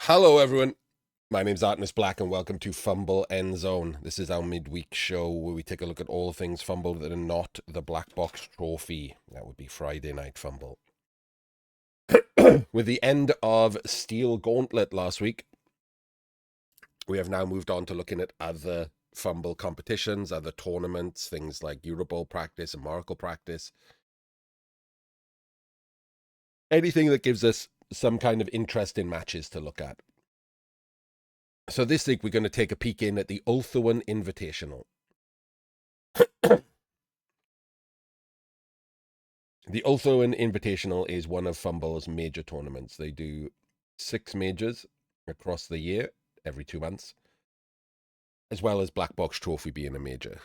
Hello, everyone. My name's Artemis Black, and welcome to FUMBBL EndZone. This is our midweek show where we take a look at all things FUMBBL that are not the Black Box Trophy. That would be Friday Night FUMBBL. With the end of Steel Gauntlet last week, we have now moved on to looking at other FUMBBL competitions, other tournaments, things like Eurobowl practice and Miracle practice. Anything that gives us some kind of interest in matches to look at. So this week we're going to take a peek in at the Ulthuan Invitational. The Ulthuan Invitational is one of FUMBBL's major tournaments. They do 6 majors across the year, every 2 months, as well as Black Box Trophy being a major.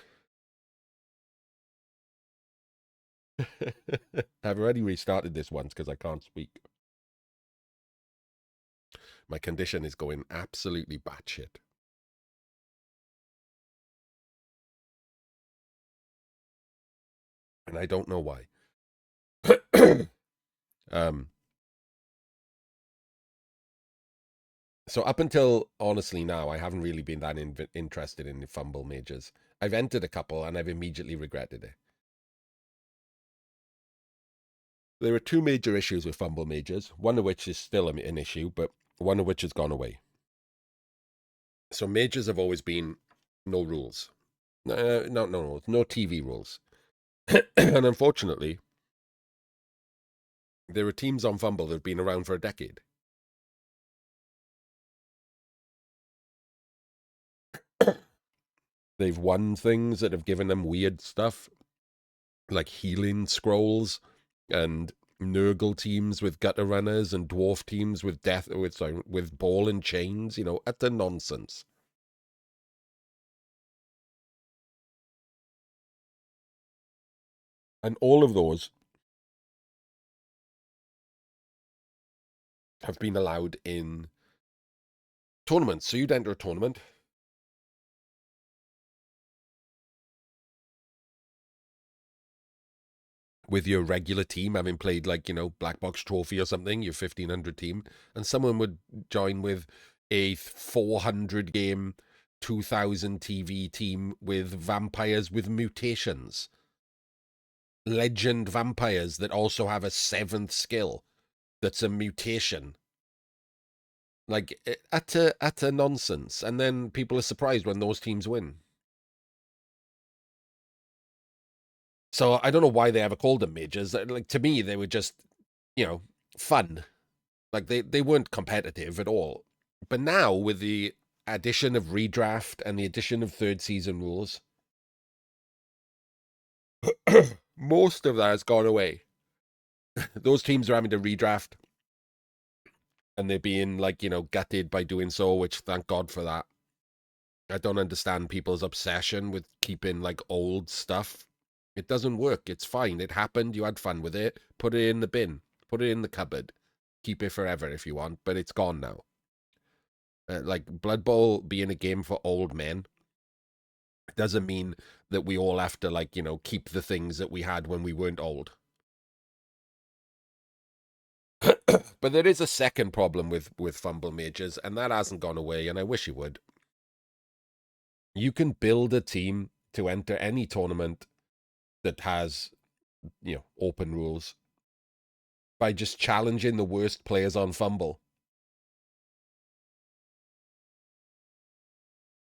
I've already restarted this once because I can't speak. My condition is going absolutely batshit. And I don't know why. So up until, honestly, now, I haven't really been that interested in the FUMBBL majors. I've entered a couple and I've immediately regretted it. There are 2 major issues with FUMBBL majors, one of which is still an issue, but one of which has gone away. So majors have always been no rules. No rules, no TV rules. And unfortunately, there are teams on FUMBBL that have been around for a decade. They've won things that have given them weird stuff, like healing scrolls and Nurgle teams with gutter runners and dwarf teams with with ball and chains, utter nonsense. And all of those have been allowed in tournaments. So you'd enter a tournament. With your regular team, having played Black Box Trophy or something, your 1500 team, and someone would join with a 400 game, 2000 TV team with vampires with mutations. Legend vampires that also have a 7th skill that's a mutation. Like, utter nonsense. And then people are surprised when those teams win. So I don't know why they ever called them majors. Like, to me, they were just, fun. Like, they weren't competitive at all. But now, with the addition of redraft and the addition of 3rd season rules, most of that has gone away. Those teams are having to redraft, and they're being, gutted by doing so, which thank God for that. I don't understand people's obsession with keeping, old stuff. It doesn't work. It's fine. It happened. You had fun with it. Put it in the bin. Put it in the cupboard. Keep it forever if you want, but it's gone now. Blood Bowl being a game for old men doesn't mean that we all have to, keep the things that we had when we weren't old. But there is a second problem with FUMBBL majors, and that hasn't gone away, and I wish it would. You can build a team to enter any tournament that has, open rules by just challenging the worst players on FUMBBL.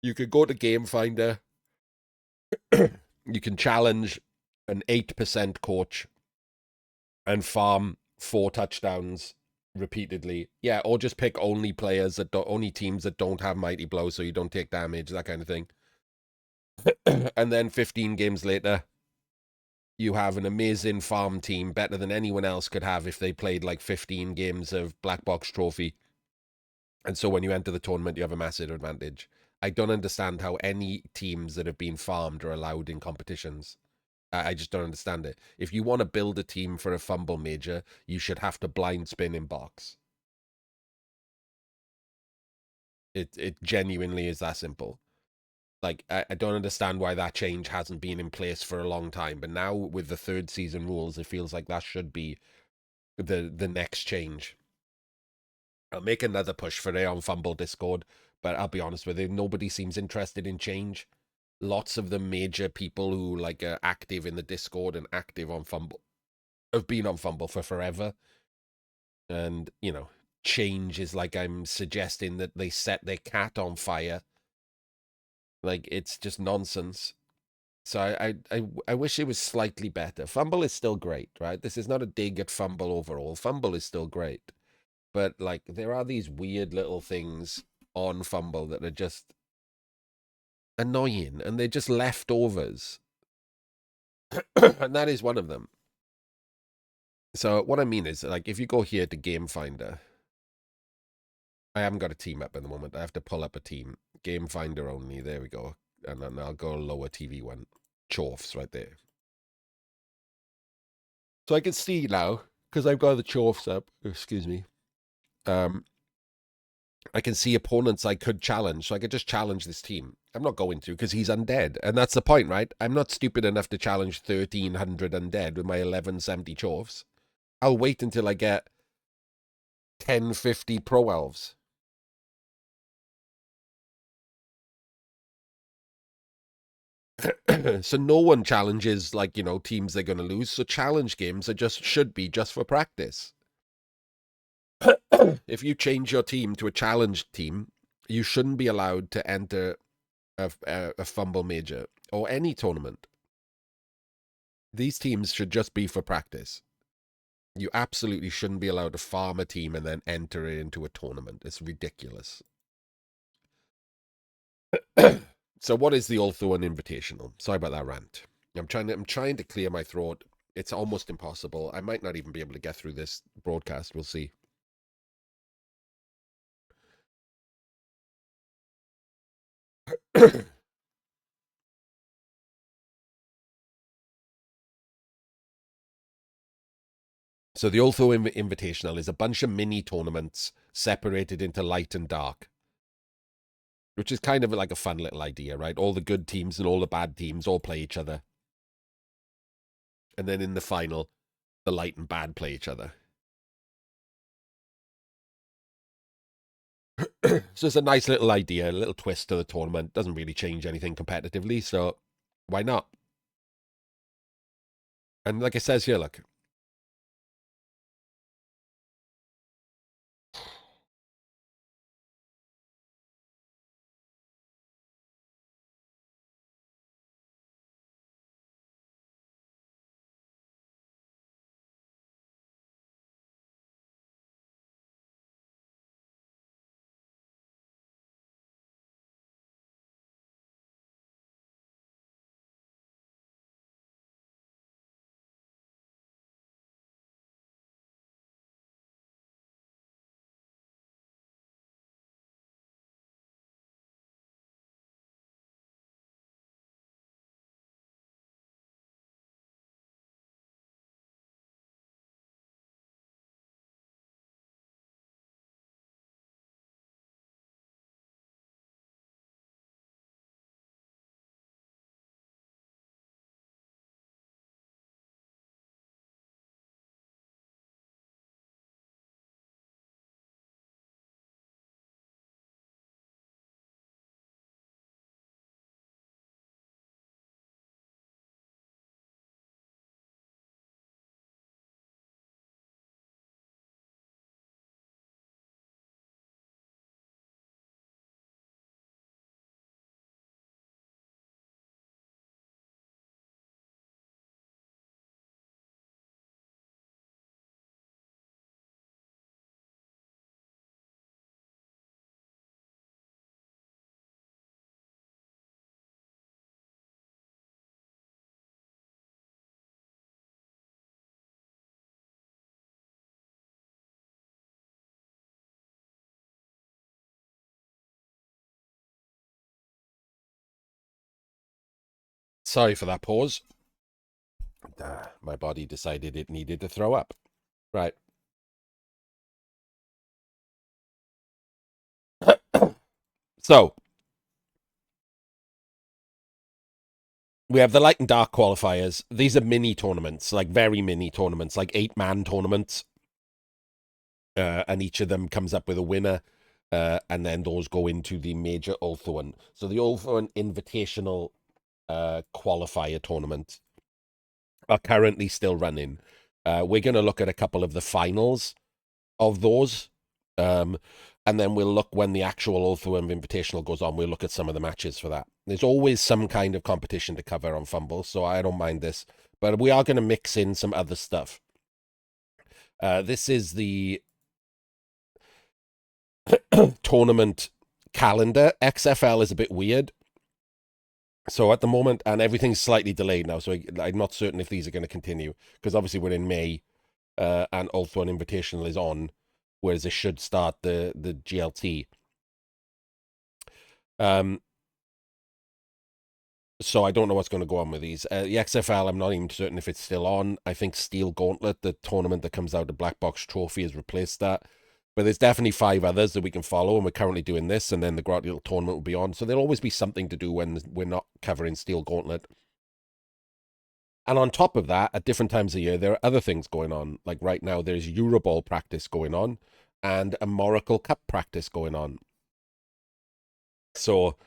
You could go to Game Finder. You can challenge an 8% coach and farm 4 touchdowns repeatedly. Yeah, or just pick only teams that don't have Mighty Blow so you don't take damage, that kind of thing. And then 15 games later, you have an amazing farm team, better than anyone else could have if they played 15 games of Black Box Trophy. And so when you enter the tournament, you have a massive advantage. I don't understand how any teams that have been farmed are allowed in competitions. I just don't understand it. If you want to build a team for a FUMBBL major, you should have to blind spin in box. It genuinely is that simple. I don't understand why that change hasn't been in place for a long time. But now with the 3rd season rules, it feels like that should be the next change. I'll make another push for it on FUMBBL Discord, but I'll be honest with you, nobody seems interested in change. Lots of the major people who like are active in the Discord and active on FUMBBL have been on FUMBBL for forever. And, you know, change is like I'm suggesting that they set their cat on fire. Like, it's just nonsense. So I wish it was slightly better. FUMBBL is still great, right? This is not a dig at FUMBBL overall. FUMBBL is still great. But, like, there are these weird little things on FUMBBL that are just annoying. And they're just leftovers. And that is one of them. So what I mean is, like, if you go here to Game Finder, I haven't got a team up at the moment. I have to pull up a team. Game Finder only. There we go. And then I'll go lower TV one. Chorfs right there. So I can see now, because I've got the Chorfs up. Excuse me. I can see opponents I could challenge. So I could just challenge this team. I'm not going to, because he's undead. And that's the point, right? I'm not stupid enough to challenge 1,300 undead with my 1170 Chorfs. I'll wait until I get 1050 Pro Elves. So no one challenges, like, you know, teams they're going to lose. So challenge games are should be just for practice. If you change your team to a challenge team, you shouldn't be allowed to enter a FUMBBL major or any tournament. These teams should just be for practice. You absolutely shouldn't be allowed to farm a team and then enter it into a tournament. It's ridiculous. So what is the Ulthuan Invitational? Sorry about that rant. I'm trying to clear my throat. It's almost impossible. I might not even be able to get through this broadcast. We'll see. So the Ulthuan Invitational is a bunch of mini tournaments separated into light and dark, which is kind of like a fun little idea, right? All the good teams and all the bad teams all play each other. And then in the final, the light and bad play each other. So it's a nice little idea, a little twist to the tournament. Doesn't really change anything competitively, so why not? And like it says here, look. Sorry for that pause. My body decided it needed to throw up. Right. So, we have the light and dark qualifiers. These are mini tournaments, like very mini tournaments, like 8-man tournaments. and each of them comes up with a winner, and then those go into the major Ulthuan. So the Ulthuan Invitational qualifier tournament are currently still running. We're going to look at a couple of the finals of those. And then we'll look when the actual Ulthuan Invitational goes on. We'll look at some of the matches for that. There's always some kind of competition to cover on FUMBBL, so I don't mind this. But we are going to mix in some other stuff. This is the tournament calendar. XFL is a bit weird. So at the moment, and everything's slightly delayed now, so I'm not certain if these are going to continue, because obviously we're in May, and Ulthuan Invitational is on, whereas it should start the GLT. So I don't know what's going to go on with these. The XFL, I'm not even certain if it's still on. I think Steel Gauntlet, the tournament that comes out of Black Box Trophy, has replaced that. But there's definitely 5 others that we can follow, and we're currently doing this, and then the Grotty Little tournament will be on. So there'll always be something to do when we're not covering Steel Gauntlet. And on top of that, at different times of year, there are other things going on. Like right now, there's Eurobowl practice going on, and a Moracle Cup practice going on. So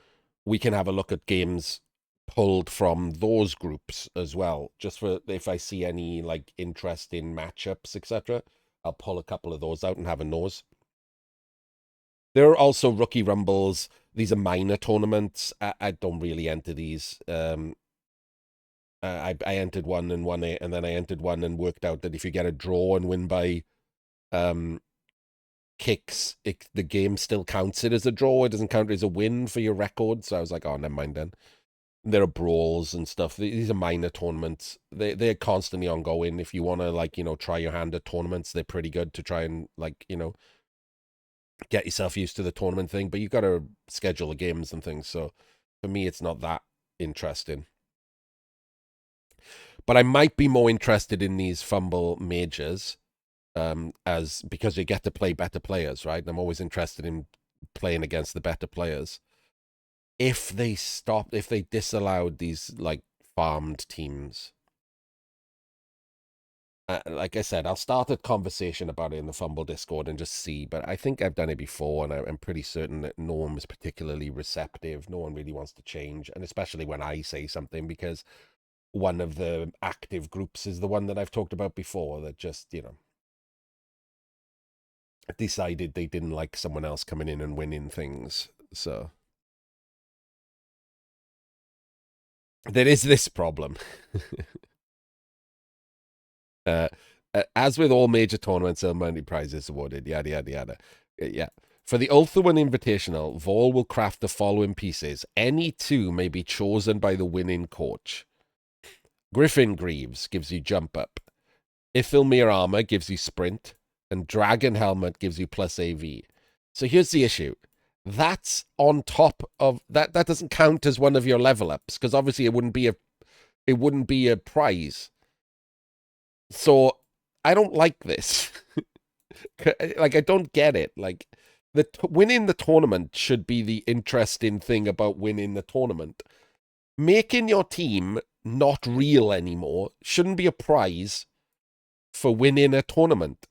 we can have a look at games pulled from those groups as well, just for if I see any like interesting matchups, etc. I'll pull a couple of those out and have a nose. There are also rookie rumbles. These are minor tournaments. I don't really enter these. I entered one and won it, and then I entered one and worked out that if you get a draw and win by kicks, the game still counts it as a draw. It doesn't count it as a win for your record. So I was like, oh, never mind then. There are brawls and stuff. These are minor tournaments. They're constantly ongoing. If you want to, like, try your hand at tournaments, they're pretty good to try and, like, get yourself used to the tournament thing. But you've got to schedule the games and things. So for me, it's not that interesting. But I might be more interested in these FUMBBL majors, because you get to play better players, right? I'm always interested in playing against the better players. If they disallowed these like farmed teams, like I said, I'll start a conversation about it in the FUMBBL Discord and just see. But I think I've done it before, and I'm pretty certain that no one was particularly receptive. No one really wants to change, and especially when I say something, because one of the active groups is the one that I've talked about before that just, decided they didn't like someone else coming in and winning things. So there is this problem. As with all major tournaments, money prizes awarded, yada, yada, yada. Yeah. For the Ulthuan Invitational, Vol will craft the following pieces. Any 2 may be chosen by the winning coach. Griffin Greaves gives you jump up. Ithilmir Armor gives you sprint. And Dragon Helmet gives you plus AV. So here's the issue. That's on top of that. That doesn't count as one of your level ups, because obviously it wouldn't be a prize. So I don't like this. Like, I don't get it. Like, winning the tournament should be the interesting thing about winning the tournament. Making your team not real anymore shouldn't be a prize for winning a tournament.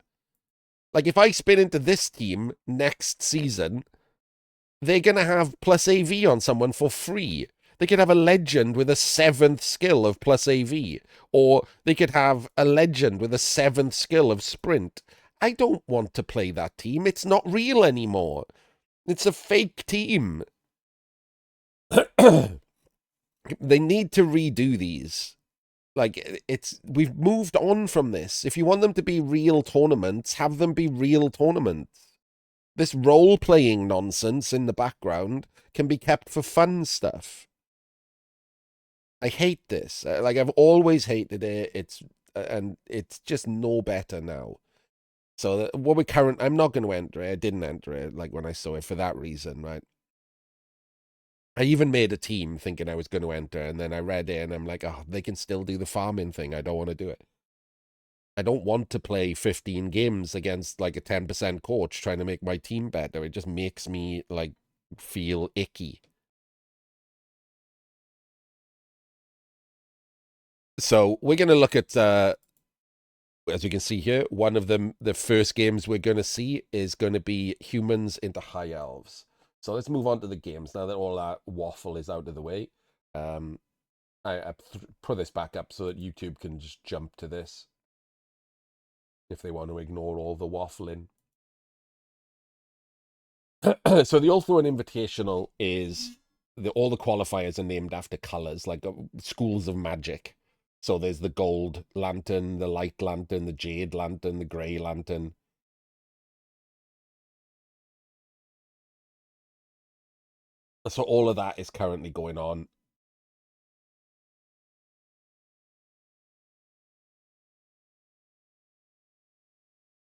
Like, if I spin into this team next season, they're going to have plus AV on someone for free. They could have a legend with a 7th skill of plus AV, or they could have a legend with a 7th skill of sprint. I don't want to play that team. It's not real anymore. It's a fake team. They need to redo these. Like, we've moved on from this. If you want them to be real tournaments, have them be real tournaments. This role-playing nonsense in the background can be kept for fun stuff. I hate this. Like, I've always hated it. And it's just no better now. So I'm not going to enter it. I didn't enter it, like, when I saw it for that reason, right? I even made a team thinking I was going to enter, and then I read it, and I'm like, oh, they can still do the farming thing. I don't want to do it. I don't want to play 15 games against, like, a 10% coach trying to make my team better. It just makes me, like, feel icky. So we're going to look at as you can see here, one of them, the first games we're going to see is going to be humans into high elves. So let's move on to the games now that all that waffle is out of the way. I put this back up so that YouTube can just jump to this if they want to ignore all the waffling. So the Ulthuan Invitational is all the qualifiers are named after colors, like schools of magic. So there's the gold lantern, the light lantern, the jade lantern, the grey lantern. So all of that is currently going on.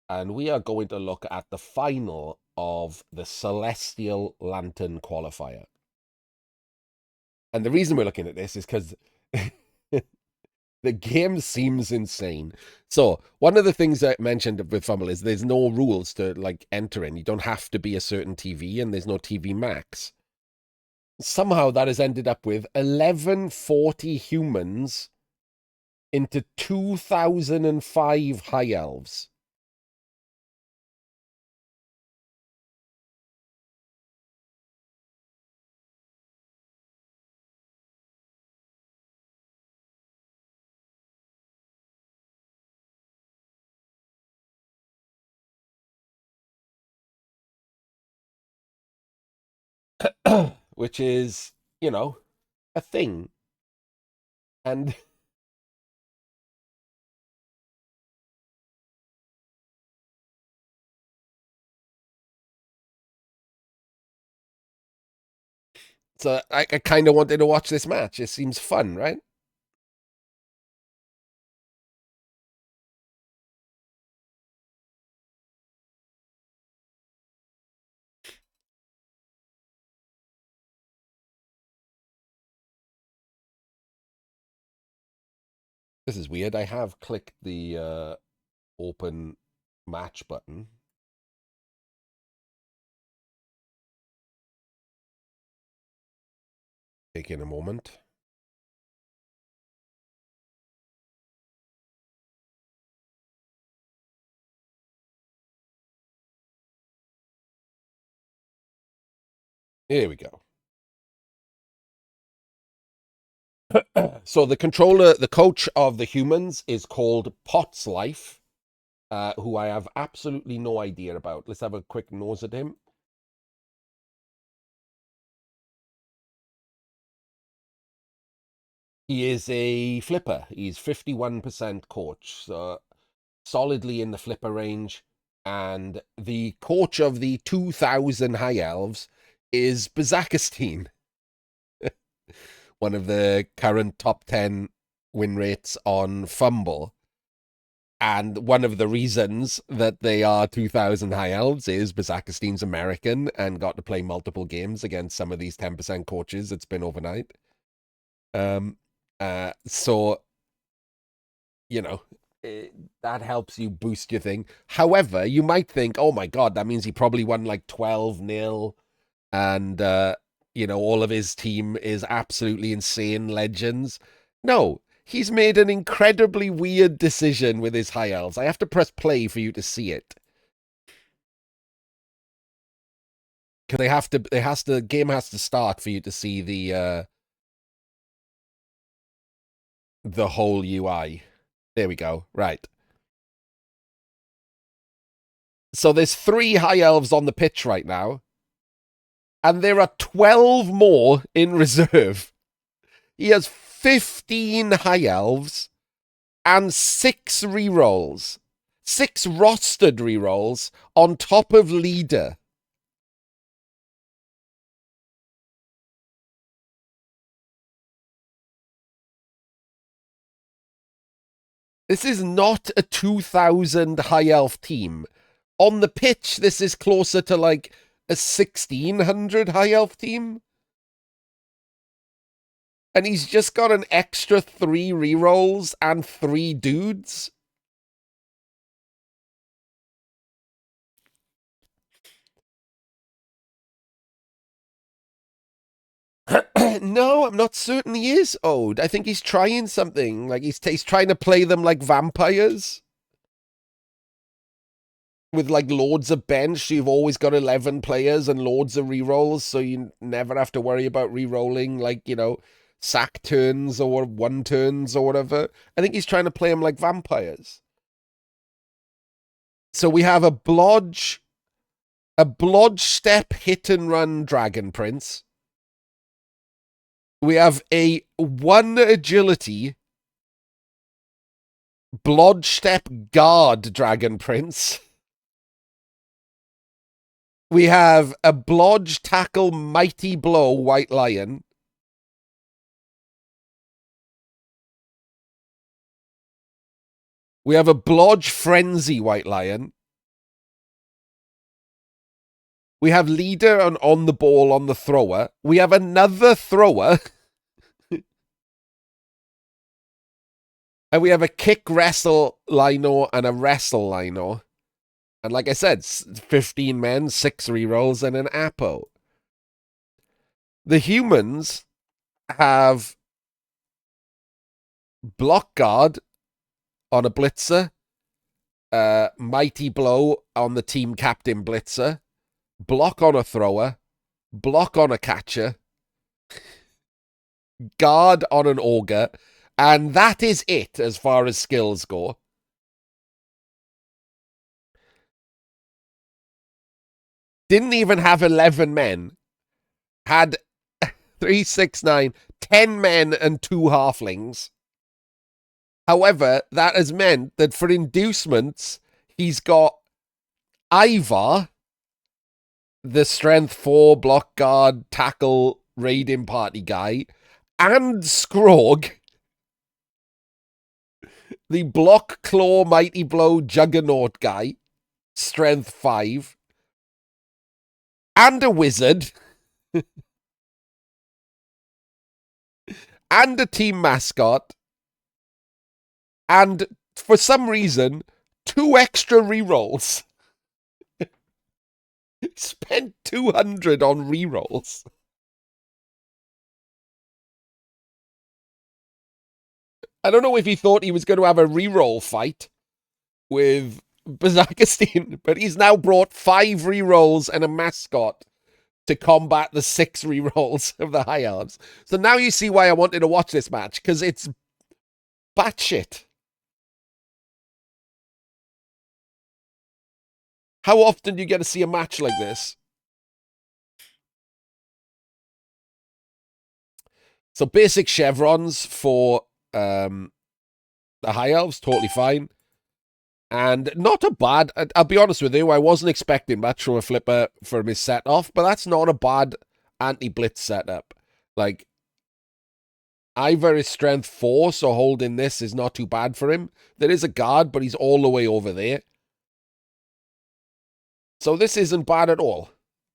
And we are going to look at the final of the Celestial Lantern qualifier. And the reason we're looking at this is because the game seems insane. So one of the things I mentioned with FUMBBL is there's no rules to like enter in. You don't have to be a certain TV, and there's no TV max. Somehow that has ended up with 1140 humans into 2005 high elves. Which is, you know, a thing. And so I kind of wanted to watch this match. It seems fun, right? This is weird. I have clicked the open match button. Taking a moment. Here we go. So the controller, the coach of the humans is called Potts Life, who I have absolutely no idea about. Let's have a quick nose at him. He is a flipper. He's 51% coach, so solidly in the flipper range. And the coach of the 2000 High Elves is Bazakastine, one of the current top 10 win rates on FUMBBL. And one of the reasons that they are 2000 High Elves is Bazakastine's American and got to play multiple games against some of these 10% coaches. It's been overnight. So, you know, that helps you boost your thing. However, you might think, oh my God, that means he probably won like 12-0 and, you know, all of his team is absolutely insane legends. No, he's made an incredibly weird decision with his high elves. I have to press play for you to see it. Because the game has to start for you to see the whole UI. There we go. Right. So there's 3 high elves on the pitch right now. And there are 12 more in reserve. He has 15 high elves and 6 rerolls. 6 rostered rerolls on top of leader. This is not a 2000 high elf team. On the pitch, this is closer to like a 1600 high elf team. And he's just got an extra 3 rerolls and 3 dudes. No, I'm not certain he is owed. I think he's trying something. Like he's trying to play them like vampires. with like loads of bench, so you've always got 11 players and loads of rerolls, so you never have to worry about rerolling, like, you know, sack turns or one turns or whatever. I think he's trying to play them like vampires. So we have a blodge step hit and run Dragon Prince. We have a 1 agility blodge step guard Dragon Prince. We have a blodge tackle mighty blow White Lion. We have a blodge frenzy White Lion. We have leader on the ball on the thrower. We have another thrower. And we have a kick wrestle Lino and a wrestle Lino. And like I said, 15 men, 6 rerolls, and an Apo. The humans have block guard on a blitzer, mighty blow on the team captain blitzer, block on a thrower, block on a catcher, guard on an auger, and that is it as far as skills go. Didn't even have 11 men. Had 3, 6, 9, 10 men and 2 halflings. However, that has meant that for inducements, he's got Ivar, the strength 4 block guard tackle raiding party guy, and Scrog, the block claw mighty blow juggernaut guy, strength 5, and a wizard, and a team mascot, and for some reason, 2 extra rerolls. Spent 200 on rerolls. I don't know if he thought he was going to have a reroll fight with Bazakistine, but he's now brought 5 rerolls and a mascot to combat the 6 rerolls of the High Elves. So now you see why I wanted to watch this match, because it's batshit. How often do you get to see a match like this? So basic chevrons for the High Elves, totally fine. And not a bad, I'll be honest with you, I wasn't expecting much from a flipper from his set off, but that's not a bad anti-blitz setup. Like, Ivor is strength 4, so holding this is not too bad for him. There is a guard, but he's all the way over there. So this isn't bad at all.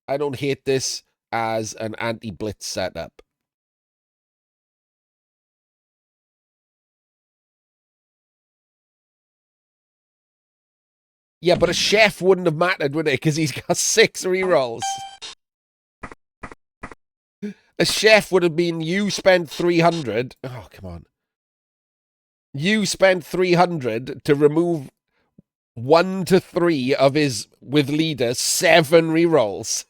I don't hate this as an anti-blitz setup. Yeah, but a chef wouldn't have mattered, would it? Because he's got 6 rerolls. A chef would have been, you spent 300. Oh, come on. You spent 300 to remove 1 to 3 of his, with leader, 7 rerolls.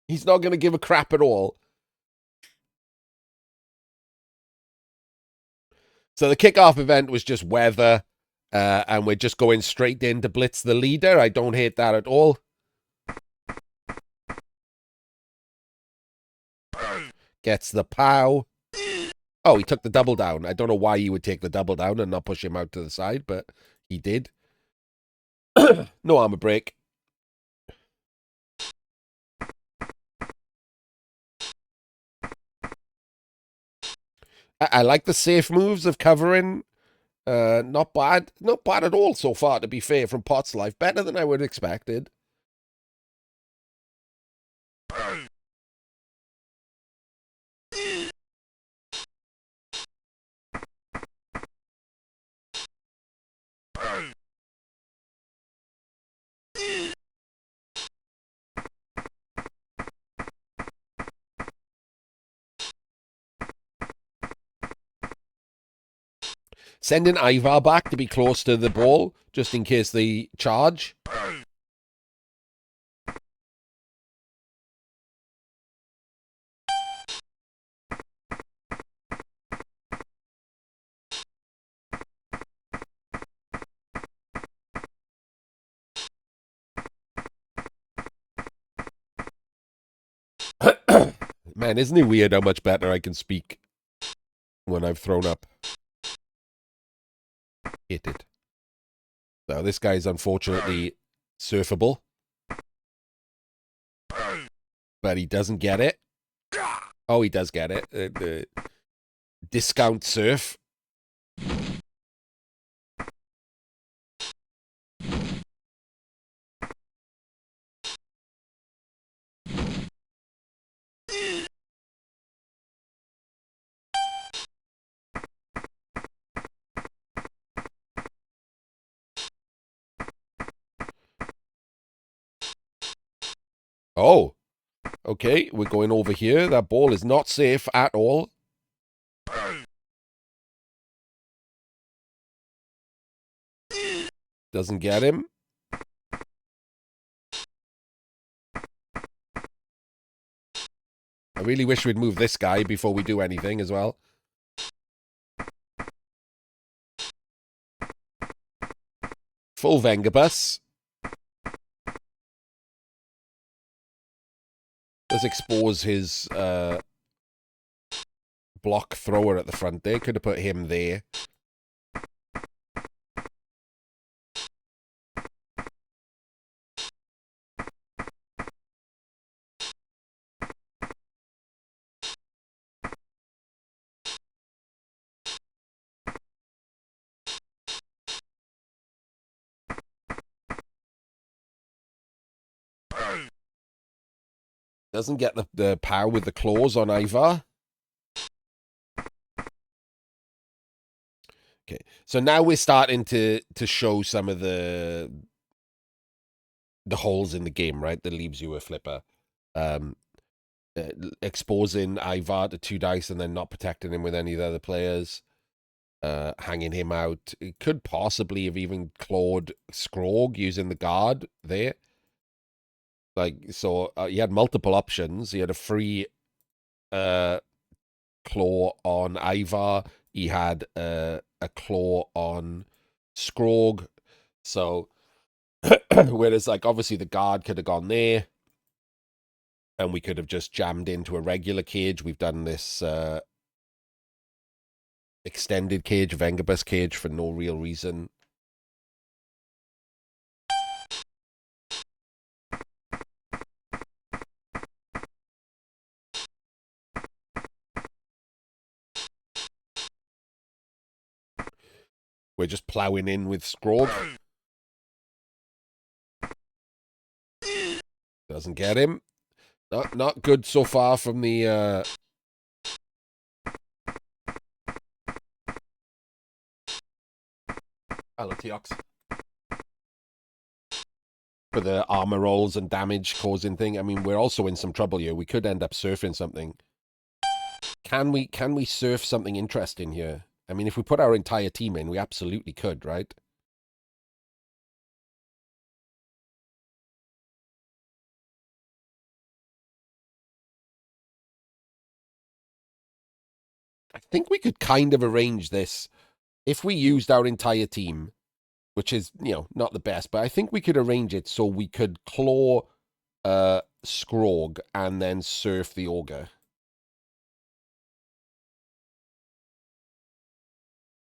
He's not going to give a crap at all. So the kickoff event was just weather, and we're just going straight in to blitz the leader. I don't hate that at all. Gets the pow. Oh, he took the double down. I don't know why he would take the double down and not push him out to the side, but he did. No armor break. I like the safe moves of covering. Not bad. Not bad at all so far, to be fair, from Pot's life. Better than I would have expected. Sending Ivar back to be close to the ball, just in case they charge. Man, isn't it weird how much better I can speak when I've thrown up? Hit it. So this guy's unfortunately surfable. But he doesn't get it. Oh, he does get it. The discount surf. Oh, okay. We're going over here. That ball is not safe at all. Doesn't get him. I really wish we'd move this guy before we do anything as well. Full Vengabus. Let's expose his block thrower at the front there. Could have put him there. Doesn't get the power with the claws on Ivar. Okay, so now we're starting to show some of the holes in the game, right? That leaves you a flipper. Exposing Ivar to 2 dice and then not protecting him with any of the other players. Hanging him out. It could possibly have even clawed Scrog using the guard there. Like, so he had multiple options. He had a free claw on Ivar. He had a claw on Scrog. So, whereas, like, obviously the guard could have gone there. And we could have just jammed into a regular cage. We've done this extended cage, Vengabus cage, for no real reason. We're just plowing in with Scrog. Doesn't get him. Not good so far from the Alotiox. For the armor rolls and damage causing thing. I mean, we're also in some trouble here. We could end up surfing something. Can we surf something interesting here? I mean, if we put our entire team in, we absolutely could, right? I think we could kind of arrange this if we used our entire team, which is, you know, not the best, but I think we could arrange it so we could claw Scrog and then surf the Ogre.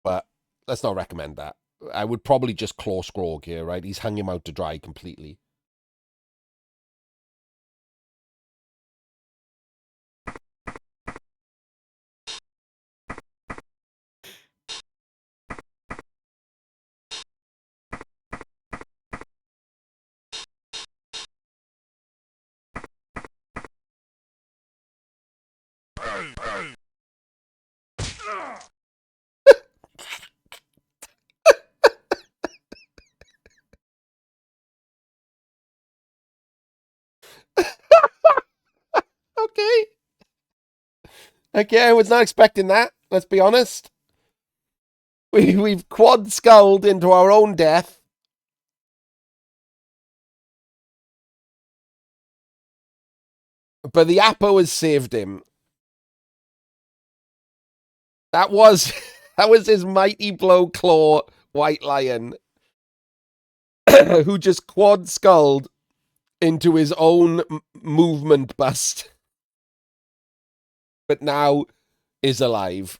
But let's not recommend that. I would probably just claw Scrog here, right? He's hung him out to dry completely. Okay. Okay, I was not expecting that. Let's be honest. We've quad-skulled into our own death. But the Apo has saved him. That was his mighty blow claw white lion who just quad-skulled into his own movement bust. But now is alive.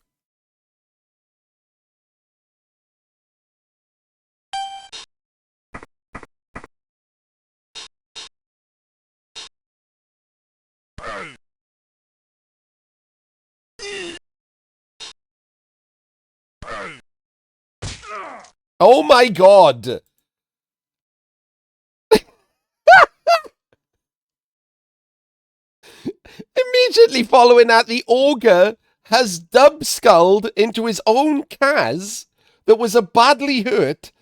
Oh my god! Immediately following that, the ogre has dub-skulled into his own Kaz that was a badly hurt,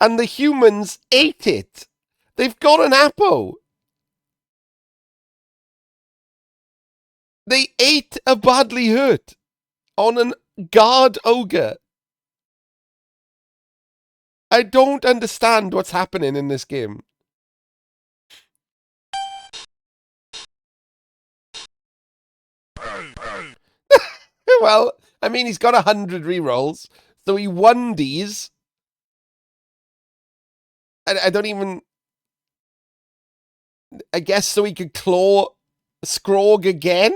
and the humans ate it. They've got an Apo. They ate a badly hurt on an guard ogre. I don't understand what's happening in this game. Well, I mean, he's got 100 rerolls, so he won these. I don't even... I guess so he could claw Scrog again?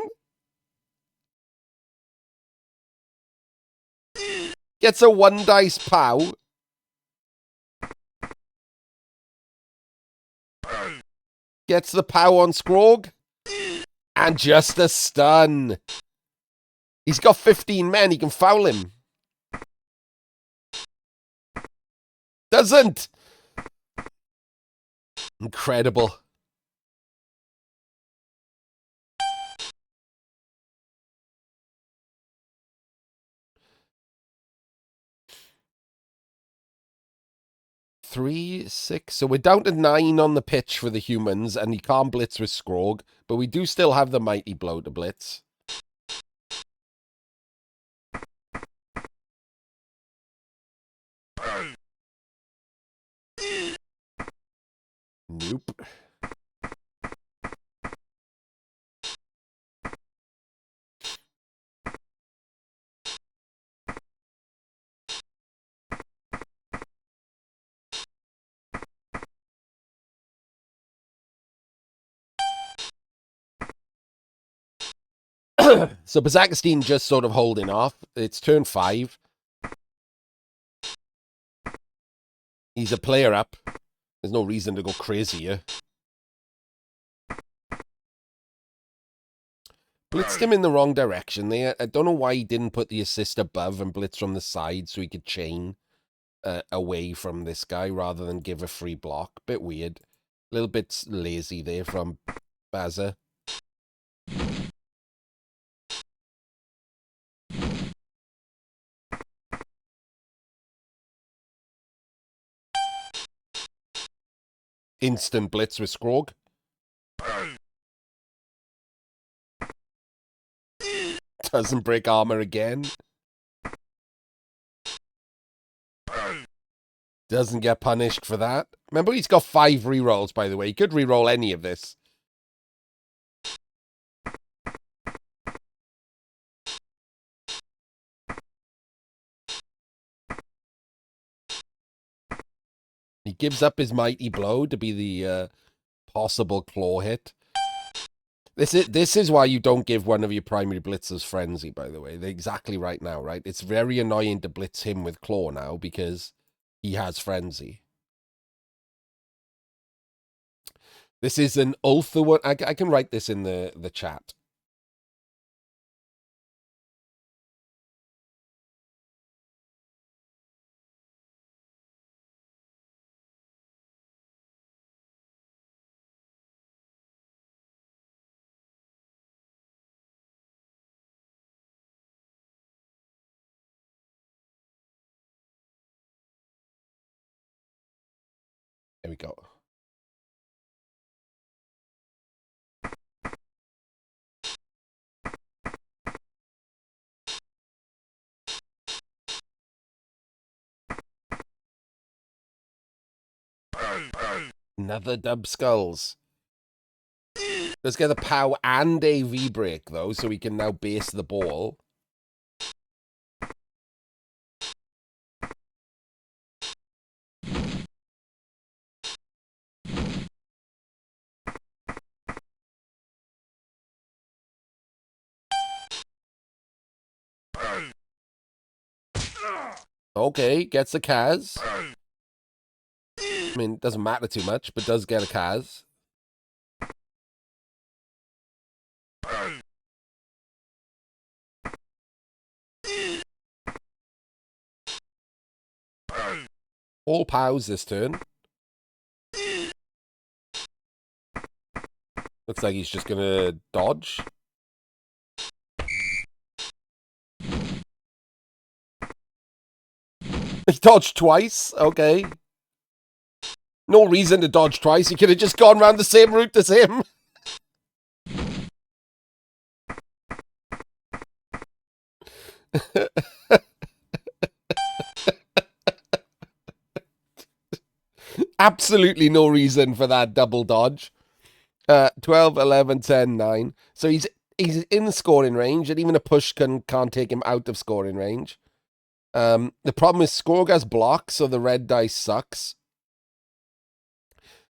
Gets a 1-dice pow. Gets the pow on Scrog. And just a stun. He's got 15 men. He can foul him. Doesn't. Incredible. Three, 6. So we're down to 9 on the pitch for the humans, and he can't blitz with Scrog, but we do still have the mighty blow to blitz. Nope. So Bazakstein just sort of holding off. It's turn 5. He's a player up. There's no reason to go crazy here. Blitzed him in the wrong direction there. I don't know why he didn't put the assist above and blitz from the side so he could chain away from this guy rather than give a free block. Bit weird. A little bit lazy there from Baza. Instant blitz with Scrog. Doesn't break armor again. Doesn't get punished for that. Remember, he's got 5 rerolls, by the way. He could reroll any of this. He gives up his mighty blow to be the possible claw hit. This is why you don't give one of your primary blitzers frenzy, by the way. They're exactly right now, right? It's very annoying to blitz him with claw now because he has frenzy. This is an Ulthuan. I can write this in the chat. There we go. Another dub skulls. Let's get a POW and a V-break, though, so we can now base the ball. Okay, gets a Kaz. I mean, it doesn't matter too much, but does get a Kaz. All POWs this turn. Looks like he's just gonna dodge. He dodged twice. Okay. No reason to dodge twice. He could have just gone around the same route as him. Absolutely no reason for that double dodge. 12, 11, 10, 9. So he's in scoring range, and even a push can't take him out of scoring range. The problem is Skrog has blocks, so the red dice sucks.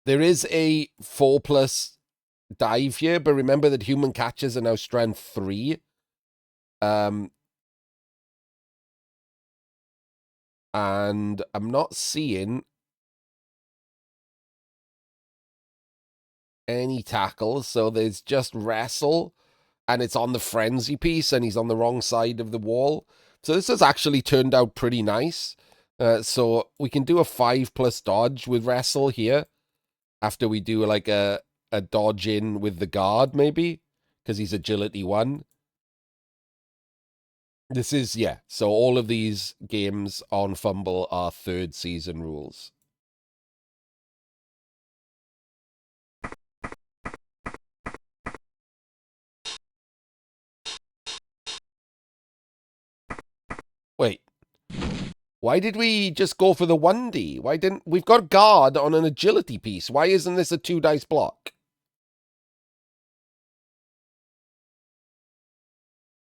There is a 4+ dive here, but remember that human catches are now strength 3. And I'm not seeing any tackles, so there's just wrestle, and it's on the frenzy piece, and he's on the wrong side of the wall. So this has actually turned out pretty nice. So we can do a 5+ dodge with wrestle here after we do like a dodge in with the guard, maybe, because he's agility 1. This is, yeah, so all of these games on FUMBBL are 3rd season rules. Wait. Why did we just go for the 1D? Why didn't... We've got guard on an agility piece. Why isn't this a 2-dice block?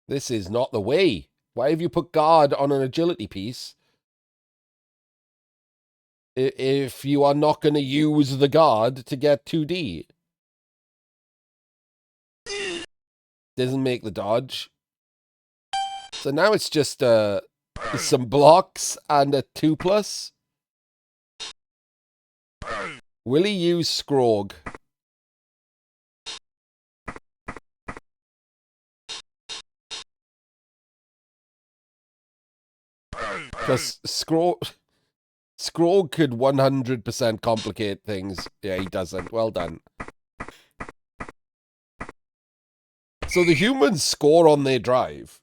This is not the way. Why have you put guard on an agility piece if you are not going to use the guard to get 2D? Doesn't make the dodge. So now it's just some blocks and a 2+. Will he use Skrog? Because Skrog could 100% complicate things. Yeah, he doesn't. Well done. So the humans score on their drive.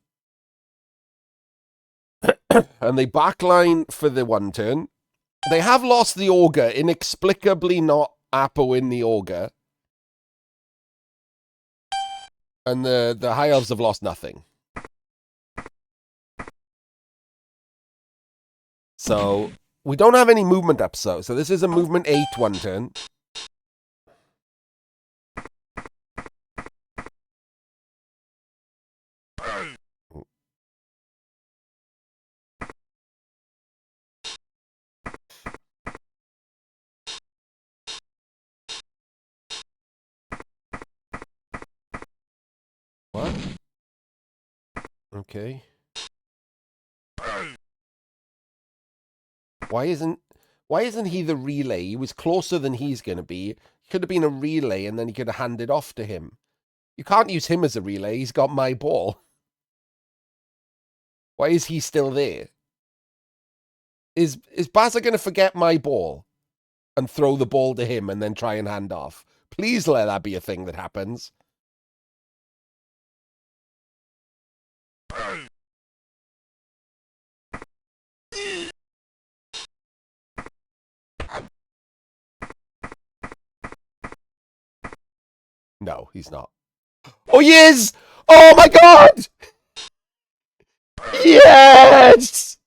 And they backline for the 1 turn. They have lost the Augur, inexplicably not Apo in the Augur. And the High Elves have lost nothing. So we don't have any movement up, so this is a movement 8 1 turn. What? Okay. Why isn't he the relay? He was closer than he's going to be. He could have been a relay, and then he could have handed off to him. You can't use him as a relay. He's got my ball. Why is he still there? Is Baza going to forget my ball and throw the ball to him and then try and hand off? Please let that be a thing that happens. No, he's not. Oh, he is! Oh my god! Yes!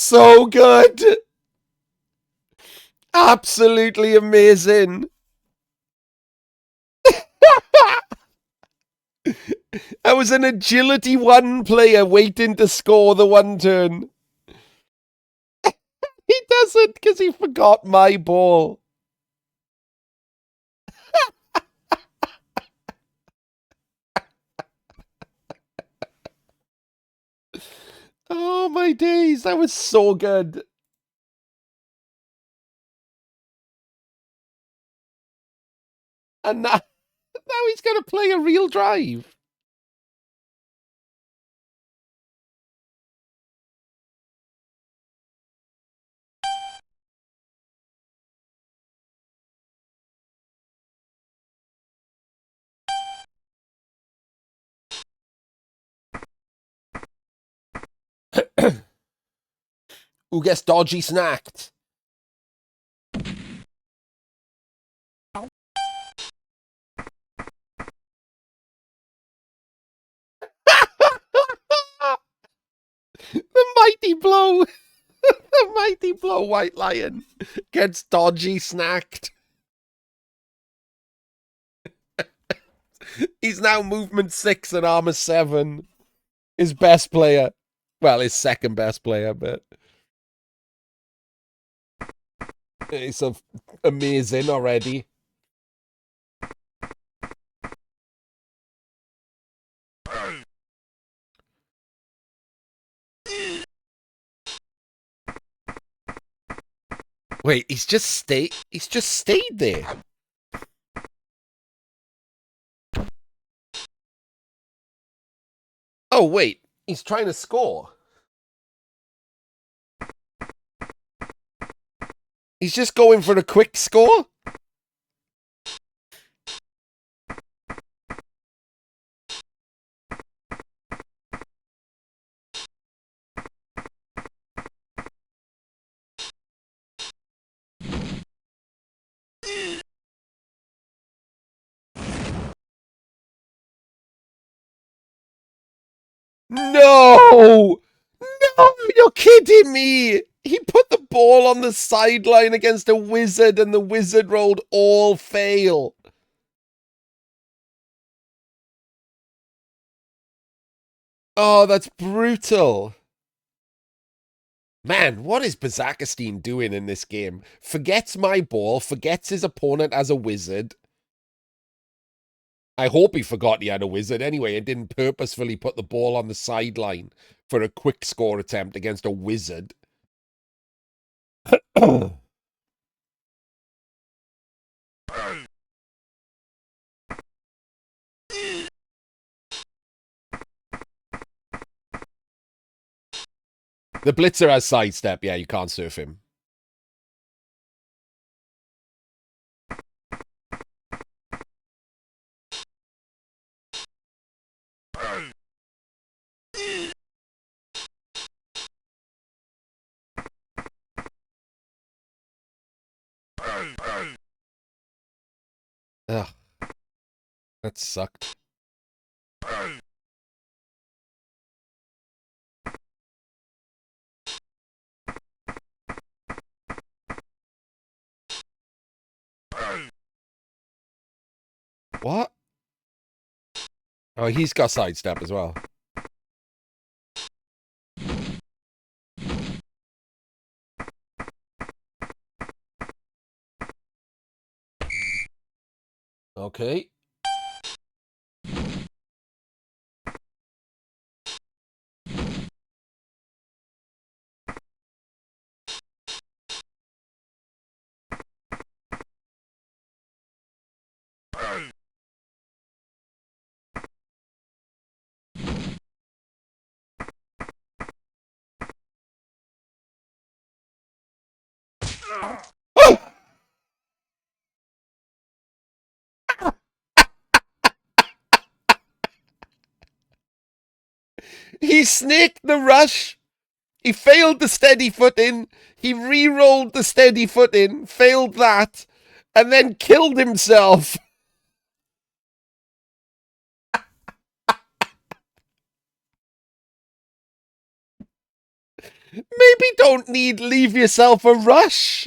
so good. Absolutely amazing. I was an agility 1 player waiting to score the 1 turn. He doesn't because he forgot my ball. Oh my days, that was so good. And now he's going to play a real drive. Who gets dodgy snacked? The mighty blow. The mighty blow White Lion gets dodgy snacked. He's now movement 6 and armor 7. His best player. Well, his second best player, but it's amazing already. Wait, he's just stayed there. Oh wait, he's trying to score. He's just going for the quick score? No! No, you're kidding me! He put the ball on the sideline against a wizard and the wizard rolled all fail. Oh, that's brutal. Man, what is Bazakastine doing in this game? Forgets my ball, forgets his opponent as a wizard. I hope he forgot he had a wizard anyway and didn't purposefully put the ball on the sideline for a quick score attempt against a wizard. The blitzer has sidestep. Yeah, you can't surf him. Ugh. That sucked. What? Oh, he's got sidestep as well. Okay. He snaked the rush. He failed the steady footing. He re-rolled the steady footing, failed that, and then killed himself. Maybe don't leave yourself a rush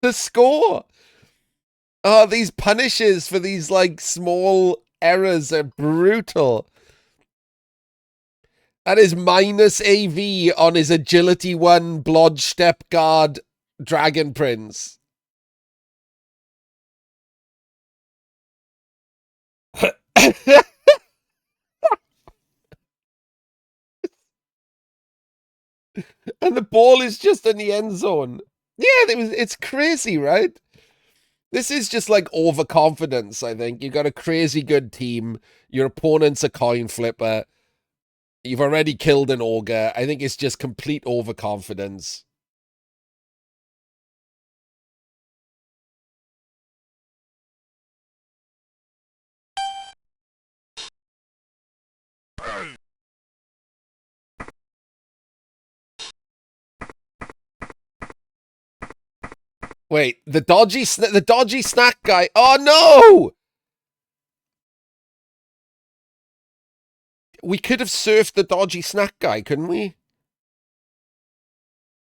to score. Oh, these punishes for these, like, small errors are brutal. That is minus AV on his agility 1 blodge step guard Dragon Prince. And the ball is just in the end zone. Yeah, it's crazy, right? This is just like overconfidence, I think. You've got a crazy good team. Your opponent's a coin flipper. You've already killed an ogre. I think it's just complete overconfidence. Wait, the dodgy snack guy. Oh no! We could have surfed the dodgy snack guy, couldn't we?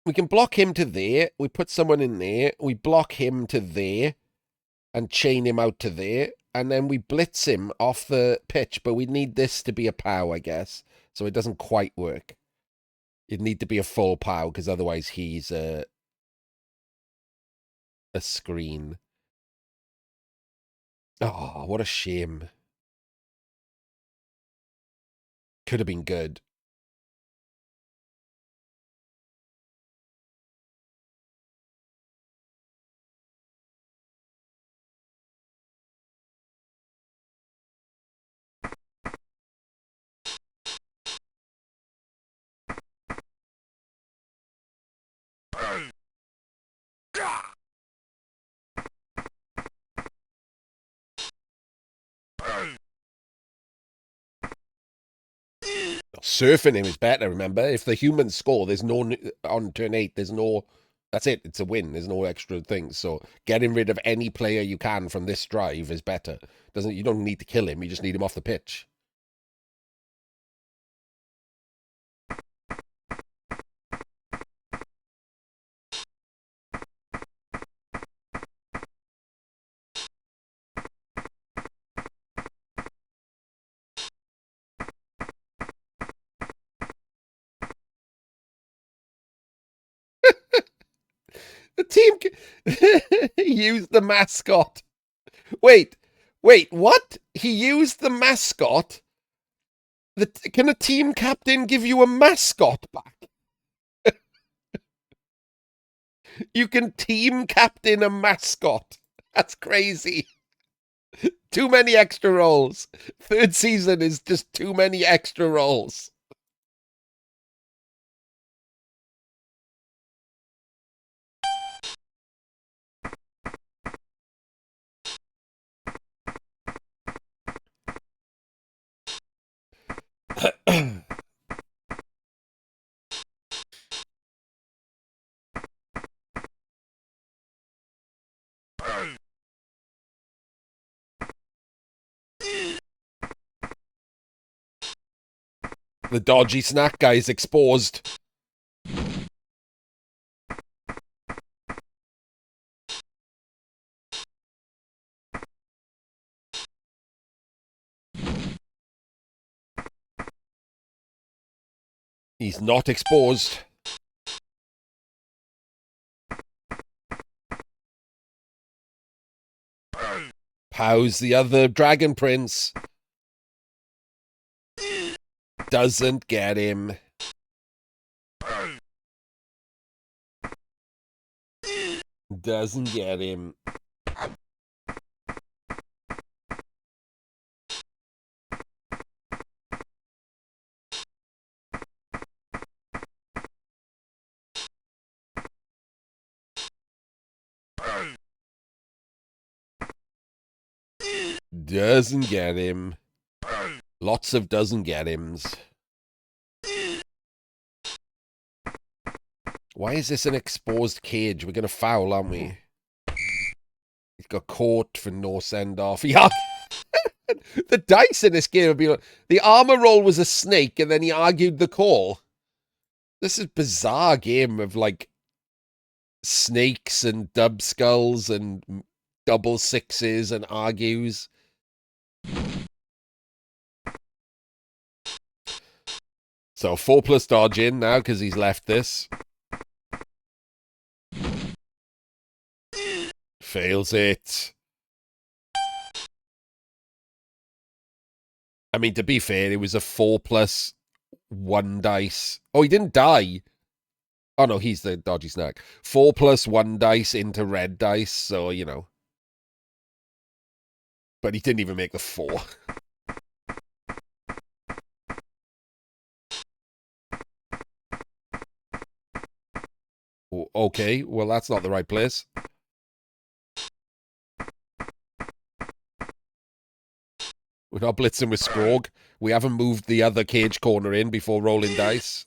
We can block him to there. We put someone in there. We block him to there and chain him out to there. And then we blitz him off the pitch. But we need this to be a POW, I guess. So it doesn't quite work. It'd need to be a full POW because otherwise he's a screen. Oh, what a shame. Could have been good. Surfing him is better, remember? If the humans score, there's no, on turn 8, there's no, that's it. It's a win. There's no extra things. So getting rid of any player you can from this drive is better. You don't need to kill him. You just need him off the pitch. The team used the mascot. Wait, what? He used the mascot? Can a team captain give you a mascot back? You can team captain a mascot. That's crazy. Too many extra rolls. Third season is just too many extra rolls. The dodgy snack guy is exposed. He's not exposed. How's the other Dragon Prince? Doesn't get him. Doesn't get him. Doesn't get him. Lots of doesn't get hims. Why is this an exposed cage? We're going to foul, aren't we? He's got caught for no send-off. Yeah. The dice in this game would be like, the armor roll was a snake and then he argued the call. This is bizarre game of like snakes and dub skulls and double sixes and argues. So 4+ dodge in now because he's left this. Fails it. I mean, to be fair, it was a 4+1 dice. Oh, he didn't die. Oh, no, he's the dodgy snack. 4+1 dice into red dice, so, you know. But he didn't even make the 4. Okay, well, that's not the right place. We're not blitzing with Scrog. We haven't moved the other cage corner in before rolling dice.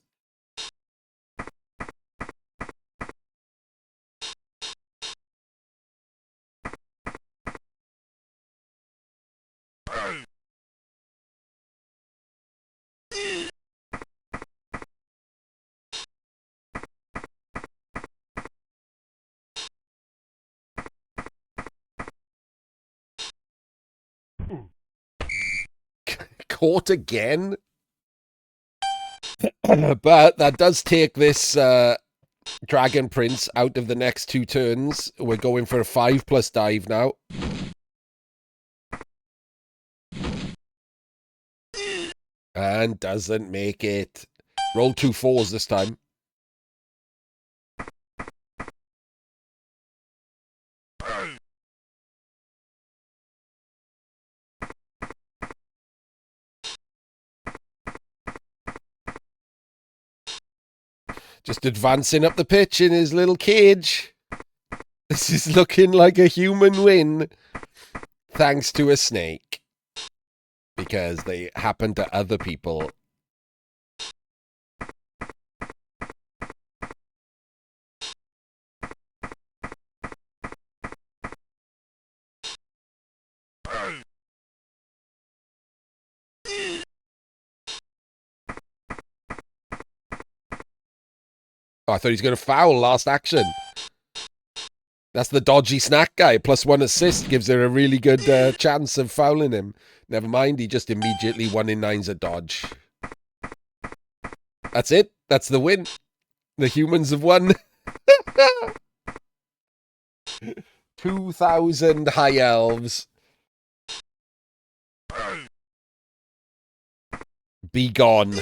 Caught again? But that does take this Dragon Prince out of the next 2 turns. We're going for a 5+ dive now. And doesn't make it. Roll 2 4s this time. Just advancing up the pitch in his little cage. This is looking like a human win. Thanks to a snake. Because they happen to other people. Oh, I thought he was going to foul last action. That's the dodgy snack guy. +1 assist gives her a really good chance of fouling him. Never mind, he just immediately 1 in 9's a dodge. That's it. That's the win. The humans have won. 2,000 high elves. Be gone.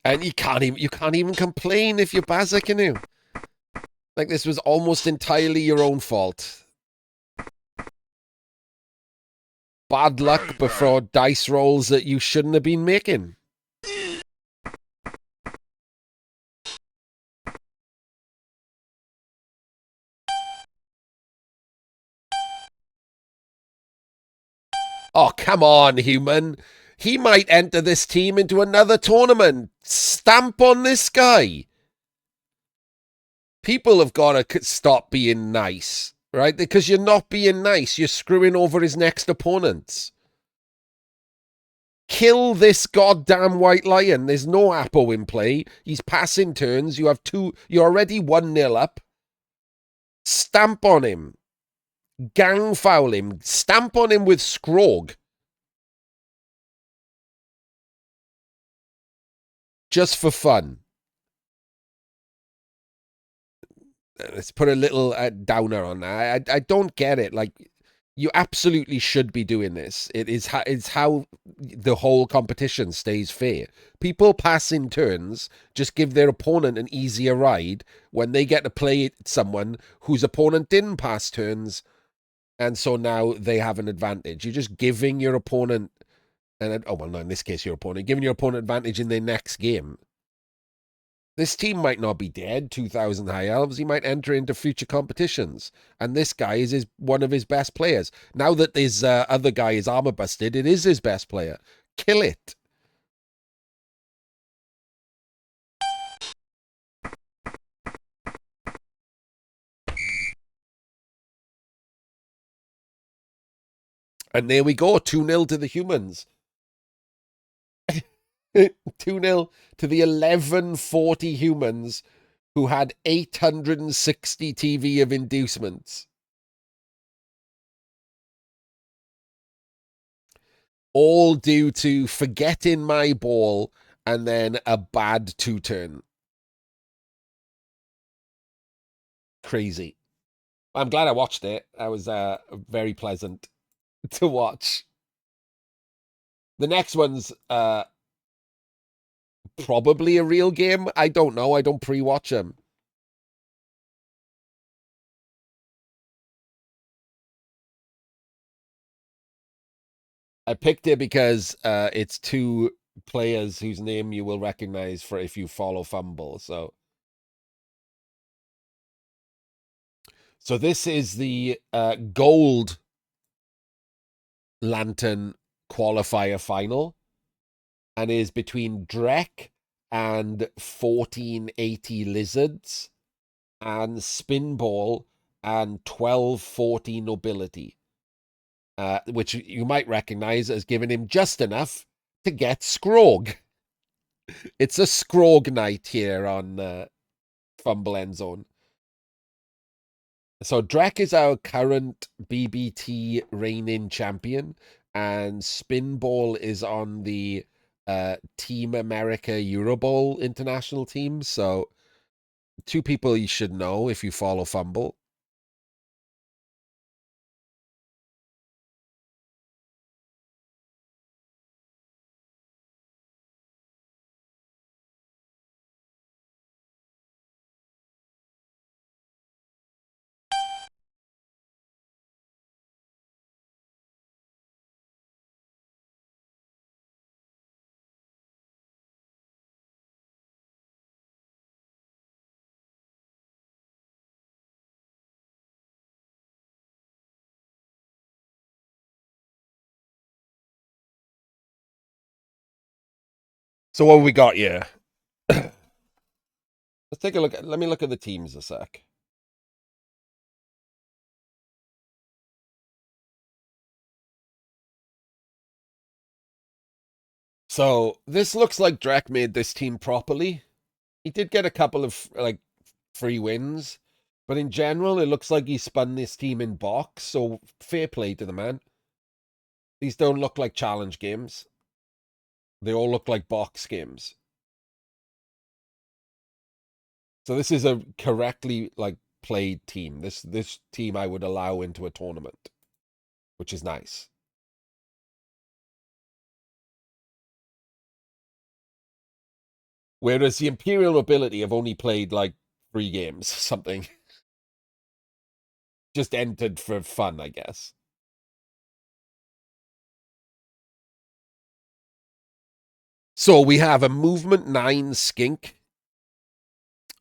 And you can't even complain if you're Bazakanu. Like, this was almost entirely your own fault. Bad luck before dice rolls that you shouldn't have been making. Oh, come on, human. He might enter this team into another tournament. Stamp on this guy. People have got to stop being nice, right? Because you're not being nice. You're screwing over his next opponents. Kill this goddamn white lion. There's no Apo in play. He's passing turns. You're already 1-0 up. Stamp on him. Gang foul him. Stamp on him with Scrog. Just for fun. Let's put a little downer on that. I don't get it. Like, you absolutely should be doing this. It's how the whole competition stays fair. People passing turns just give their opponent an easier ride when they get to play someone whose opponent didn't pass turns, and so now they have an advantage. You're just giving your opponent, oh, well, no, in this case, your opponent, giving your opponent advantage in their next game. This team might not be dead, 2,000 high elves. He might enter into future competitions. And this guy is one of his best players. Now that this other guy is armor busted, it is his best player. Kill it. And there we go, 2-0 to the humans. 2-0 to the 1140 humans who had 860 TV of inducements. All due to forgetting my ball and then a bad 2-turn. Crazy. I'm glad I watched it. That was very pleasant to watch. The next one's probably a real game. I don't know. I don't pre-watch them. I picked it because it's two players whose name you will recognize for if you follow FUMBBL. So this is the gold lantern qualifier final, and is between Drek and 1480 Lizards and Spinball and 1240 Nobility, which you might recognize as giving him just enough to get Scrog. It's a Scrog night here on FUMBBL EndZone. So Drek is our current BBT reigning champion, and Spinball is on the Team America Eurobowl international team. So two people you should know if you follow FUMBBL. So what we got here? Let's take a look. Let me look at the teams a sec. So this looks like Drek made this team properly. He did get a couple of like free wins, but in general, it looks like he spun this team in box. So fair play to the man. These don't look like challenge games. They all look like box games. So this is a correctly like played team. This team I would allow into a tournament, which is nice. Whereas the Imperial Nobility have only played like 3 games, something. Just entered for fun, I guess. So we have a movement 9 skink.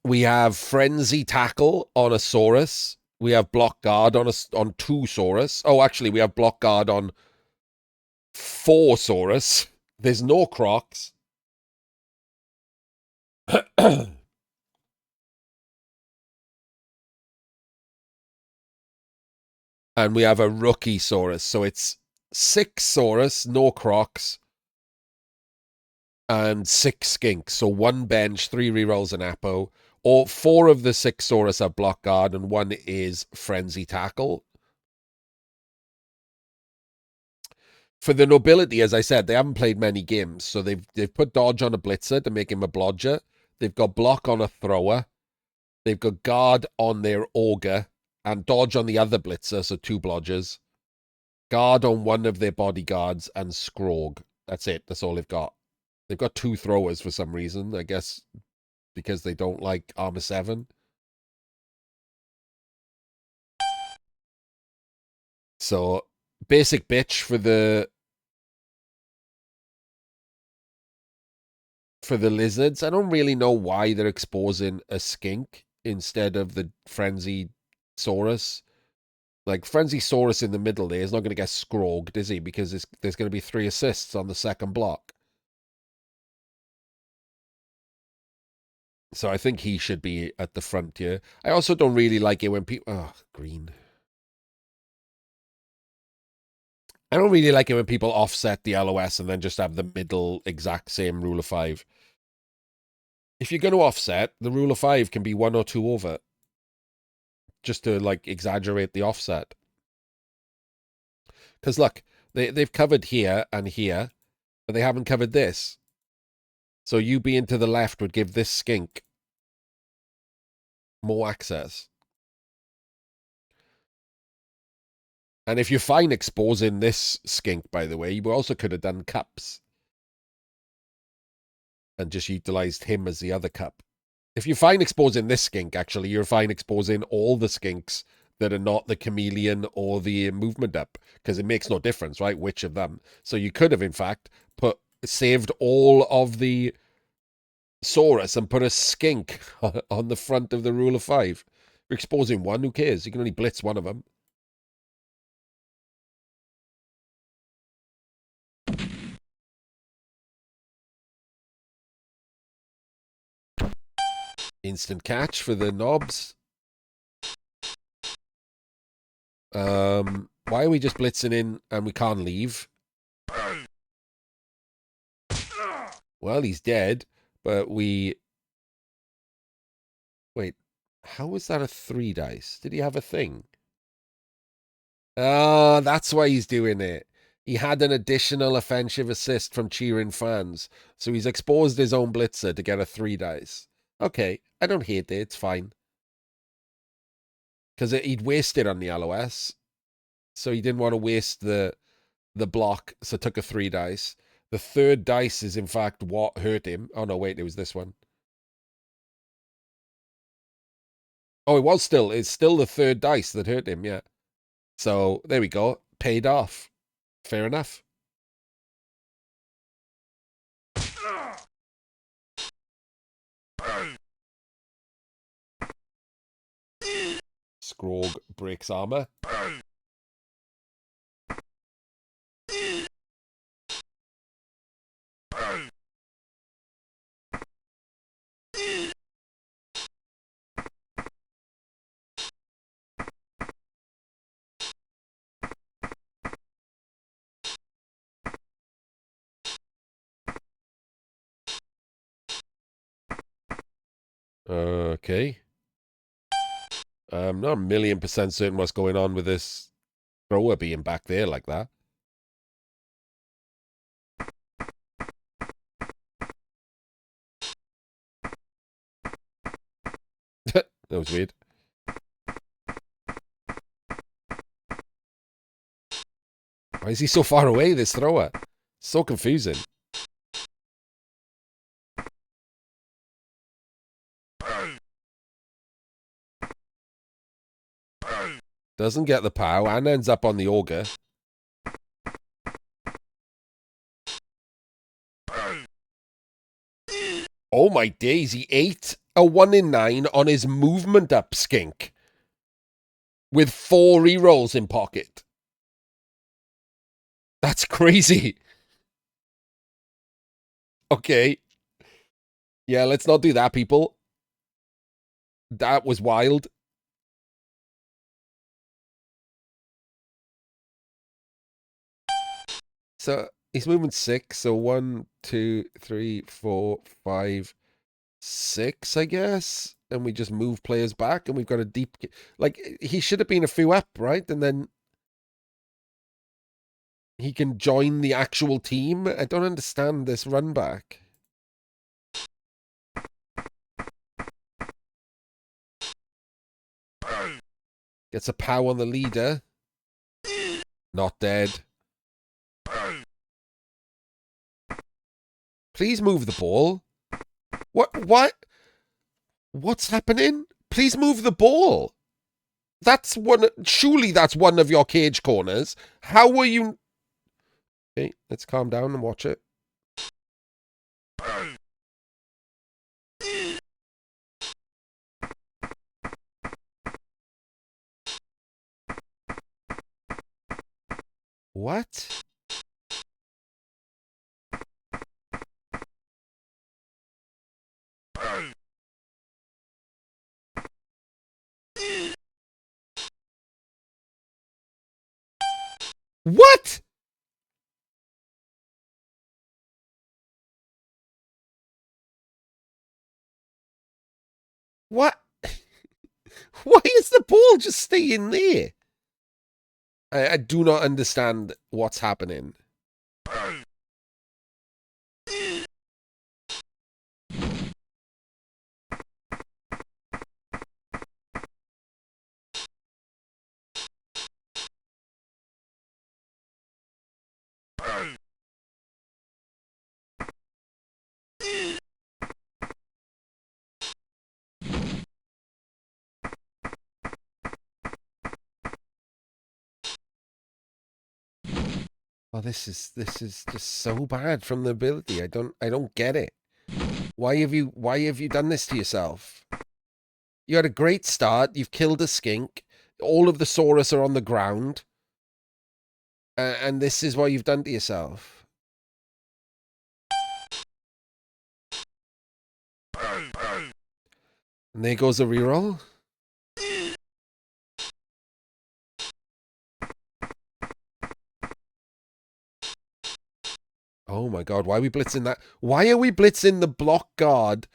We have frenzy tackle on a Saurus. We have block guard on 2 Saurus. Oh, actually, we have block guard on 4 Saurus. There's no Crocs. And we have a rookie Saurus. So it's 6 Saurus, no Crocs, and 6 skinks. So 1 bench, 3 rerolls, and Apo. Or 4 of the 6 Saurus are block guard, and 1 is frenzy tackle. For the nobility, as I said, they haven't played many games, so they've put dodge on a blitzer to make him a blodger. They've got block on a thrower. They've got guard on their auger and dodge on the other blitzer, so 2 blodgers. Guard on one of their bodyguards and Scrog. That's it. That's all they've got. They've got 2 throwers for some reason, I guess because they don't like Armor 7. So, basic bitch for the lizards. I don't really know why they're exposing a skink instead of the frenzy Saurus. Like, frenzy Saurus in the middle there is not going to get scrogged, is he? Because there's going to be 3 assists on the second block. So I think he should be at the front here. I also don't really like it when people... Oh, green. I don't really like it when people offset the LOS and then just have the middle exact same rule of 5. If you're going to offset, the rule of 5 can be 1 or 2 over. Just to, like, exaggerate the offset. Because, look, they've covered here and here, but they haven't covered this. So you being to the left would give this skink more access. And if you're fine exposing this skink, by the way, you also could have done cups. And just utilized him as the other cup. If you're fine exposing this skink, actually, you're fine exposing all the skinks that are not the chameleon or the movement up. Because it makes no difference, right? Which of them. So you could have, in fact, saved all of the Saurus and put a skink on the front of the rule of 5. You're exposing one, who cares? You can only blitz one of them. Instant catch for the knobs. Why are we just blitzing in and we can't leave? Well, he's dead, but we... Wait, how was that a 3 dice? Did he have a thing? Oh, that's why he's doing it. He had an additional offensive assist from cheering fans, so he's exposed his own blitzer to get a 3 dice. Okay, I don't hate it, it's fine. Because he'd wasted on the LOS, so he didn't want to waste the block, so took a 3 dice. The 3rd dice is, in fact, what hurt him. Oh, no, wait, it was this one. Oh, it's still the 3rd dice that hurt him, yeah. So, there we go. Paid off. Fair enough. Scrog breaks armor. Okay. I'm not 1,000,000% certain what's going on with this thrower being back there like that. That was weird. Why is he so far away, this thrower? So confusing. Doesn't get the POW and ends up on the auger. Oh my days, he ate a 1 in 9 on his movement up skink. With 4 rerolls in pocket. That's crazy. Okay. Yeah, let's not do that, people. That was wild. So he's moving 6. So 1, 2, 3, 4, 5, 6, I guess. And we just move players back, and we've got a deep... Like, he should have been a few up, right? And then he can join the actual team. I don't understand this run back. Gets a POW on the leader. Not dead. Please move the ball. What? What's happening? Please move the ball. That's one. Surely that's one of your cage corners. How were you? Okay, let's calm down and watch it. What? What? What? Why is the ball just staying there? I do not understand what's happening. Oh, this is just so bad from the ability. I don't get it. Why have you done this to yourself? You had a great start. You've killed a skink. All of the Saurus are on the ground. And this is what you've done to yourself. And there goes a reroll. Oh my god, why are we blitzing that? Why are we blitzing the block guard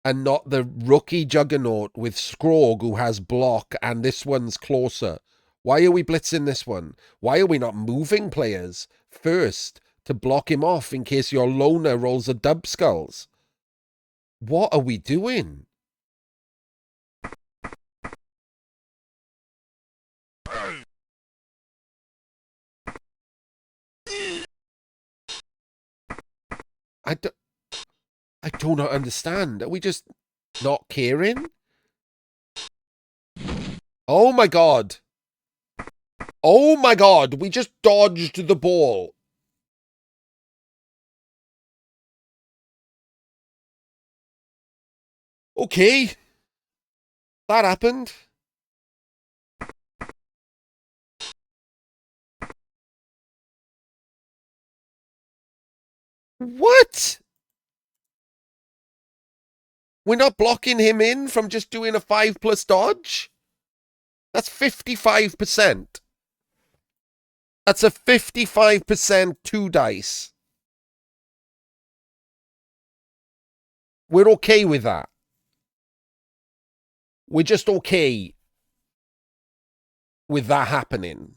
and not the rookie juggernaut with Scrog who has block and this one's closer? Why are we blitzing this one? Why are we not moving players first to block him off in case your loner rolls a dub skulls? What are we doing? I do not understand. Are we just not caring? Oh my god. Oh my god, we just dodged the ball. Okay. That happened. What? We're not blocking him in from just doing a 5+ dodge? That's 55%. That's a 55% 2 dice. We're okay with that. We're just okay with that happening.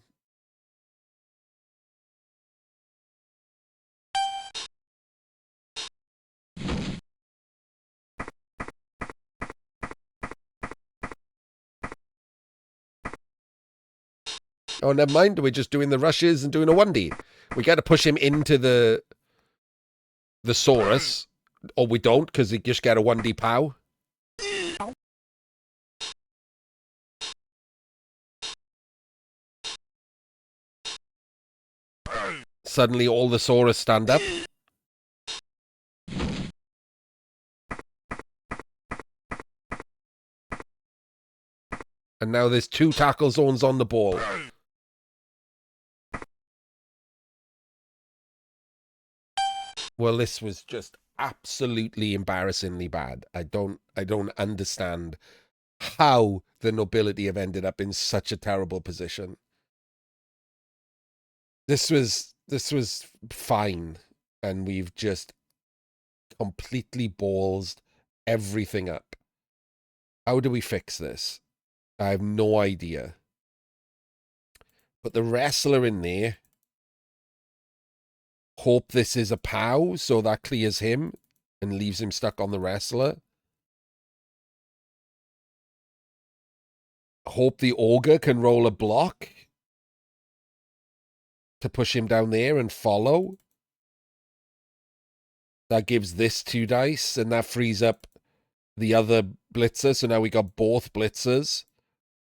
Oh, never mind. We're just doing the rushes and doing a 1D. We got to push him into the Saurus. Or we don't, because he just get a 1D POW. Suddenly all the Saurus stand up. And now there's 2 tackle zones on the ball. Well, this was just absolutely embarrassingly bad. I don't understand how the nobility have ended up in such a terrible position. This was fine, and we've just completely ballsed everything up. How do we fix this? I have no idea. But the wrestler in there, hope this is a POW, so that clears him and leaves him stuck on the wrestler. Hope the ogre can roll a block to push him down there and follow. That gives this 2 dice, and that frees up the other blitzer. So now we got both blitzers,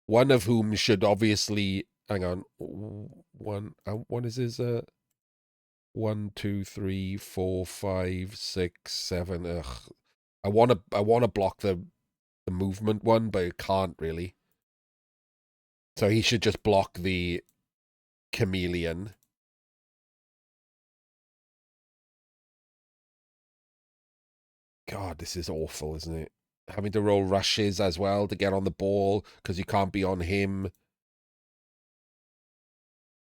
one of whom should obviously... Hang on. What is his... 1, 2, 3, 4, 5, 6, 7. Ugh. I want to block the movement one, but it can't really. So he should just block the chameleon. God, this is awful, isn't it? Having to roll rushes as well to get on the ball because you can't be on him.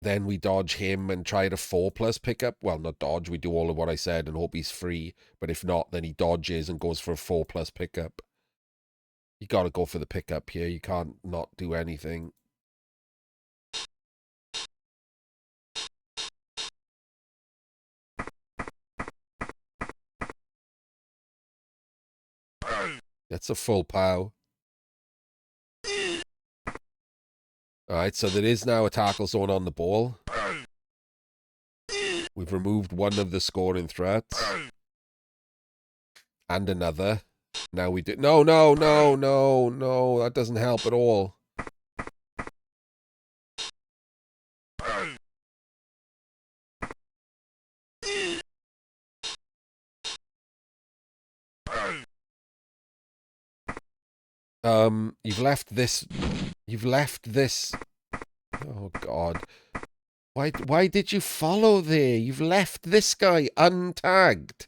Then we dodge him and try to 4+ pickup. Well, not dodge. We do all of what I said and hope he's free. But if not, then he dodges and goes for a 4+ pickup. You got to go for the pickup here. You can't not do anything. That's a full pow. Alright, so there is now a tackle zone on the ball. We've removed one of the scoring threats. And another. Now we do... No, no, no, no, no. That doesn't help at all. You've left this... You've left this... Oh, God. Why did you follow there? You've left this guy untagged.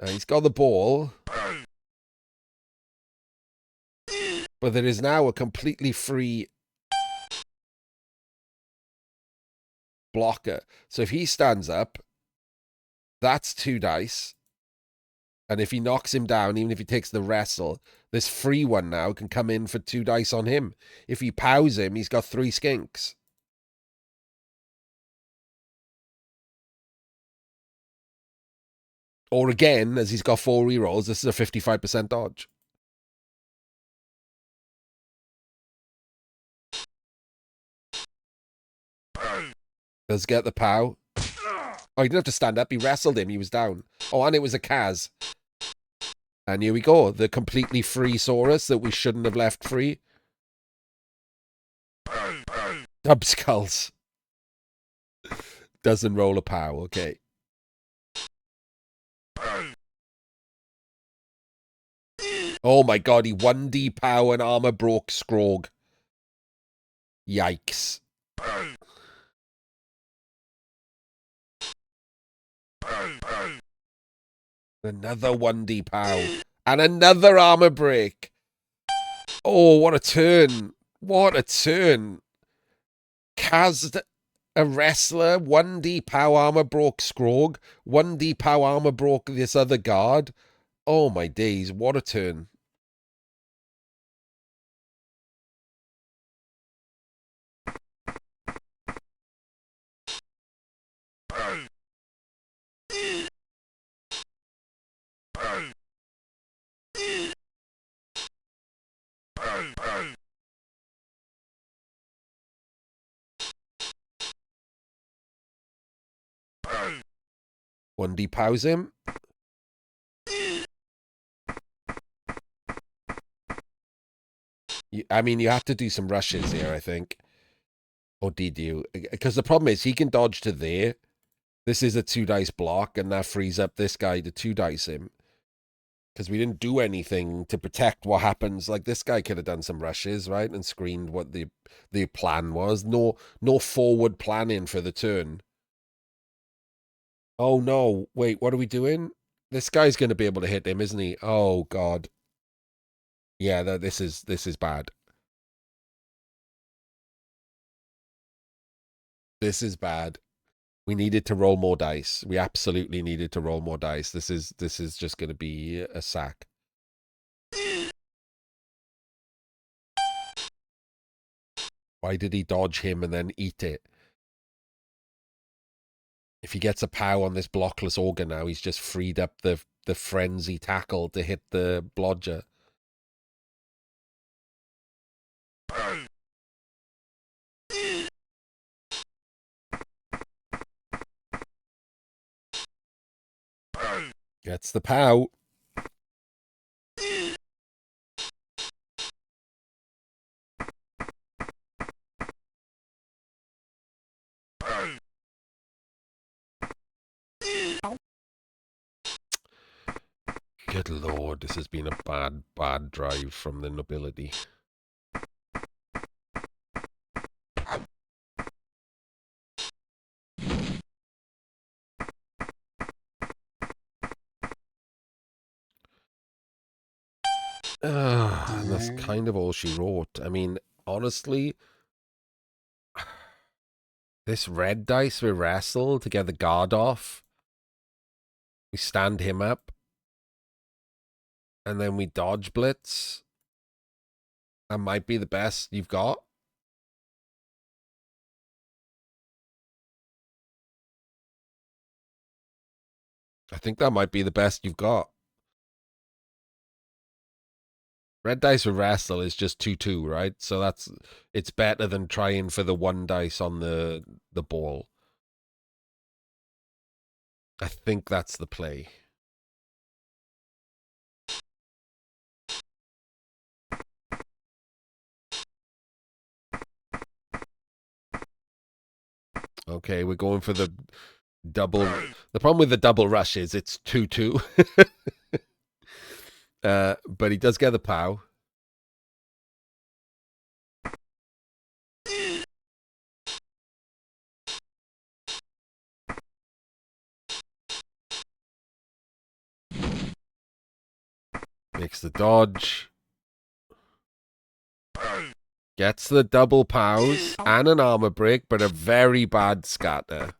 He's got the ball. But there is now a completely free blocker. So if he stands up, that's 2 dice. And if he knocks him down, even if he takes the wrestle, this free one now can come in for 2 dice on him. If he pows him, he's got 3 skinks. Or again, as he's got 4 rerolls, this is a 55% dodge. Does get the pow. Oh, he didn't have to stand up. He wrestled him. He was down. Oh, and it was a Kaz. And here we go. The completely free Saurus that we shouldn't have left free. Dub skulls. Doesn't roll a pow. Okay. Oh my god, he 1D pow and armor broke Scrog. Yikes. Another 1D pow. And another armor break. Oh, what a turn. What a turn. Kaz, a wrestler. 1D pow armor broke Scrog. 1D pow armor broke this other guard. Oh my days, what a turn. One depows him. I mean, you have to do some rushes here, I think. Or did you? Because the problem is he can dodge to there. This is a 2 dice block, and that frees up this guy to 2 dice him. Because we didn't do anything to protect what happens. Like, this guy could have done some rushes, right? And screened what the plan was. No forward planning for the turn. Oh, no. Wait, what are we doing? This guy's going to be able to hit him, isn't he? Oh, God. Yeah, this is bad. This is bad. We needed to roll more dice. We absolutely needed to roll more dice. This is just going to be a sack. Why did he dodge him and then eat it? If he gets a pow on this blockless Augur now, he's just freed up the frenzy tackle to hit the blodger. Gets the pow. Good lord, this has been a bad drive from the nobility. And that's kind of all she wrote. I mean, honestly, this red dice we wrestle to get the guard off. We stand him up. And then we dodge blitz. That might be the best you've got. I think that might be the best you've got. Red dice for wrestle is just 2-2, right? So it's better than trying for the 1 dice on the ball. I think that's the play. Okay, we're going for the double. The problem with the double rush is it's 2-2. But he does get the POW. Makes the dodge. Gets the double POWs and an armor break, but a very bad scatter.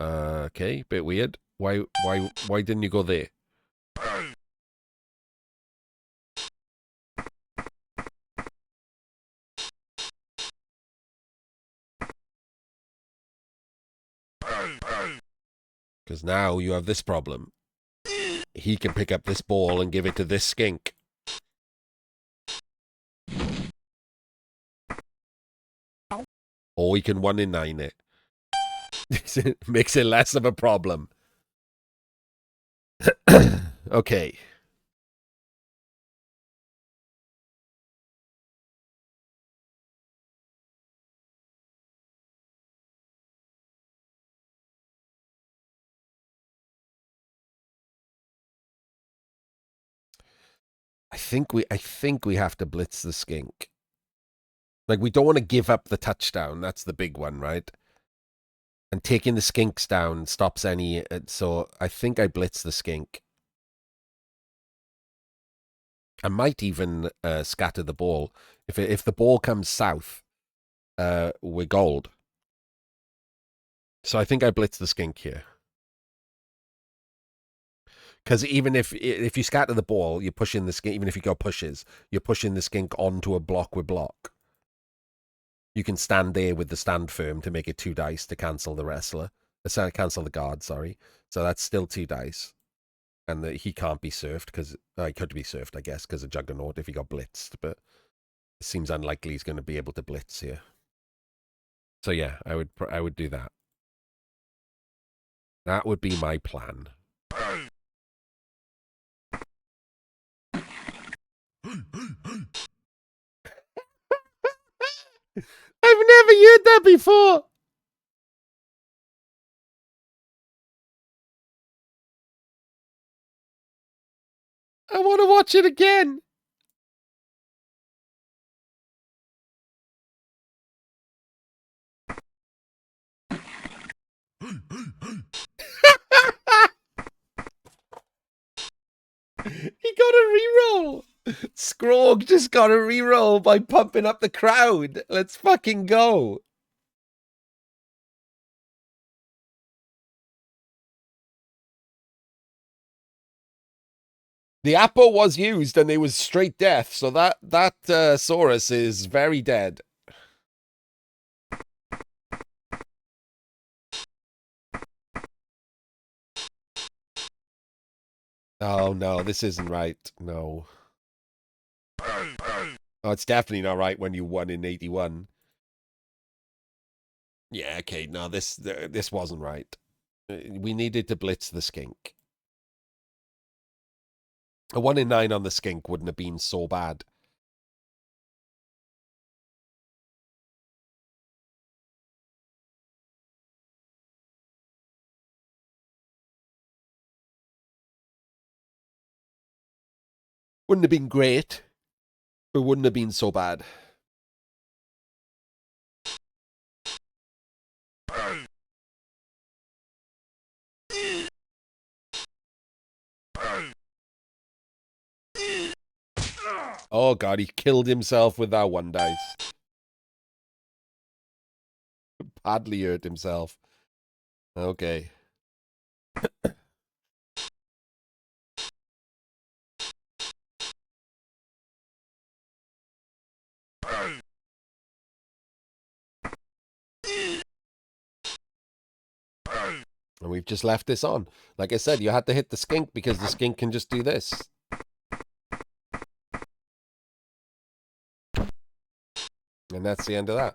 Okay, bit weird. Why didn't you go there? Because now you have this problem. He can pick up this ball and give it to this skink. Or he can 1 in 9 it. Makes it less of a problem. Okay. I think we have to blitz the skink. Like, we don't want to give up the touchdown. That's the big one, right? And taking the skinks down stops any. So I think I blitz the skink. I might even scatter the ball. If the ball comes south, we're gold. So I think I blitz the skink here. Because even if you scatter the ball, you're pushing the skink. Even if you go pushes, you're pushing the skink onto a block with block. You can stand there with the stand firm to make it 2 dice to cancel the wrestler. Cancel the guard, sorry. So that's still 2 dice. And he can't be surfed because he could be surfed, I guess, because of Juggernaut if he got blitzed. But it seems unlikely he's going to be able to blitz here. So yeah, I would do that. That would be my plan. I've never heard that before. I want to watch it again. He got a reroll. Scrog just got a reroll by pumping up the crowd. Let's fucking go. The apple was used and it was straight death, so that Saurus is very dead. Oh no, this isn't right. No. Oh, it's definitely not right when you won in 81. Yeah, okay, no, this wasn't right. We needed to blitz the skink. A 1 in 9 on the skink wouldn't have been so bad. Wouldn't have been great, but wouldn't have been so bad. Oh god, he killed himself with that 1 dice. Badly hurt himself. Okay. And we've just left this on. Like I said, you had to hit the skink because the skink can just do this. And that's the end of that.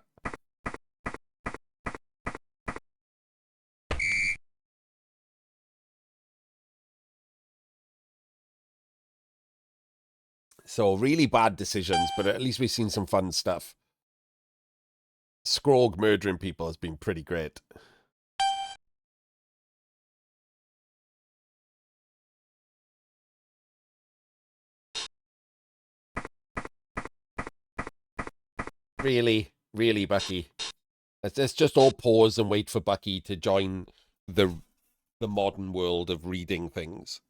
So really bad decisions, but at least we've seen some fun stuff. Scrog murdering people has been pretty great. Really, really, Bucky. Let's just all pause and wait for Bucky to join the modern world of reading things.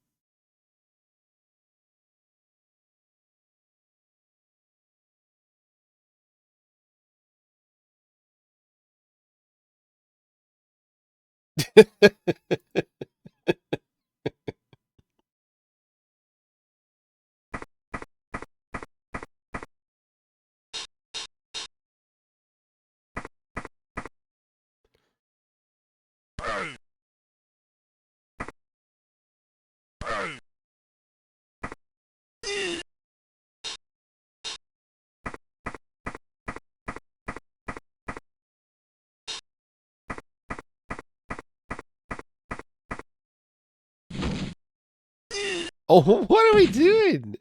Oh, what are we doing?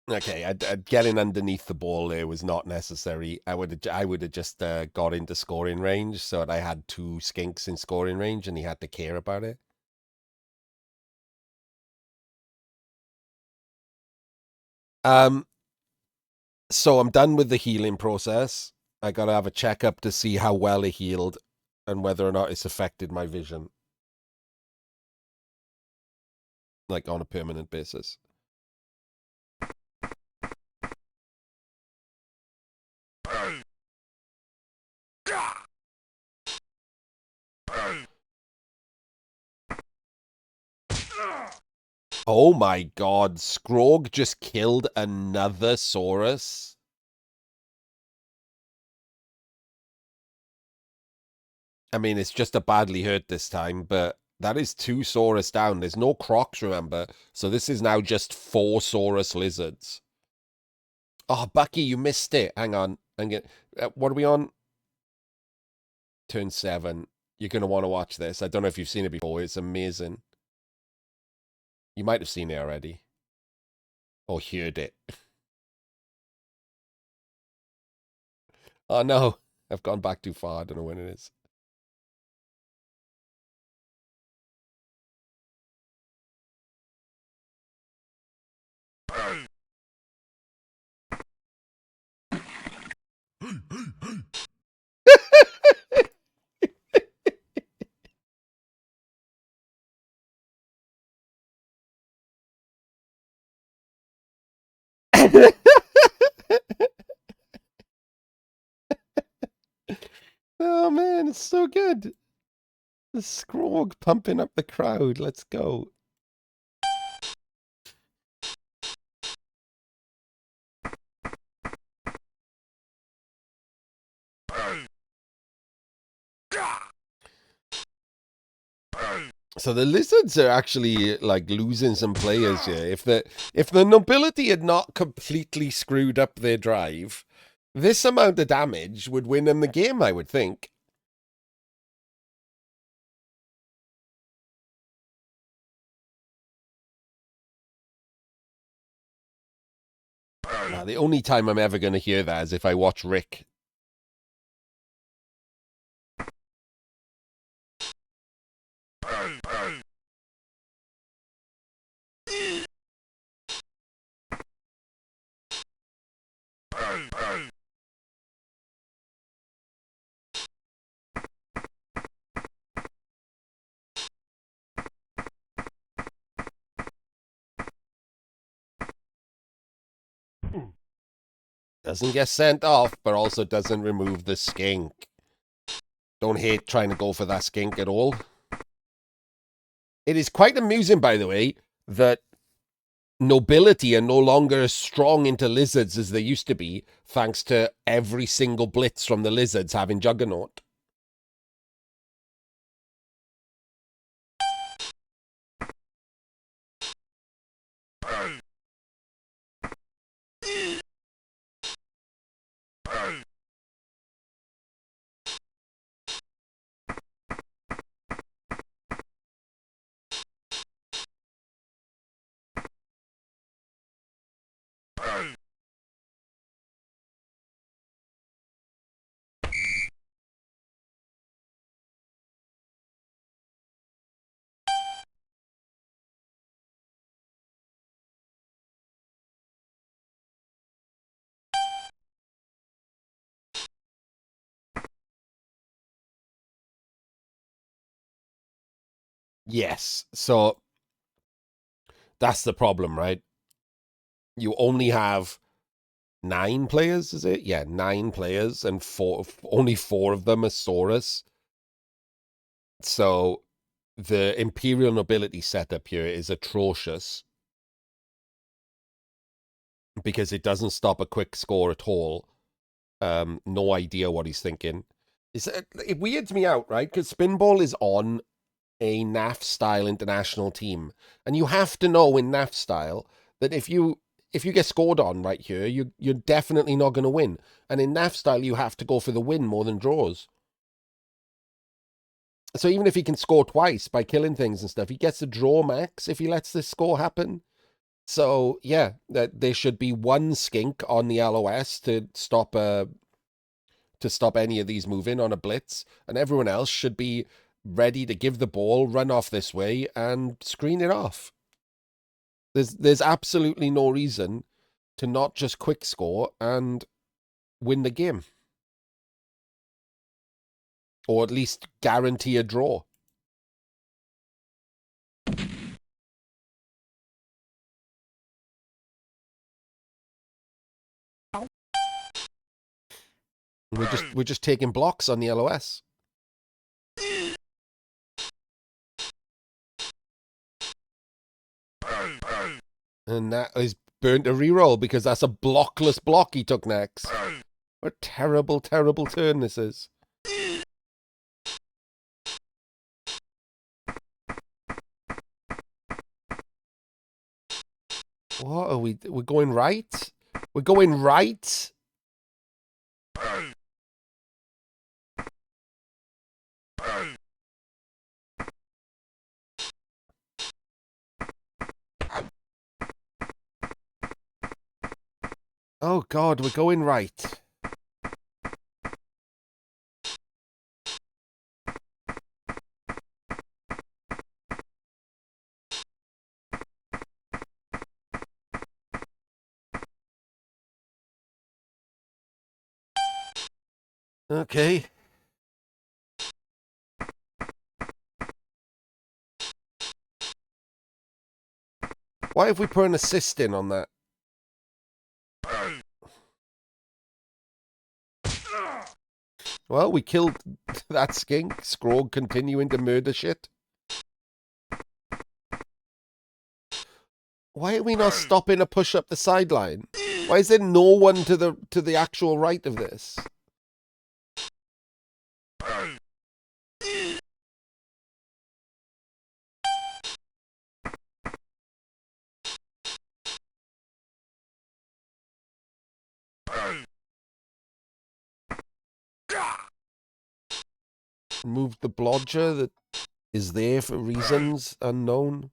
Okay, getting underneath the ball there was not necessary. I would have just got into scoring range so that I had two skinks in scoring range and he had to care about it. So I'm done with the healing process. I gotta have a checkup to see how well it healed and whether or not it's affected my vision. Like on a permanent basis. Oh my god, Scrog just killed another Saurus. I mean, it's just a badly hurt this time, but that is two Saurus down. There's no Crocs, remember? So this is now just 4 Saurus lizards. Oh, Bucky, you missed it. Hang on. What are we on? Turn 7. You're going to want to watch this. I don't know if you've seen it before. It's amazing. You might have seen it already. Or heard it. Oh, no. I've gone back too far. I don't know when it is. Oh, man. It's so good. The Scrog pumping up the crowd. Let's go. So the lizards are actually like losing some players here. If the nobility had not completely screwed up their drive, this amount of damage would win them the game, I would think. Now, the only time I'm ever going to hear that is if I watch Rick. Doesn't get sent off, but also doesn't remove the skink. Don't hate trying to go for that skink at all. It is quite amusing, by the way, that nobility are no longer as strong into lizards as they used to be, thanks to every single blitz from the lizards having Juggernaut. Yes, so that's the problem, right? You only have 9 players, is it? Yeah, 9 players, and only 4 of them are Saurus. So the Imperial Nobility setup here is atrocious because it doesn't stop a quick score at all. No idea what he's thinking. It weirds me out, right? Because Spinball is on a NAF style international team, and you have to know in NAF style that if you get scored on right here, you're definitely not going to win. And in NAF style, you have to go for the win more than draws. So even if he can score twice by killing things and stuff, he gets a draw max if he lets this score happen. So yeah, there should be one skink on the LOS to stop any of these moving on a blitz, and everyone else should be ready to give the ball, run off this way, and screen it off. There's absolutely no reason to not just quick score and win the game. Or at least guarantee a draw. We're just taking blocks on the LOS. And that is burnt a reroll because that's a blockless block he took next. What a terrible, terrible turn this is. What are we? We're going right? We're going right? Oh God, we're going right. Okay. Why have we put an assist in on that? Well, we killed that skink. Scrog continuing to murder shit. Why are we not stopping a push up the sideline? Why is there no one to the actual right of this? Moved the blodger that is there for reasons unknown.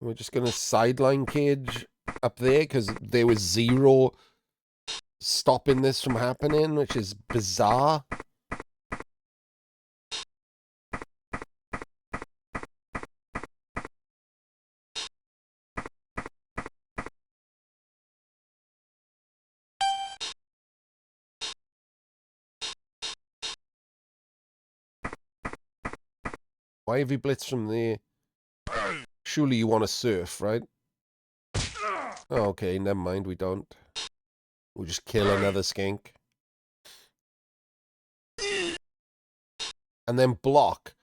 We're just going to sideline cage up there because there was 0 stopping this from happening, which is bizarre. Why have you blitzed from there? Surely you want to surf, right? Oh, okay, never mind, we don't. We'll just kill another skink. And then block.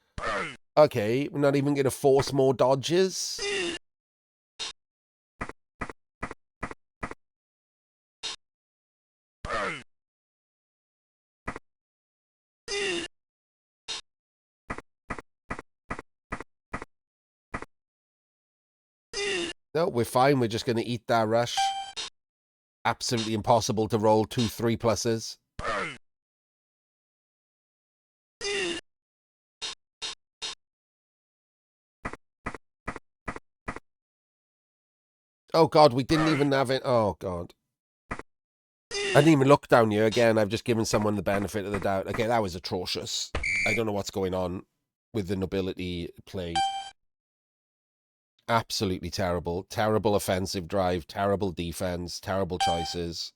Okay, we're not even going to force more dodges. No, we're fine. We're just going to eat that rush. Absolutely impossible to roll 2 3+s. Oh, God, we didn't even have it. Oh, God. I didn't even look down here. Again, I've just given someone the benefit of the doubt. Okay, that was atrocious. I don't know what's going on with the nobility play. Absolutely terrible. Terrible offensive drive. Terrible defense. Terrible choices.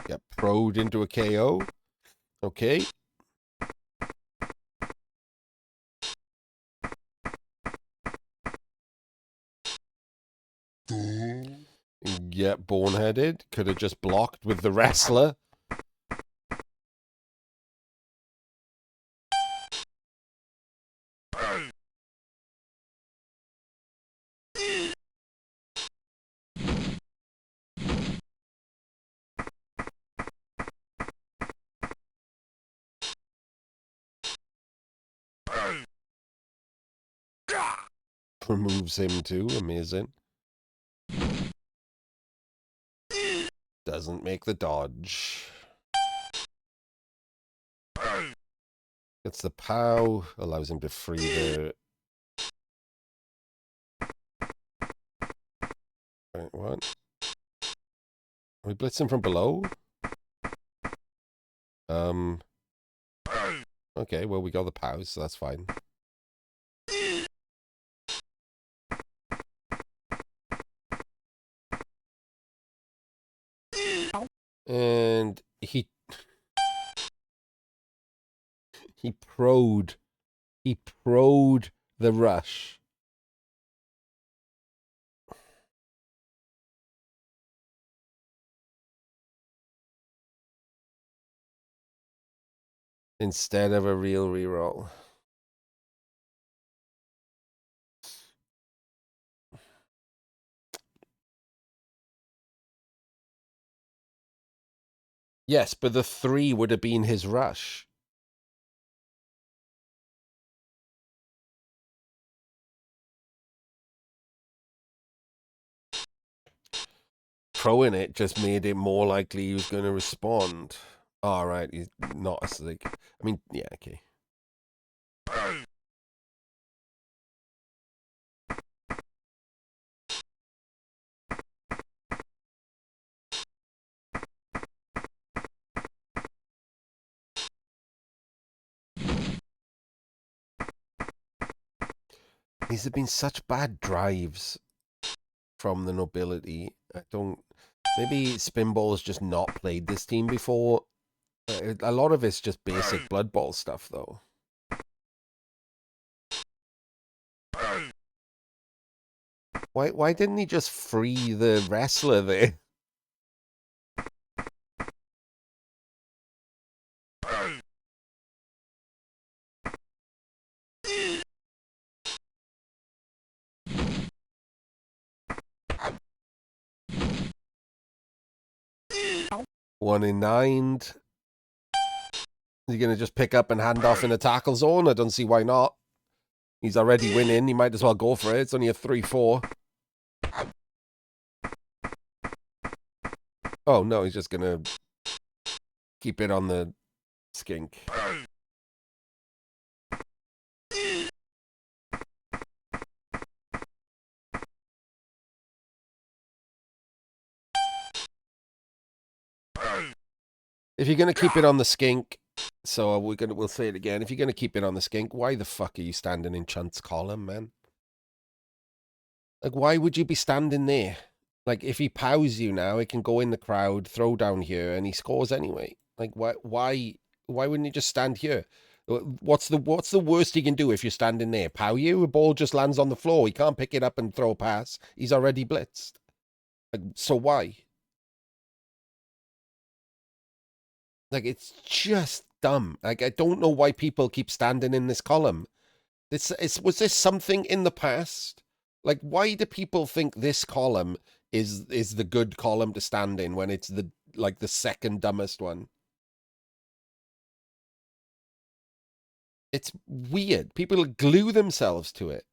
Get pro'd into a KO. Okay. Get boneheaded. Could have just blocked with the wrestler. Removes him too. Amazing. Doesn't make the dodge. Gets the POW. Allows him to free the... Wait, what? Are we blitzing from below? Okay, well, we got the POWs, so that's fine. And he pro'd the rush. Instead of a real reroll. Yes, but the 3 would have been his rush. Throwing it just made it more likely he was going to respond. All right, he's not a slick. I mean, yeah, okay. These have been such bad drives from the nobility. I don't... Maybe Spinball's just not played this team before. A lot of it's just basic Blood Bowl stuff, though. Why didn't he just free the wrestler there? One in 9. Is he going to just pick up and hand off in a tackle zone? I don't see why not. He's already winning. He might as well go for it. It's only a 3-4. Oh, no, he's just gonna keep it on the skink. If you're gonna keep it on the skink, so we'll say it again. If you're gonna keep it on the skink, why the fuck are you standing in Chunt's column, man? Like, why would you be standing there? Like, if he pows you now, he can go in the crowd, throw down here, and he scores anyway. Like, why wouldn't he just stand here? What's the worst he can do if you're standing there? Pow you? A ball just lands on the floor. He can't pick it up and throw a pass. He's already blitzed. Like, so why? Like, it's just dumb. Like, I don't know why people keep standing in this column. Was this something in the past? Like, why do people think this column is the good column to stand in when it's the second dumbest one? It's weird. People glue themselves to it.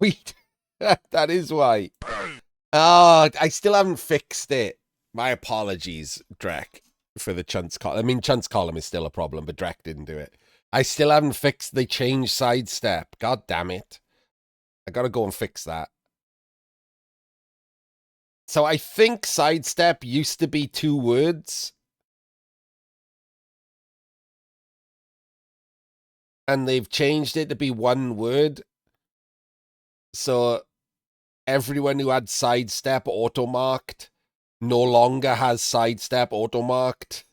Oh, that is why. Oh, I still haven't fixed it. My apologies, Drek, for the Chunt's column. I mean, Chunt's column is still a problem, but Drek didn't do it. I still haven't fixed the change sidestep. God damn it. I gotta go and fix that. So I think sidestep used to be 2 words. And they've changed it to be 1 word. So everyone who had sidestep auto-marked no longer has sidestep auto-marked.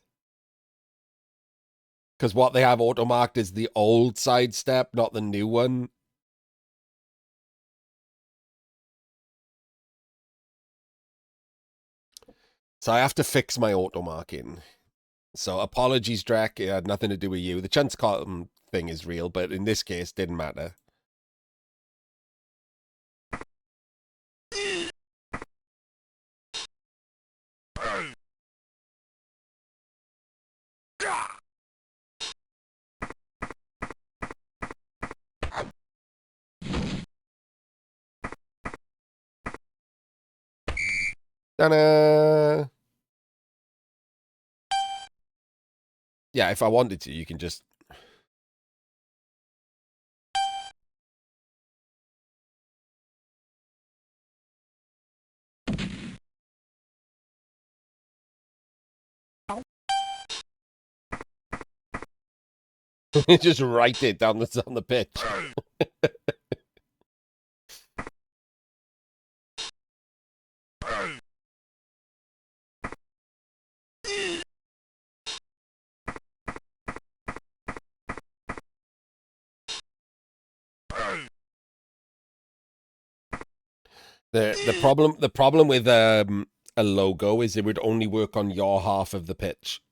Because what they have auto-marked is the old sidestep, not the new one. So I have to fix my auto-marking. So apologies, Drek. It had nothing to do with you. The chance column thing is real, but in this case, didn't matter. Ta-da! Yeah, if I wanted to, you can just... just write it down on the pitch. The problem with a logo is it would only work on your half of the pitch.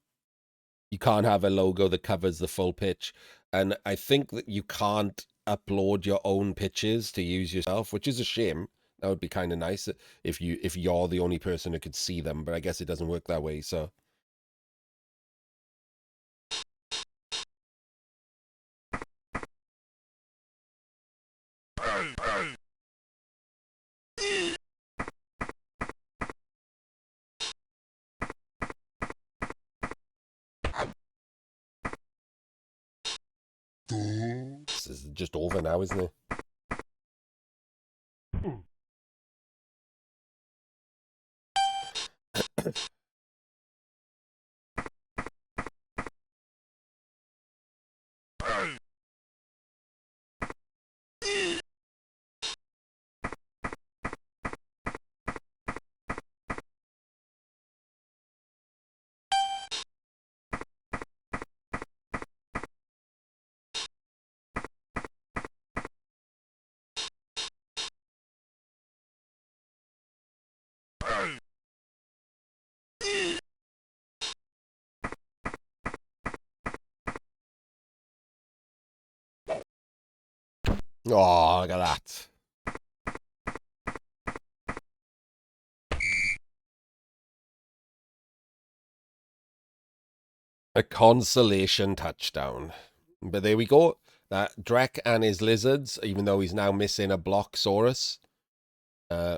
You can't have a logo that covers the full pitch, and I think that you can't upload your own pitches to use yourself, which is a shame. That would be kind of nice if you're the only person who could see them, but I guess it doesn't work that way. So. This is just over now, isn't it? Oh, look at that. A consolation touchdown. But there we go. Drek and his lizards, even though he's now missing a Blocksaurus,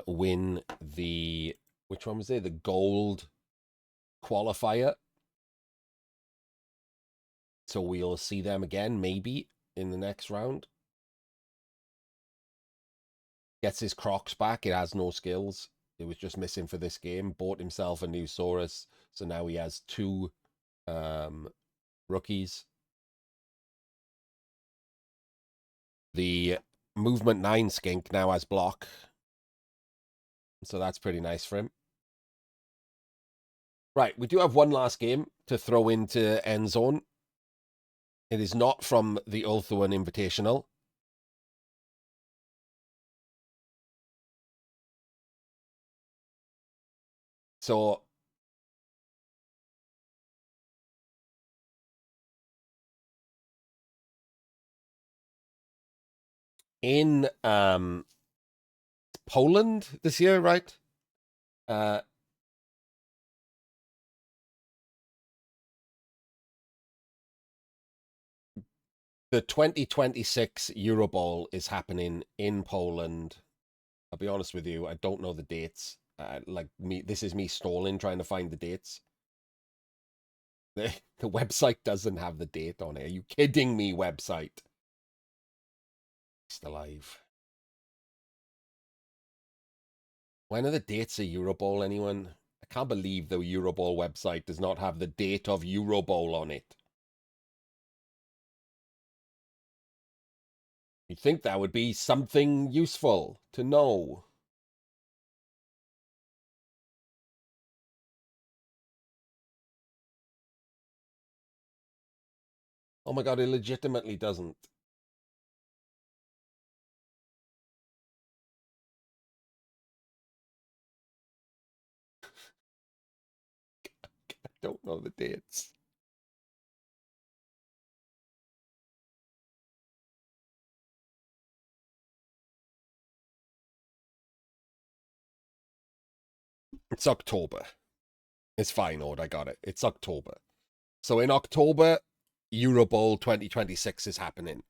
win the, which one was it? The gold qualifier. So we'll see them again, maybe, in the next round. Gets his Crocs back. It has no skills. It was just missing for this game. Bought himself a new Saurus. So now he has two rookies. The Movement 9 skink now has block. So that's pretty nice for him. Right, we do have one last game to throw into EndZone. It is not from the Ulthuan Invitational. So in Poland this year, right? The 2026 Eurobowl is happening in Poland. I'll be honest with you, I don't know the dates. Like me, this is me stalling trying to find the dates. The website doesn't have the date on it. Are you kidding me, website? Still alive. When are the dates of Eurobowl, anyone? I can't believe the Eurobowl website does not have the date of Eurobowl on it. You'd think that would be something useful to know. Oh my god, it legitimately doesn't. I don't know the dates. It's October. It's fine, Ord, I got it. It's October. So in October, Eurobowl 2026 is happening.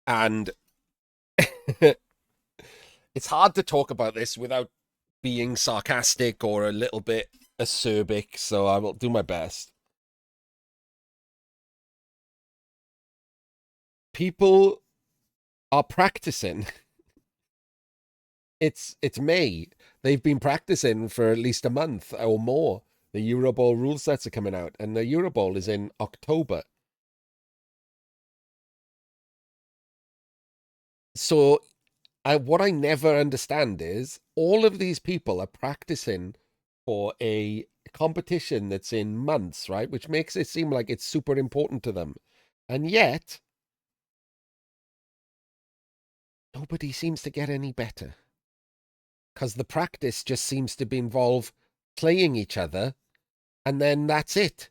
And it's hard to talk about this without being sarcastic or a little bit acerbic, so I will do my best. People are practicing. It's May. They've been practicing for at least a month or more. The Eurobowl rule sets are coming out, and the Eurobowl is in October. So what I never understand is all of these people are practicing for a competition that's in months, right? Which makes it seem like it's super important to them. And yet, nobody seems to get any better. Because the practice just seems to be involve playing each other, and then that's it.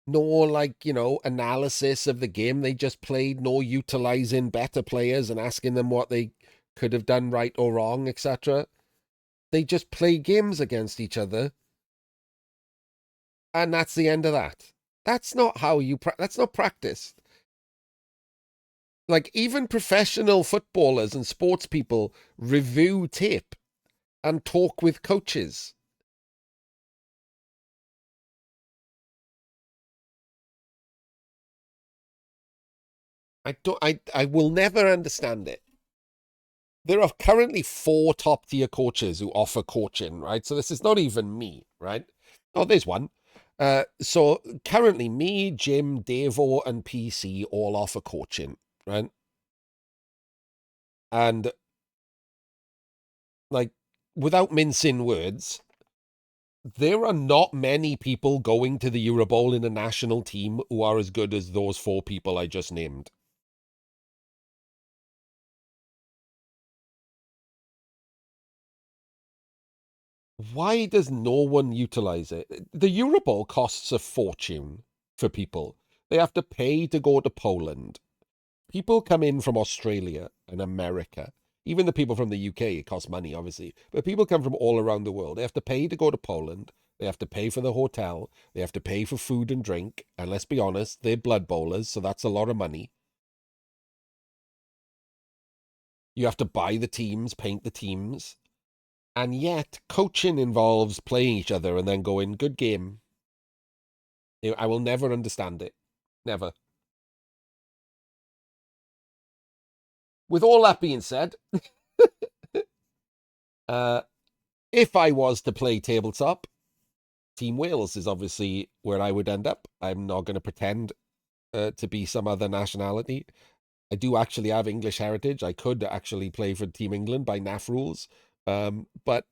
No, like, analysis of the game they just played, no utilizing better players and asking them what they could have done right or wrong, etc. They just play games against each other, and that's the end of that. That's not how that's not practice. Like, even professional footballers and sports people review tape and talk with coaches. I will never understand it. There are currently 4 top tier coaches who offer coaching, right? So this is not even me, right? Oh, there's one. So currently me, Jim, Davo, and PC all offer coaching, right? And like, without mincing words, there are not many people going to the Eurobowl in a national team who are as good as those 4 people I just named. Why does no one utilize it? The Eurobowl costs a fortune for people. They have to pay to go to Poland. People come in from Australia and America. Even the people from the UK, it costs money, obviously. But people come from all around the world. They have to pay to go to Poland. They have to pay for the hotel. They have to pay for food and drink. And let's be honest, they're blood bowlers, so that's a lot of money. You have to buy the teams, paint the teams. And yet, coaching involves playing each other and then going, good game. I will never understand it. Never. With all that being said, if I was to play tabletop, Team Wales is obviously where I would end up. I'm not going to pretend to be some other nationality. I do actually have English heritage. I could actually play for Team England by NAF rules, but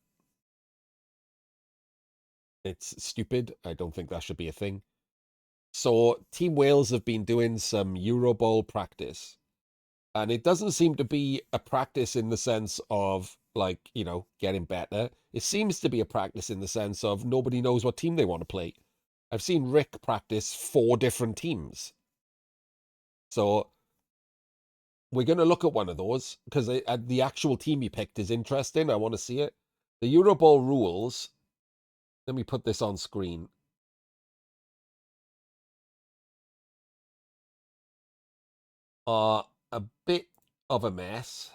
it's stupid. I don't think that should be a thing. So Team Wales have been doing some Eurobowl practice. And it doesn't seem to be a practice in the sense of, like, getting better. It seems to be a practice in the sense of nobody knows what team they want to play. I've seen Rick practice 4 different teams. So we're going to look at one of those because the actual team he picked is interesting. I want to see it. The Eurobowl rules, let me put this on screen. Are a bit of a mess.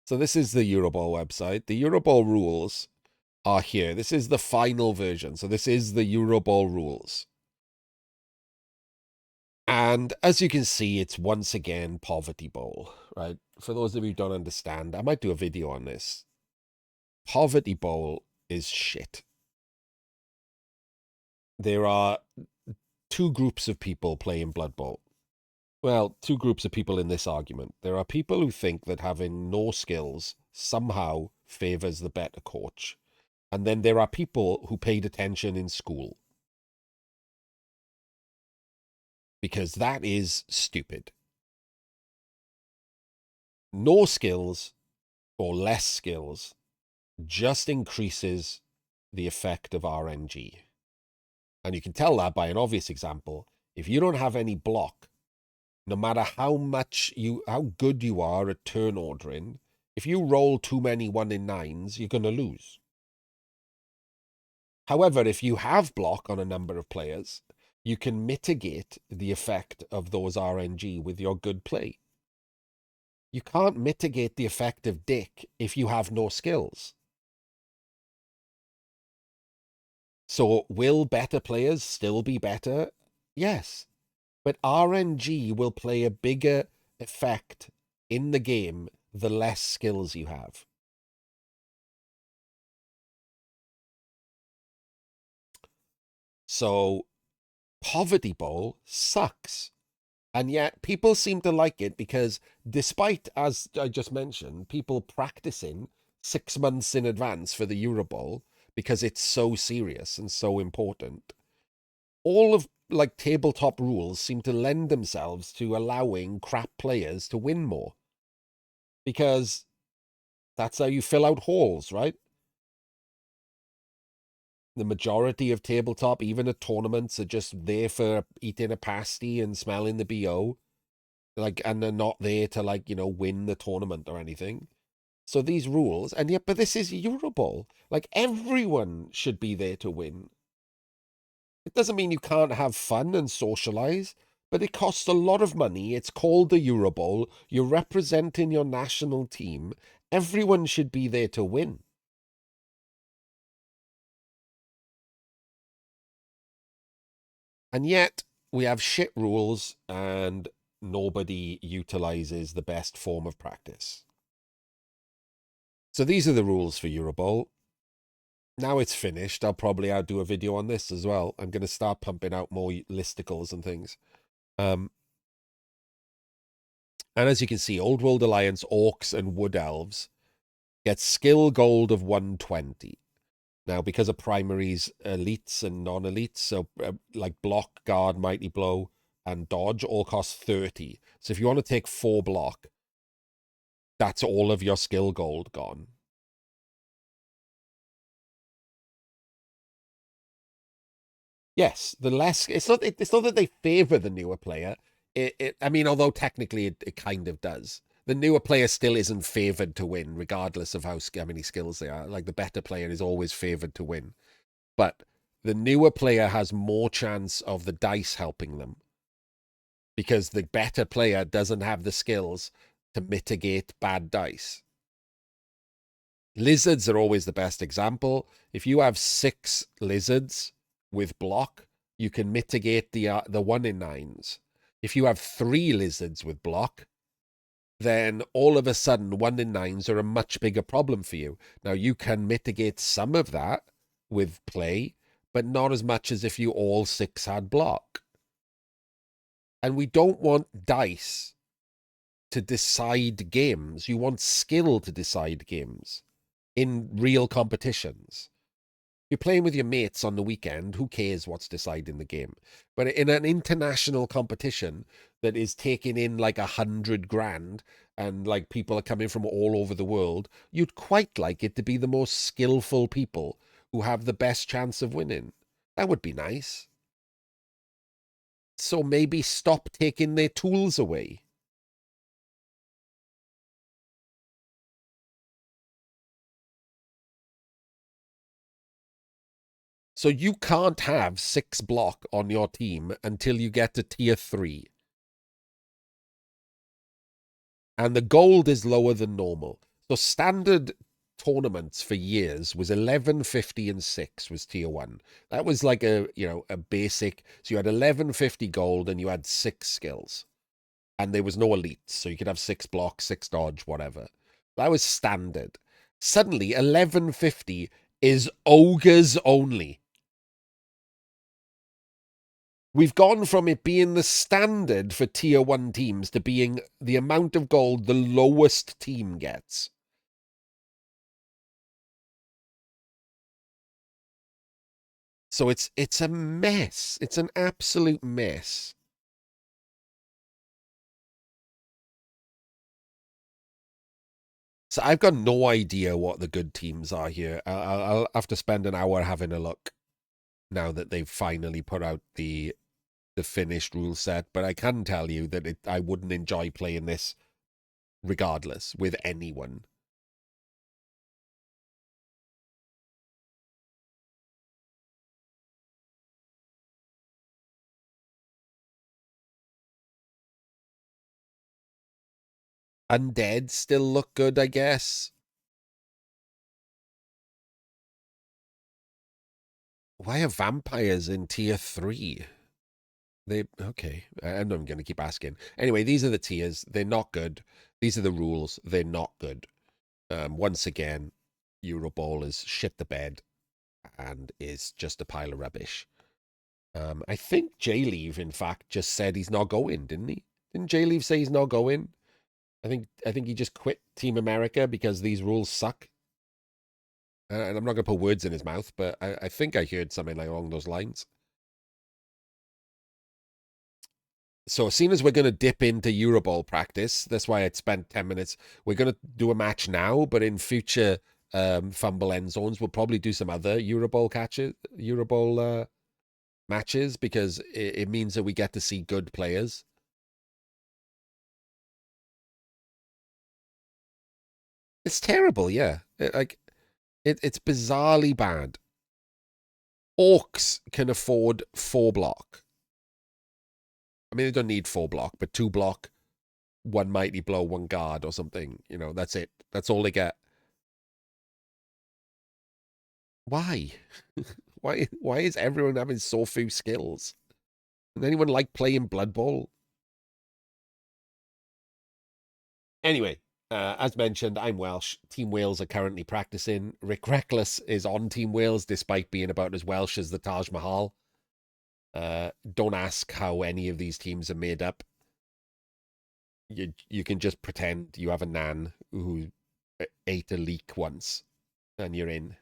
So this is the Eurobowl website. The Eurobowl rules are here. This is the final version. So this is the Eurobowl rules. And as you can see, it's once again Poverty Bowl, right? For those of you who don't understand, I might do a video on this. Poverty Bowl is shit. There are 2 groups of people playing Blood Bowl. Well, 2 groups of people in this argument. There are people who think that having no skills somehow favors the better coach. And then there are people who paid attention in school. Because that is stupid. No skills or less skills just increases the effect of RNG. And you can tell that by an obvious example. If you don't have any block, no matter how good you are at turn ordering, if you roll too many 1 in 9s, you're going to lose. However, if you have block on a number of players, you can mitigate the effect of those RNG with your good play. You can't mitigate the effect of dick if you have no skills. So will better players still be better? Yes. But RNG will play a bigger effect in the game the less skills you have. So Poverty Bowl sucks. And yet people seem to like it because despite, as I just mentioned, people practicing 6 months in advance for the Eurobowl because it's so serious and so important, all of like tabletop rules seem to lend themselves to allowing crap players to win more. Because that's how you fill out halls, right? The majority of tabletop, even at tournaments, are just there for eating a pasty and smelling the BO. Like, and they're not there to, like, win the tournament or anything. So these rules, and yet, but this is Eurobowl. Like, everyone should be there to win. It doesn't mean you can't have fun and socialize, but it costs a lot of money. It's called the Eurobowl. You're representing your national team. Everyone should be there to win. And yet, we have shit rules and nobody utilizes the best form of practice. So these are the rules for Eurobowl. Now it's finished. I'll do a video on this as well. I'm going to start pumping out more listicles and things. And as you can see, Old World Alliance, Orcs, and Wood Elves get skill gold of 120. Now, because of primaries, elites and non-elites, so like block, guard, mighty blow, and dodge all cost 30. So if you want to take 4 block, that's all of your skill gold gone. Yes, the less it's not that they favor the newer player. I mean, although technically it kind of does. The newer player still isn't favored to win, regardless of how many skills they are. Like the better player is always favored to win, but the newer player has more chance of the dice helping them because the better player doesn't have the skills to mitigate bad dice. Lizards are always the best example. If you have 6 lizards with block, you can mitigate the 1 in 9s. If you have 3 lizards with block, then all of a sudden 1 in 9s are a much bigger problem for you. Now, you can mitigate some of that with play, but not as much as if you all 6 had block. And we don't want dice to decide games. You want skill to decide games in real competitions. You're playing with your mates on the weekend. Who cares what's deciding the game? But in an international competition that is taking in like 100 grand and like people are coming from all over the world, you'd quite like it to be the most skillful people who have the best chance of winning. That would be nice. So maybe stop taking their tools away. So you can't have 6 block on your team until you get to tier 3. And the gold is lower than normal. So standard tournaments for years was 1150 and 6 was tier 1. That was like a basic. So you had 1150 gold and you had 6 skills. And there was no elites, so you could have 6 blocks, 6 dodge, whatever. That was standard. Suddenly 1150 is ogres only. We've gone from it being the standard for tier 1 teams to being the amount of gold the lowest team gets. So it's a mess. It's an absolute mess. So I've got no idea what the good teams are here. I'll have to spend an hour having a look now that they've finally put out the finished rule set. But I can tell you that I wouldn't enjoy playing this regardless with anyone. Undead still look good, I guess. Why are vampires in tier 3? Okay. I'm not going to keep asking. Anyway, these are the tiers. They're not good. These are the rules. They're not good. Once again, Eurobowl is shit the bed and is just a pile of rubbish. I think J-Leave, in fact, just said he's not going, didn't he? Didn't J-Leave say he's not going? I think he just quit Team America because these rules suck. And I'm not going to put words in his mouth, but I think I heard something like along those lines. So as soon as we're going to dip into Eurobowl practice, that's why I'd spent 10 minutes. We're going to do a match now, but in future FUMBBL EndZones, we'll probably do some other Eurobowl matches because it means that we get to see good players. It's terrible, yeah. It's bizarrely bad. Orcs can afford 4 block. I mean, they don't need 4 block, but 2 block, 1 mighty blow, 1 guard or something. That's it. That's all they get. Why? Why is everyone having so few skills? Does anyone like playing Blood Bowl? Anyway, as mentioned, I'm Welsh. Team Wales are currently practicing. Rick Reckless is on Team Wales despite being about as Welsh as the Taj Mahal. Don't ask how any of these teams are made up. You can just pretend you have a nan who ate a leek once and you're in.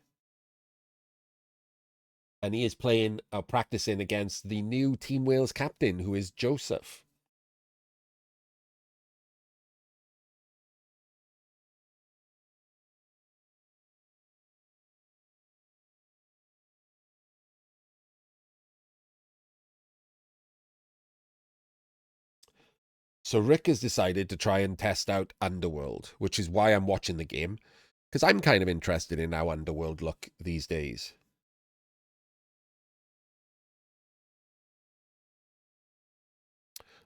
And he is playing practicing against the new Team Wales captain, who is Joseph. So Rick has decided to try and test out Underworld, which is why I'm watching the game, because I'm kind of interested in how Underworld look these days.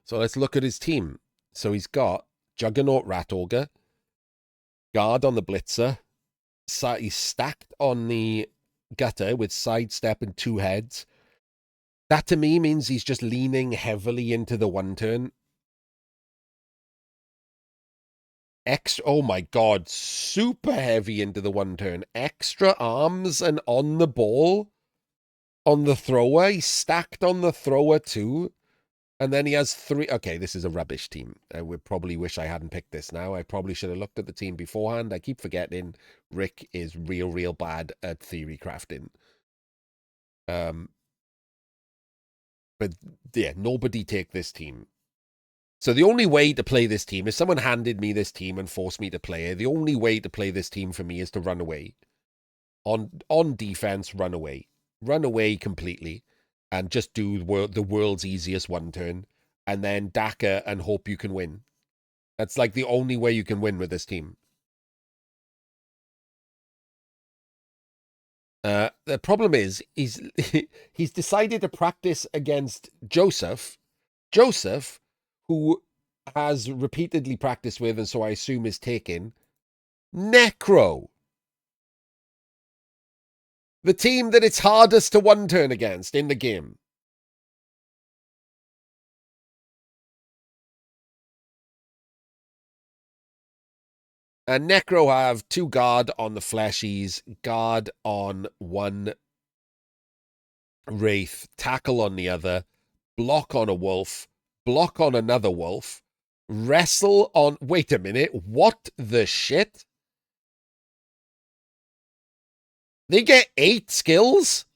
So let's look at his team. So he's got Juggernaut Rat Ogre, Guard on the Blitzer, he's stacked on the Gutter with Sidestep and 2 heads. That to me means he's just leaning heavily into the 1 turn. Oh my god, super heavy into the 1 turn. Extra arms and on the ball on the thrower. He's stacked on the thrower too. And then he has 3. Okay, this is a rubbish team. I would probably wish I hadn't picked this now. I probably should have looked at the team beforehand. I keep forgetting Rick is real bad at theory crafting. But yeah, nobody take this team. So the only way to play this team, if someone handed me this team and forced me to play it, the only way to play this team for me is to run away. On defense, run away. Run away completely and just do the world's easiest 1 turn and then Daka and hope you can win. That's like the only way you can win with this team. The problem is he's decided to practice against Joseph, who has repeatedly practiced with, and so I assume is taking, Necro. The team that it's hardest to 1 turn against in the game. And Necro have 2 guard on the fleshies, guard on 1 wraith, tackle on the other, block on a wolf, block on another wolf, wrestle on... Wait a minute, what the shit? They get 8 skills?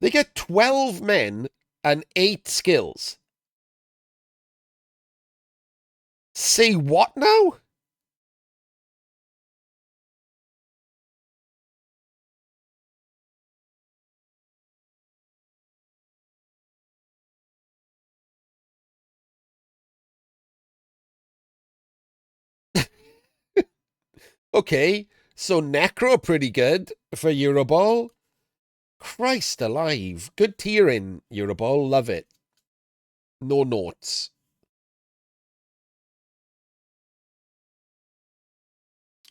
They get 12 men and 8 skills. Say what now? Okay, so Necro pretty good for Eurobowl. Christ alive. Good tiering, Eurobowl. Love it. No notes.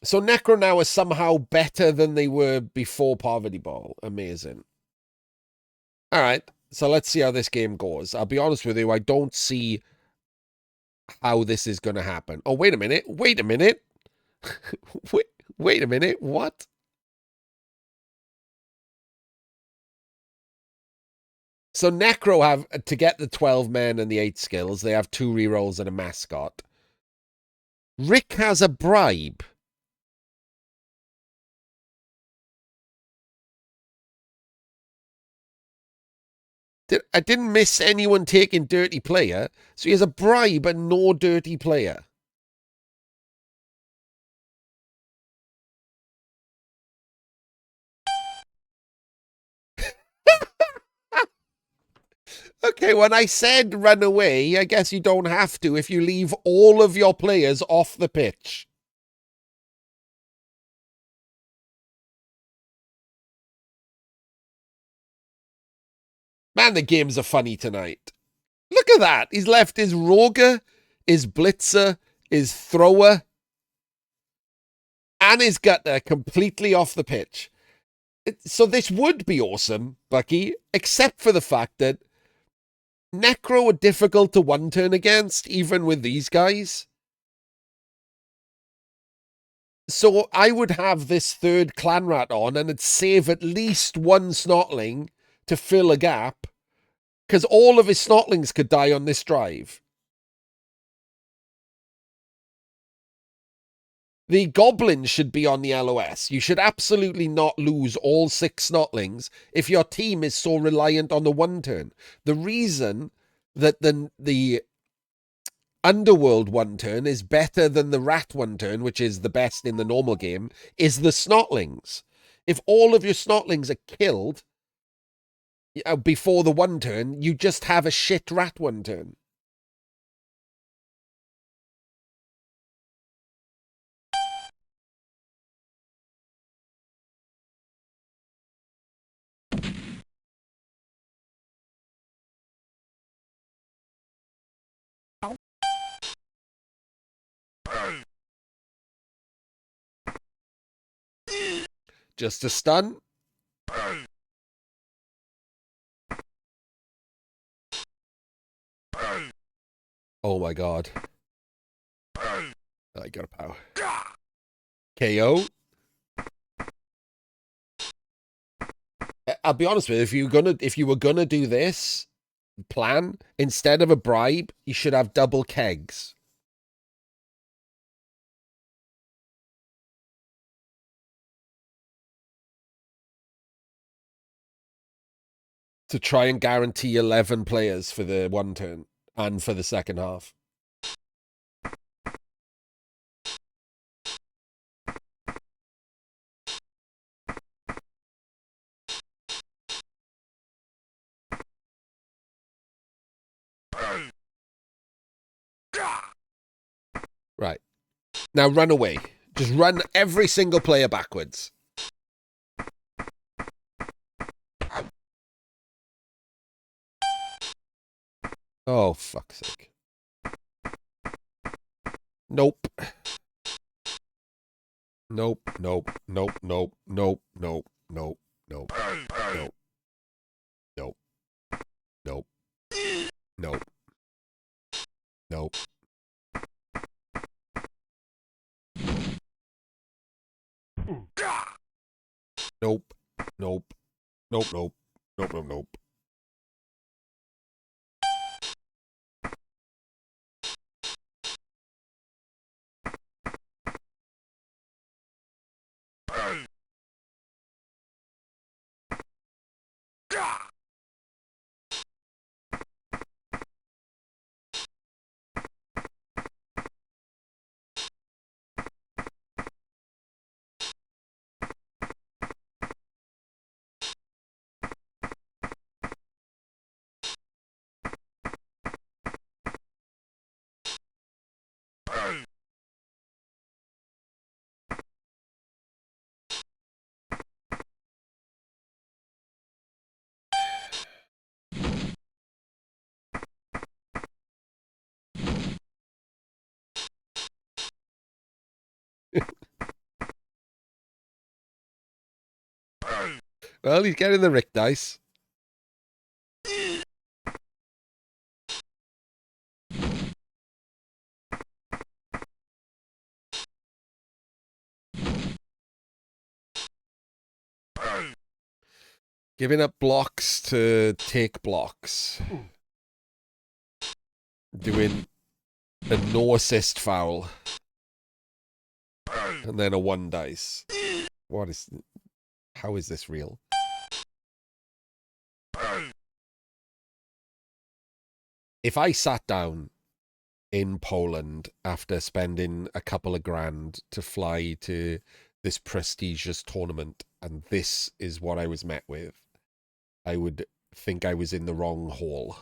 So Necro now is somehow better than they were before Poverty Ball. Amazing. All right, so let's see how this game goes. I'll be honest with you, I don't see how this is going to happen. Oh, wait a minute. Wait a minute. wait a minute. What? So Necro have, to get the 12 men and the 8 skills, they have 2 rerolls and a mascot. Rick has a bribe. I didn't miss anyone taking dirty player, so he has a bribe and no dirty player. Okay, when I said run away, I guess you don't have to if you leave all of your players off the pitch. Man, the games are funny tonight. Look at that. He's left his Roger, his Blitzer, his Thrower, and his Gutter completely off the pitch. So this would be awesome, Bucky, except for the fact that Necro are difficult to 1 turn against, even with these guys. So I would have this 3rd Clan Rat on, and it'd save at least 1 Snotling to fill a gap, because all of his Snotlings could die on this drive. The Goblins should be on the LOS. You should absolutely not lose all 6 Snotlings if your team is so reliant on the 1 turn. The reason that the Underworld one turn is better than the rat one turn, which is the best in the normal game, is the snotlings. If all of your snotlings are killed before the one turn, you just have a shit rat one turn. Just a stun. Oh my god. I got a power. KO. I'll be honest with you, if you were gonna do this plan, instead of a bribe, you should have double kegs. To try and guarantee 11 players for the one turn and for the second half. Right. Now run away. Just run every single player backwards. Oh, fuck's sake. Nope. Nope, nope, nope, nope, nope, nope, nope, nope, nope, nope, nope, nope, nope. Nope, nope, nope, nope, nope, nope, nope. Well, he's getting the Rick dice. Giving up blocks to take blocks. Doing a no assist foul. And then a one dice. What is... How is this real? If I sat down in Poland after spending a couple of grand to fly to this prestigious tournament, and this is what I was met with, I would think I was in the wrong hall.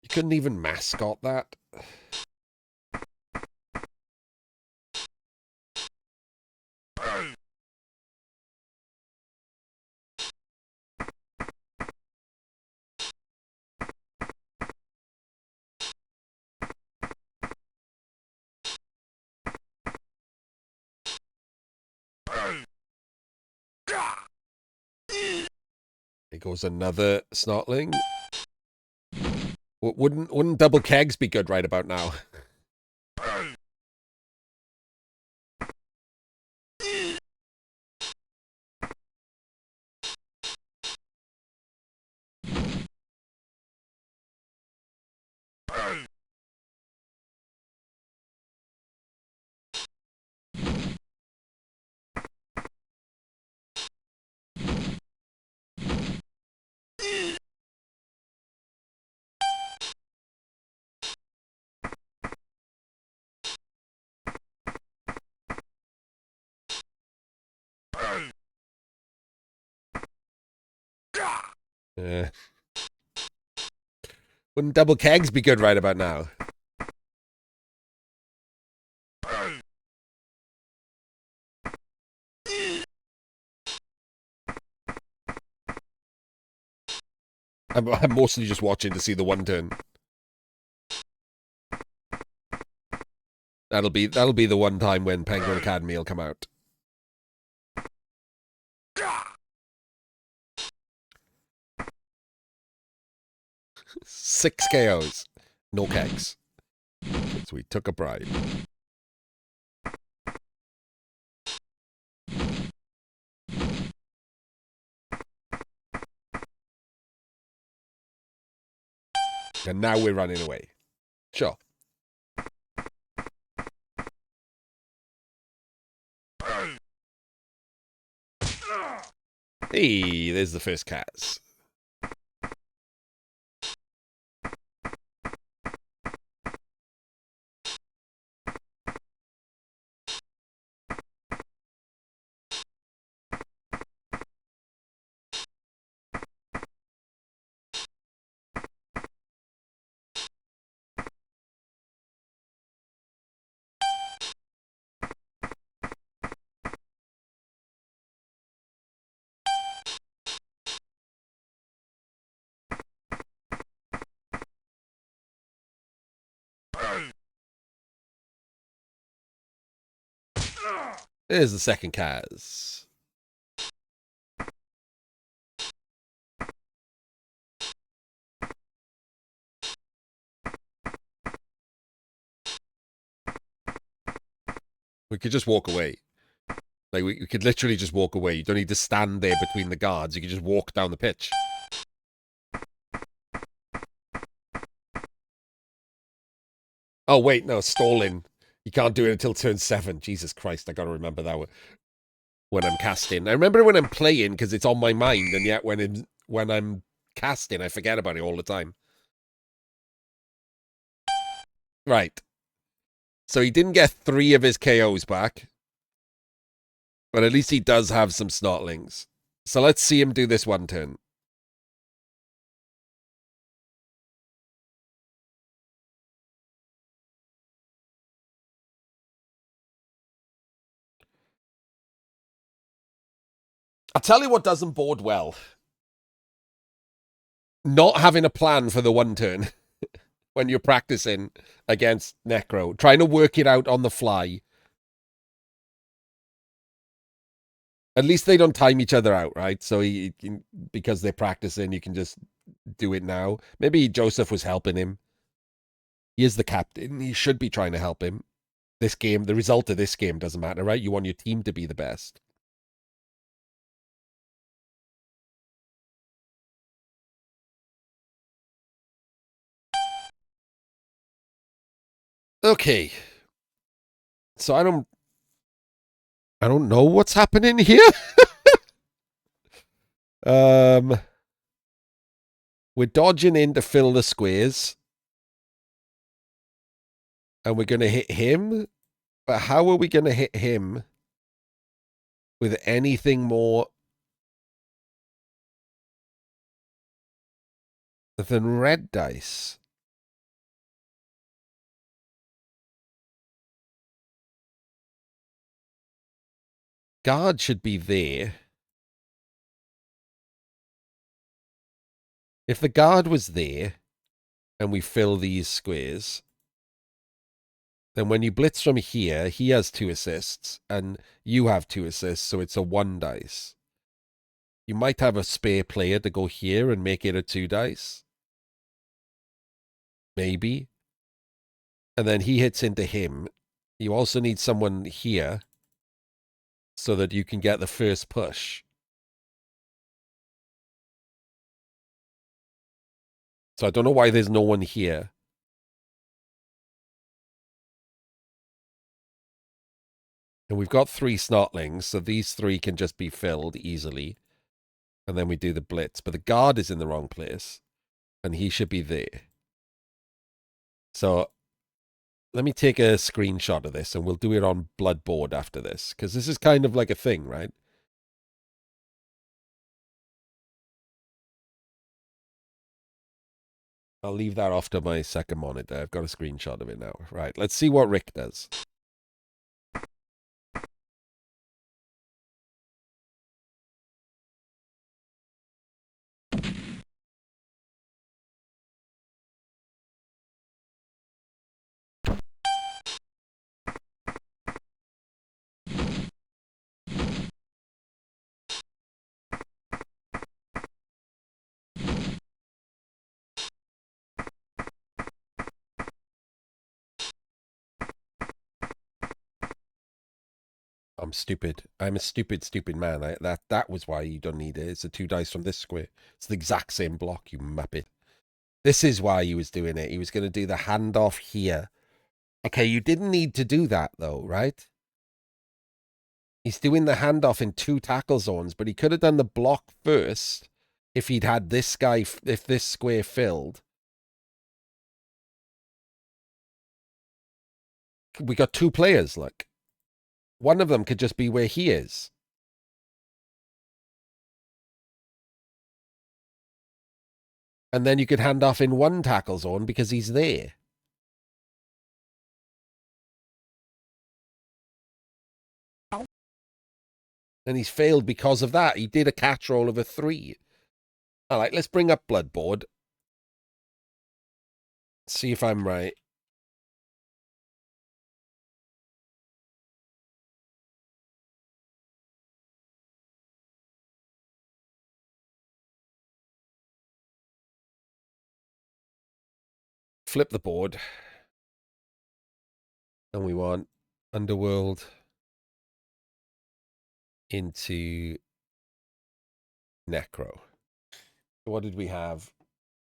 You couldn't even mascot that. Here goes another snotling. Wouldn't double kegs be good right about now? Wouldn't double kegs be good right about now? I'm mostly just watching to see the one turn. That'll be the one time when Penguin Academy will come out. Six KOs. No kegs. So we took a bribe. And now we're running away. Sure. Hey, there's the first Kaz. There's the second Kaz. We could just walk away. Like, we could literally just walk away. You don't need to stand there between the guards. You can just walk down the pitch. Oh, wait, no, stalling. You can't do it until turn 7. Jesus Christ, I gotta remember that when I'm casting. I remember when I'm playing because it's on my mind, and yet when I'm casting, I forget about it all the time. Right. So he didn't get 3 of his KOs back. But at least he does have some snotlings. So let's see him do this one turn. I'll tell you what doesn't bode well. Not having a plan for the one turn when you're practicing against Necro. Trying to work it out on the fly. At least they don't time each other out, right? So because they're practicing, you can just do it now. Maybe Joseph was helping him. He is the captain. He should be trying to help him. This game, the result of this game doesn't matter, right? You want your team to be the best. Okay. So I don't know what's happening here. We're dodging in to fill the squares. And we're going to hit him. But how are we going to hit him with anything more than red dice? Guard should be there. If the guard was there and we fill these squares, then when you blitz from here, he has 2 assists and you have 2 assists, so it's a 1 dice. You might have a spare player to go here and make it a 2 dice. Maybe. And then he hits into him. You also need someone here so that you can get the first push. So I don't know why there's no one here. And we've got 3 snotlings, so these 3 can just be filled easily. And then we do the blitz. But the guard is in the wrong place. And he should be there. So let me take a screenshot of this and we'll do it on Bloodboard after this. Because this is kind of like a thing, right? I'll leave that off to my second monitor. I've got a screenshot of it now. Right, let's see what Rick does. I'm stupid. I'm a stupid, stupid man. That was why you don't need it. It's the 2 dice from this square. It's the exact same block, you muppet. This is why he was doing it. He was going to do the handoff here. Okay, you didn't need to do that, though, right? He's doing the handoff in 2 tackle zones, but he could have done the block first if he'd had this guy, if this square filled. We got 2 players, look. One of them could just be where he is. And then you could hand off in 1 tackle zone because he's there. And he's failed because of that. He did a catch roll of a 3. All right, let's bring up Bloodboard. See if I'm right. Flip the board. And we want Underworld into Necro. What did we have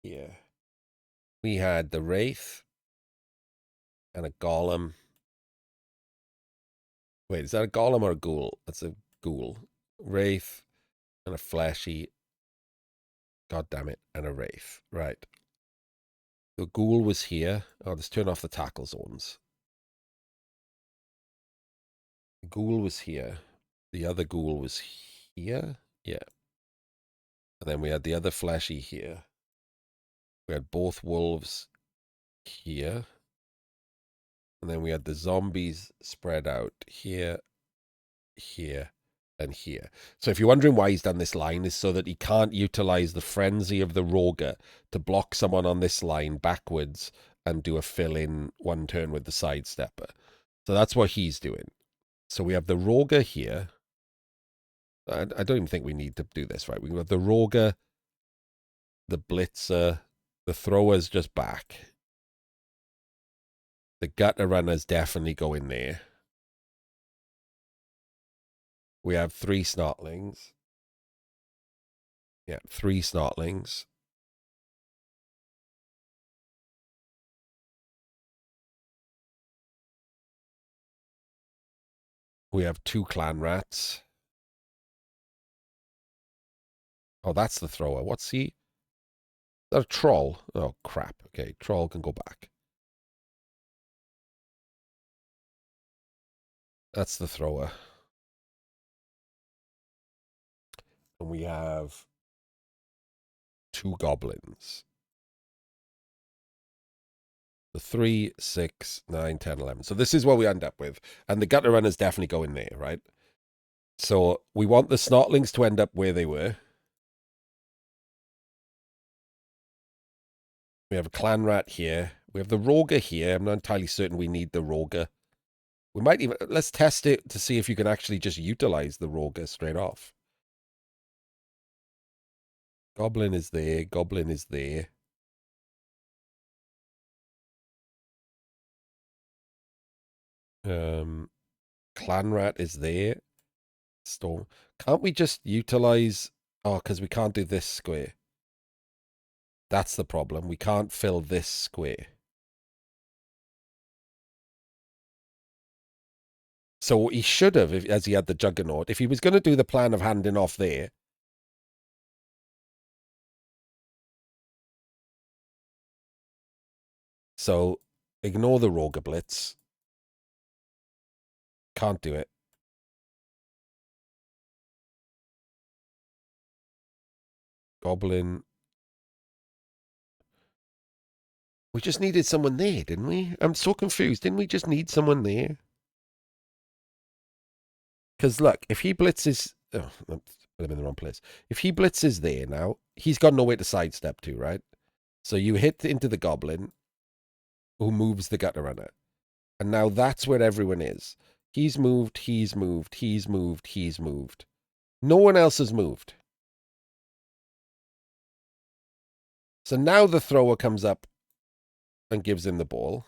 here? We had the Wraith and a Golem. Wait, is that a Golem or a Ghoul? That's a Ghoul. Wraith and a Fleshy. God damn it. And a Wraith. Right. The Ghoul was here. Oh, let's turn off the tackle zones. The Ghoul was here. The other Ghoul was here. Yeah. And then we had the other Fleshy here. We had both Wolves here. And then we had the zombies spread out here, here, and here. So if you're wondering why he's done this line, is so that he can't utilize the frenzy of the Roger to block someone on this line backwards and do a fill-in 1 turn with the sidestepper. So that's what he's doing. So we have the Roger here. I don't even think we need to do this, right? We have the Roger, the Blitzer, the Thrower's just back. The Gutter Runners definitely go in there. We have 3 Snotlings. Yeah, 3 Snotlings. We have 2 Clan Rats. Oh, that's the Thrower. What's he? Is that a Troll? Oh, crap. Okay, Troll can go back. That's the Thrower. And we have 2 Goblins. The 3, 6, 9, 10, 11. So this is what we end up with. And the Gutter Runners definitely go in there, right? So we want the Snotlings to end up where they were. We have a Clan Rat here. We have the Roger here. I'm not entirely certain we need the Roger. We might even... Let's test it to see if you can actually just utilize the Roger straight off. Goblin is there. Goblin is there. Clan Rat is there. Storm. Can't we just utilize... Oh, because we can't do this square. That's the problem. We can't fill this square. So he should have, as he had the Juggernaut. If he was going to do the plan of handing off there... So, ignore the Roger Blitz. Can't do it. Goblin. We just needed someone there, didn't we? I'm so confused. Didn't we just need someone there? Because look, if he blitzes... Oh, I'm in the wrong place. If he blitzes there now, he's got nowhere to sidestep to, right? So you hit into the goblin, who moves the gutter runner. And now that's where everyone is. He's moved, he's moved, he's moved, he's moved. No one else has moved. So now the thrower comes up and gives him the ball.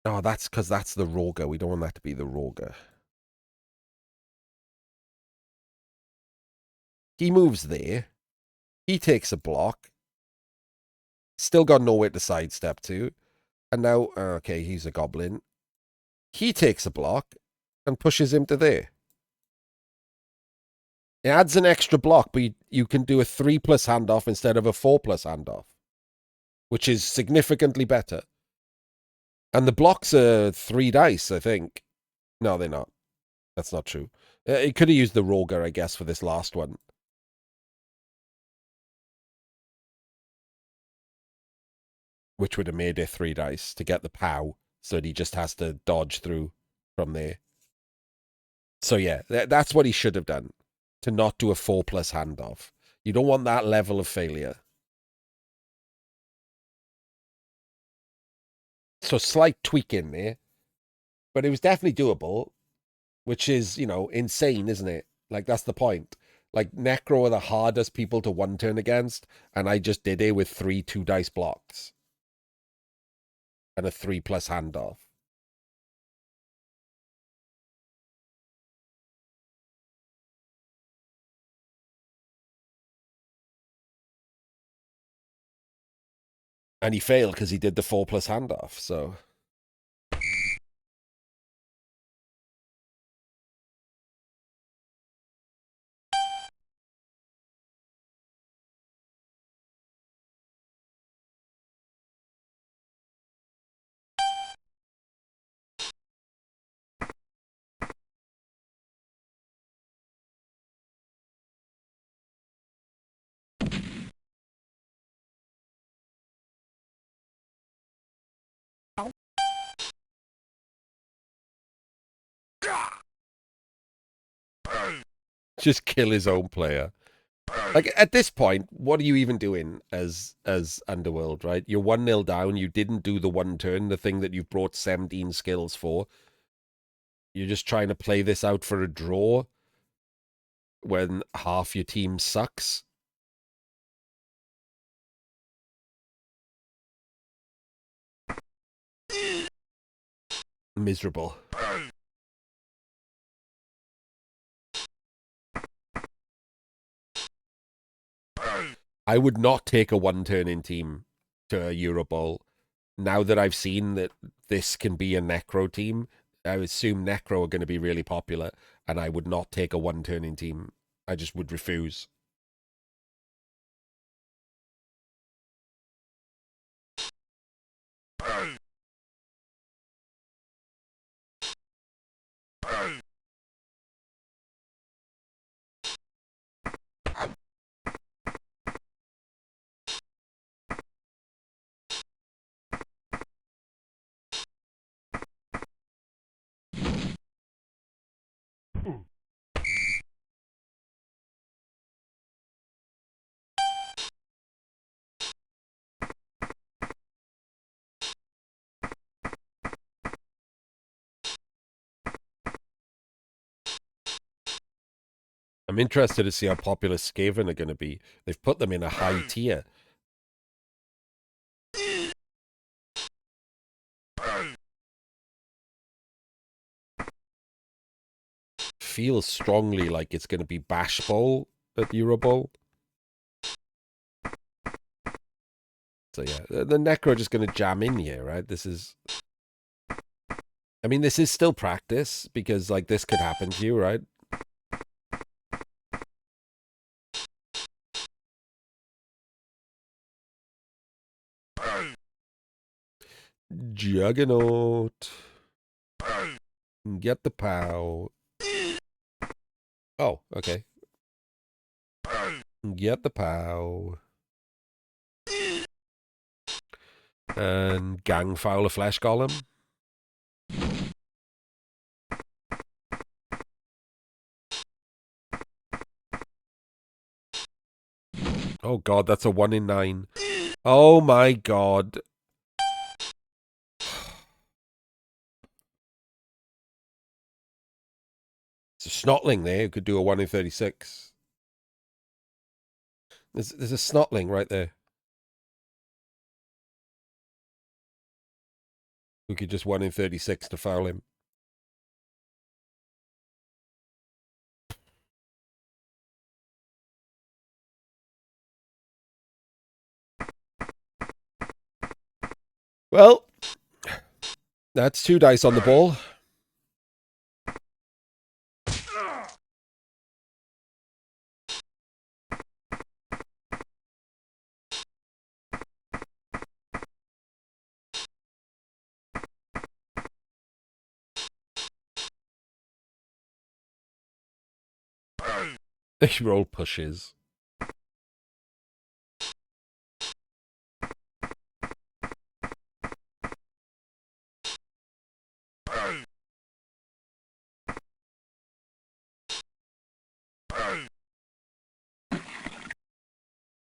Oh, that's because that's the Roger. We don't want that to be the Roger. He moves there. He takes a block. Still got nowhere to sidestep to. And now, okay, he's a goblin. He takes a block and pushes him to there. It adds an extra block, but you can do a 3+ handoff instead of a 4+ handoff, which is significantly better. And the blocks are 3 dice, I think. No, they're not. That's not true. It could have used the Roger, I guess, for this last one. Which would have made it 3 dice to get the POW, so that he just has to dodge through from there. So yeah, that's what he should have done, to not do a 4+ handoff. You don't want that level of failure. So slight tweak in there, but it was definitely doable, which is, you know, insane, isn't it? Like, that's the point. Like, Necro are the hardest people to one turn against, and I just did it with 3 2-dice blocks and a 3+ handoff. And he failed because he did the 4+ handoff, so... Just kill his own player. Like, at this point, what are you even doing as Underworld, right? You're 1-0 down. You didn't do the one turn, the thing that you've brought 17 skills for. You're just trying to play this out for a draw when half your team sucks. Miserable. I would not take a one-turn-in team to a Eurobowl. Now that I've seen that this can be a Necro team, I assume Necro are going to be really popular, and I would not take a one-turn-in team. I just would refuse. I'm interested to see how popular Skaven are going to be. They've put them in a high tier. Feels strongly like it's going to be Bash Bowl at Eurobowl. So yeah, the Necro are just going to jam in here, right? This is... I mean, this is still practice, because, like, this could happen to you, right? Juggernaut. Get the POW. Oh, okay. Get the pow. And gang foul a flesh golem. Oh god, that's a 1 in 9. Oh my god. It's a snotling there who could do a 1 in 36. There's a snotling right there. Who could just 1 in 36 to foul him. Well, that's 2 dice on the ball. They roll pushes.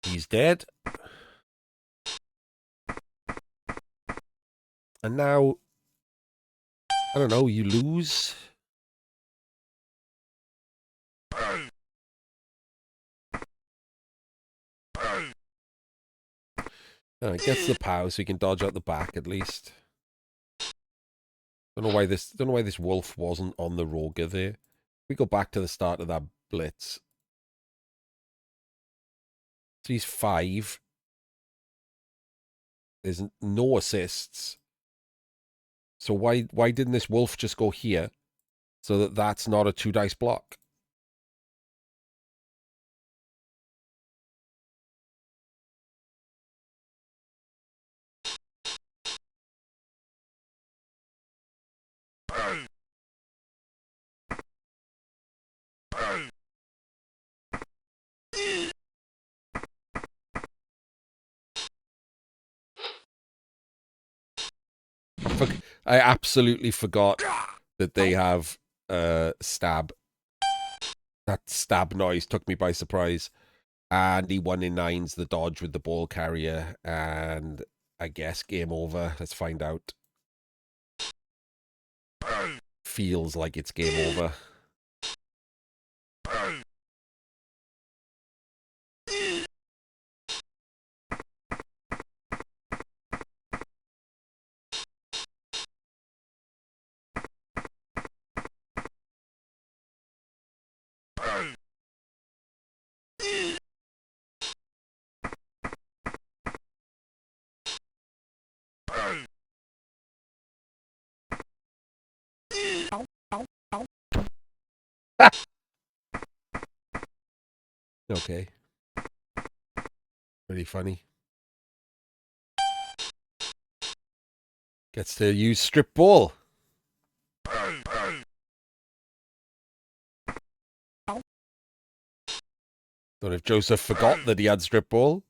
He's dead. And now, I don't know, you lose. Gets the pow so he can dodge out the back at least. Don't know why this wolf wasn't on the Roger there. We go back to the start of that blitz. So he's 5. There's no assists. So why didn't this wolf just go here so that that's not a 2 dice block? I absolutely forgot that they have stab. That stab noise took me by surprise. And he 1 in 9's the dodge with the ball carrier. And I guess game over. Let's find out. Feels like it's game over. Okay. Pretty funny. Gets to use strip ball. Don't know if Joseph forgot that he had strip ball.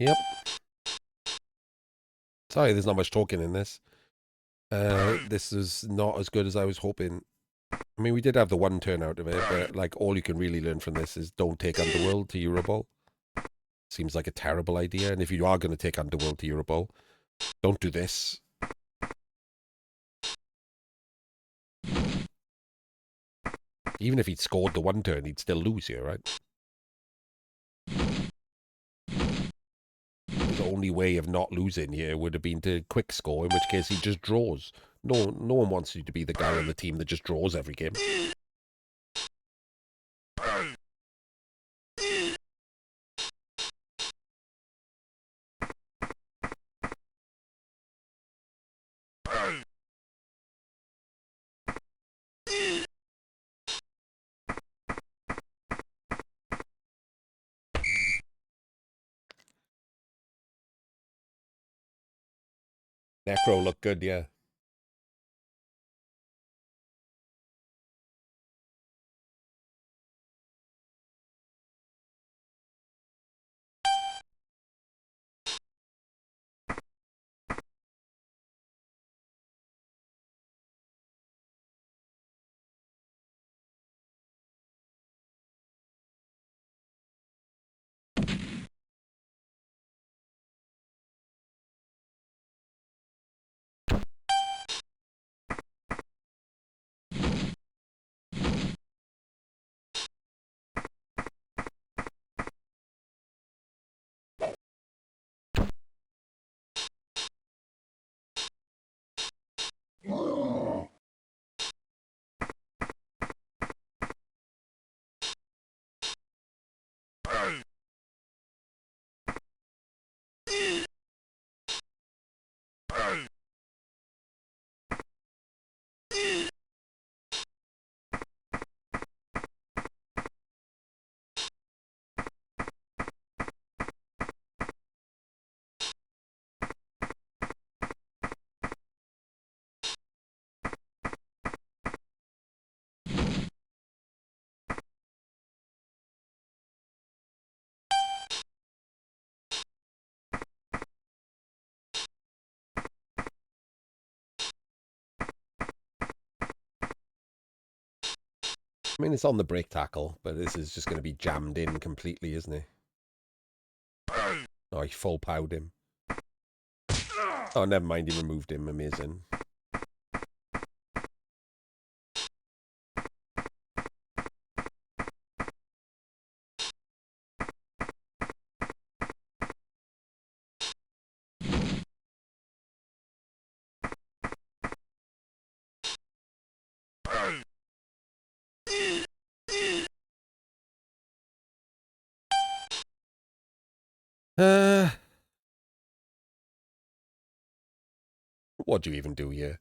Yep. Sorry, there's not much talking in this. This is not as good as I was hoping. I mean, we did have the one turn out of it, but like all you can really learn from this is don't take Underworld to Eurobowl. Seems like a terrible idea. And if you are going to take Underworld to Eurobowl, don't do this. Even if he'd scored the one turn, he'd still lose here, right? The only way of not losing here would have been to quick score, in which case he just draws. No one wants you to be the guy on the team that just draws every game. Necro looked good, yeah. I mean, it's on the break tackle, but this is just going to be jammed in completely, isn't it? Oh, he full powed him. Oh, never mind, he removed him. Amazing. What do you even do here?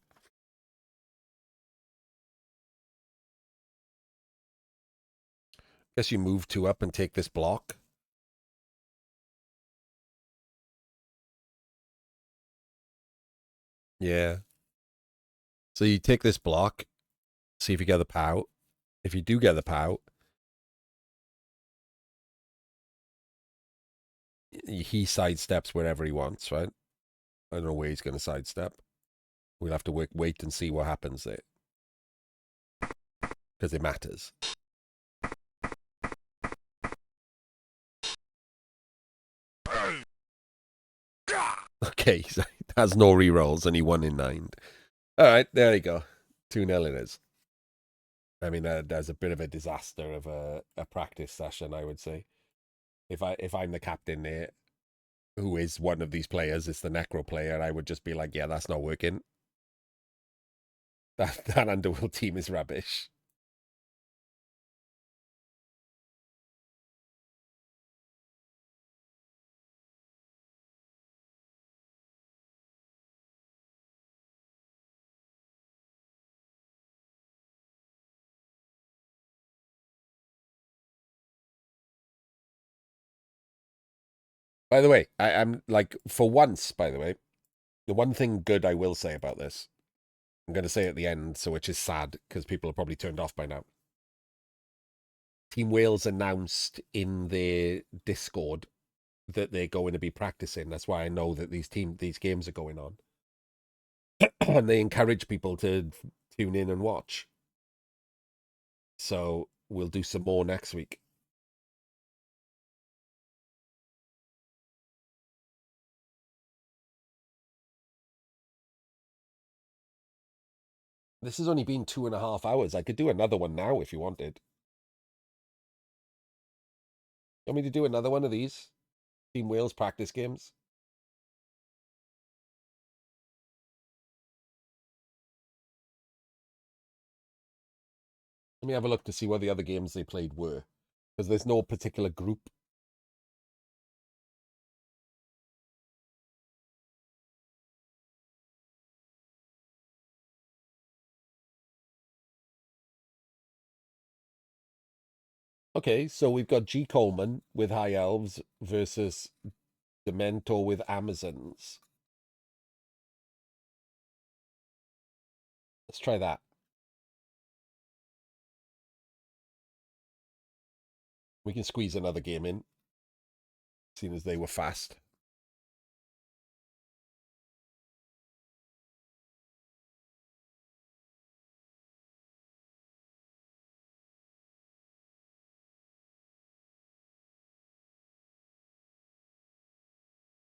Guess you move 2 up and take this block. Yeah. So you take this block, see if you get the pout. If you do get the pout, he sidesteps wherever he wants, right? I don't know where he's going to sidestep. We'll have to wait and see what happens there. Because it matters. Okay, so he has no rerolls and he won in 9. All right, there you go. 2-0 it is. I mean, there's a bit of a disaster of a practice session, I would say. If I'm the captain there, who is one of these players, it's the Necro player, I would just be like, yeah, that's not working. That Underworld team is rubbish. By the way, I'm like, for once, by the way, the one thing good I will say about this, I'm going to say at the end, so which is sad because people are probably turned off by now. Team Wales announced in their Discord that they're going to be practicing. That's why I know that these games are going on. And they encourage people to tune in and watch. So we'll do some more next week. This has only been 2.5 hours. I could do another one now if you wanted. You want me to do another one of these? Team Wales practice games? Let me have a look to see what the other games they played were. Because there's no particular group. Okay, so we've got G. Coleman with High Elves versus Dementor with Amazons. Let's try that. We can squeeze another game in, seeing as they were fast.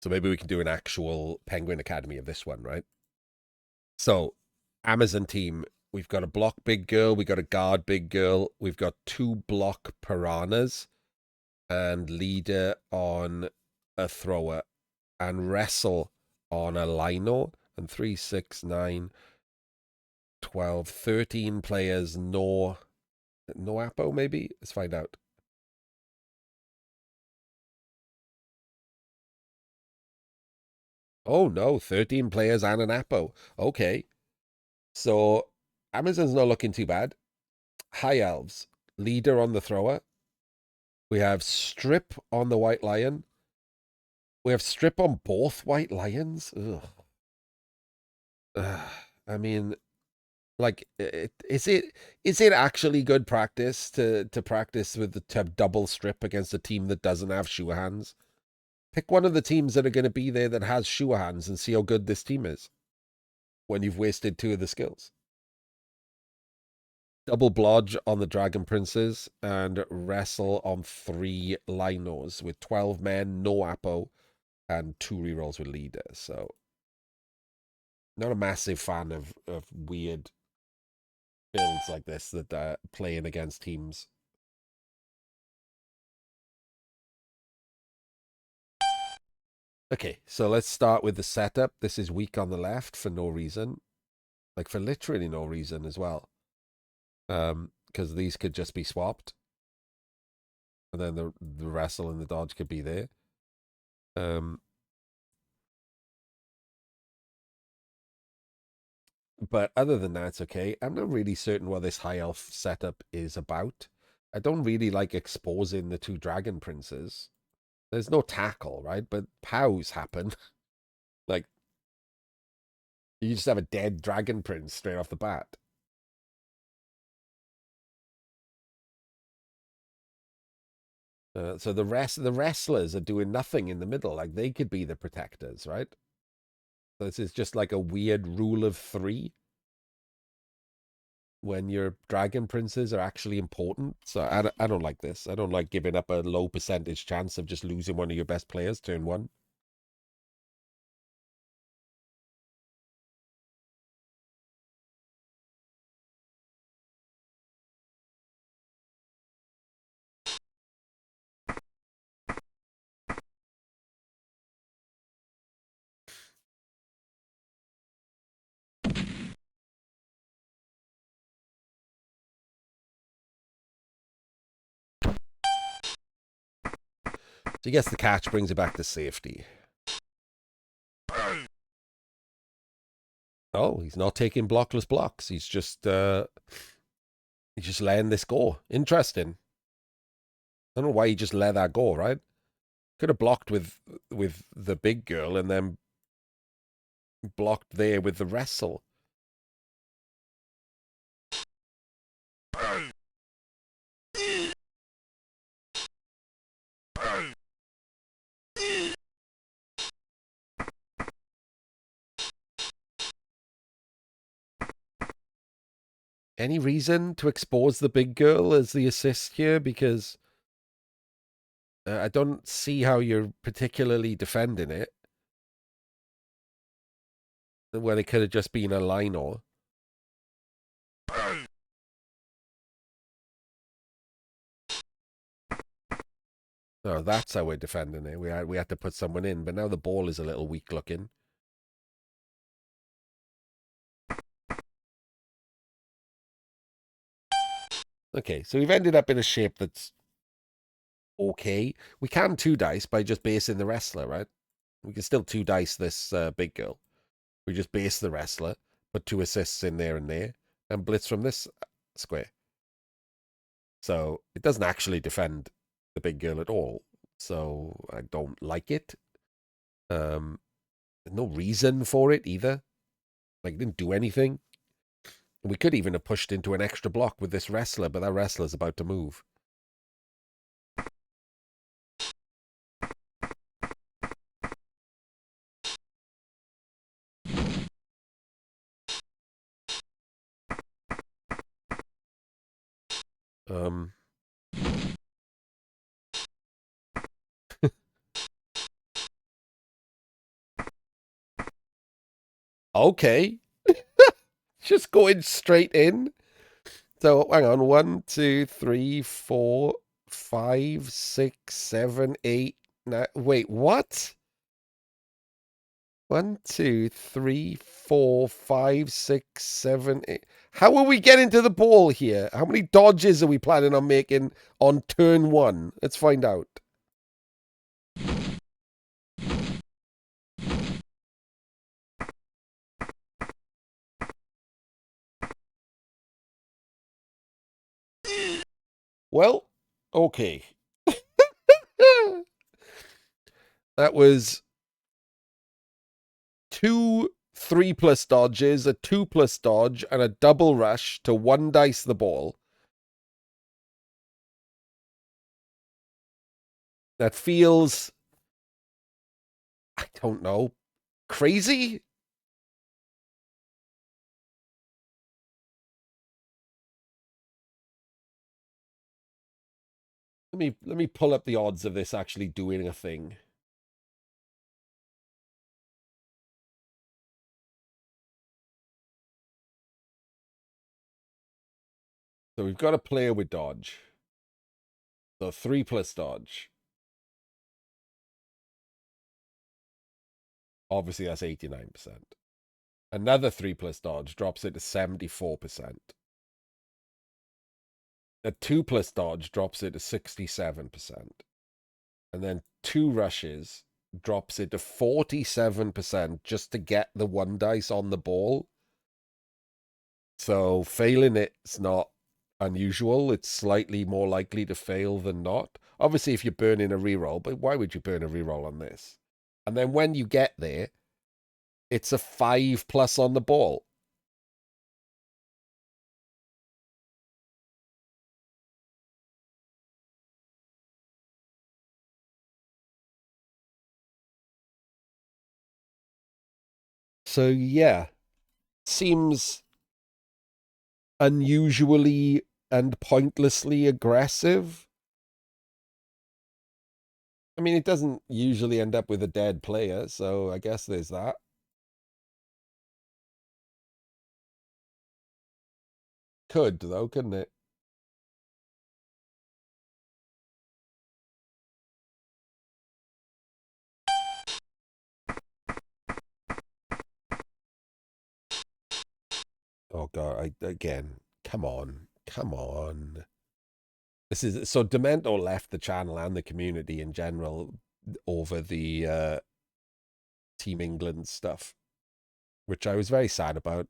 So maybe we can do an actual Penguin Academy of this one, right? So, Amazon team, we've got a block big girl, we got a guard big girl, we've got 2 block piranhas, and leader on a thrower, and wrestle on a lino, and 3, 6, 9, 12, 13 players, no Apo maybe? Let's find out. Oh no, 13 players and an Apo. Okay. So Amazon's not looking too bad. High Elves, leader on the thrower. We have Strip on the White Lion. We have Strip on both White Lions. Ugh. I mean, like, is it actually good practice to practice to have double Strip against a team that doesn't have sure hands? Pick one of the teams that are going to be there that has sure hands and see how good this team is when you've wasted 2 of the skills. Double Blodge on the Dragon Princes and wrestle on 3 Linos with 12 men, no Apo, and 2 rerolls with leader. So, not a massive fan of weird builds like this that are playing against teams. Okay, so let's start with the setup. This is weak on the left for no reason. Like, for literally no reason as well. Because these could just be swapped. And then the wrestle and the dodge could be there. But other than that, it's okay. I'm not really certain what this high elf setup is about. I don't really like exposing the 2 dragon princes. There's no tackle, right? But pows happen. Like, you just have a dead dragon prince straight off the bat. So the wrestlers are doing nothing in the middle. Like, they could be the protectors, right? So this is just like a weird rule of 3 when your dragon princes are actually important. So I don't like this. I don't like giving up a low percentage chance of just losing one of your best players turn 1. So he gets the catch, brings it back to safety. Oh, he's not taking blockless blocks. He's just letting this go. Interesting. I don't know why he just let that go, right? Could have blocked with the big girl and then blocked there with the wrestle. Any reason to expose the big girl as the assist here? Because I don't see how you're particularly defending it when it could have just been a line or. Oh, that's how we're defending it. We had to put someone in, but now the ball is a little weak looking. Okay, so we've ended up in a shape that's okay. We can two dice by just basing the wrestler, right? We can still two dice this big girl. We just base the wrestler, put two assists in there and there, and blitz from this square. So it doesn't actually defend the big girl at all. So I don't like it. No reason for it either. Like, it didn't do anything. We could even have pushed into an extra block with this wrestler, but that wrestler's about to move. Okay. Just going straight in. So hang on. 1, 2, 3, 4, 5, 6, 7, 8, 9. Wait, what? 1, 2, 3, 4, 5, 6, 7, 8. How are we getting to the ball here? How many dodges are we planning on making on turn 1? Let's find out. Well, okay. That was 2 3+ dodges, a 2+ dodge, and a double rush to 1 dice the ball. That feels, I don't know, crazy? Let me pull up the odds of this actually doing a thing. So we've got a player with dodge. So 3+ dodge. Obviously, that's 89%. Another 3+ dodge drops it to 74%. A 2+ dodge drops it to 67%. And then 2 rushes drops it to 47% just to get the 1 dice on the ball. So failing it's not unusual. It's slightly more likely to fail than not. Obviously, if you're burning a reroll, but why would you burn a reroll on this? And then when you get there, it's a 5+ on the ball. So yeah, seems unusually and pointlessly aggressive. I mean, it doesn't usually end up with a dead player, so I guess there's that. Could, though, couldn't it? Oh, God, again, come on. Come on. This is so Demento left the channel and the community in general over the Team England stuff, which I was very sad about.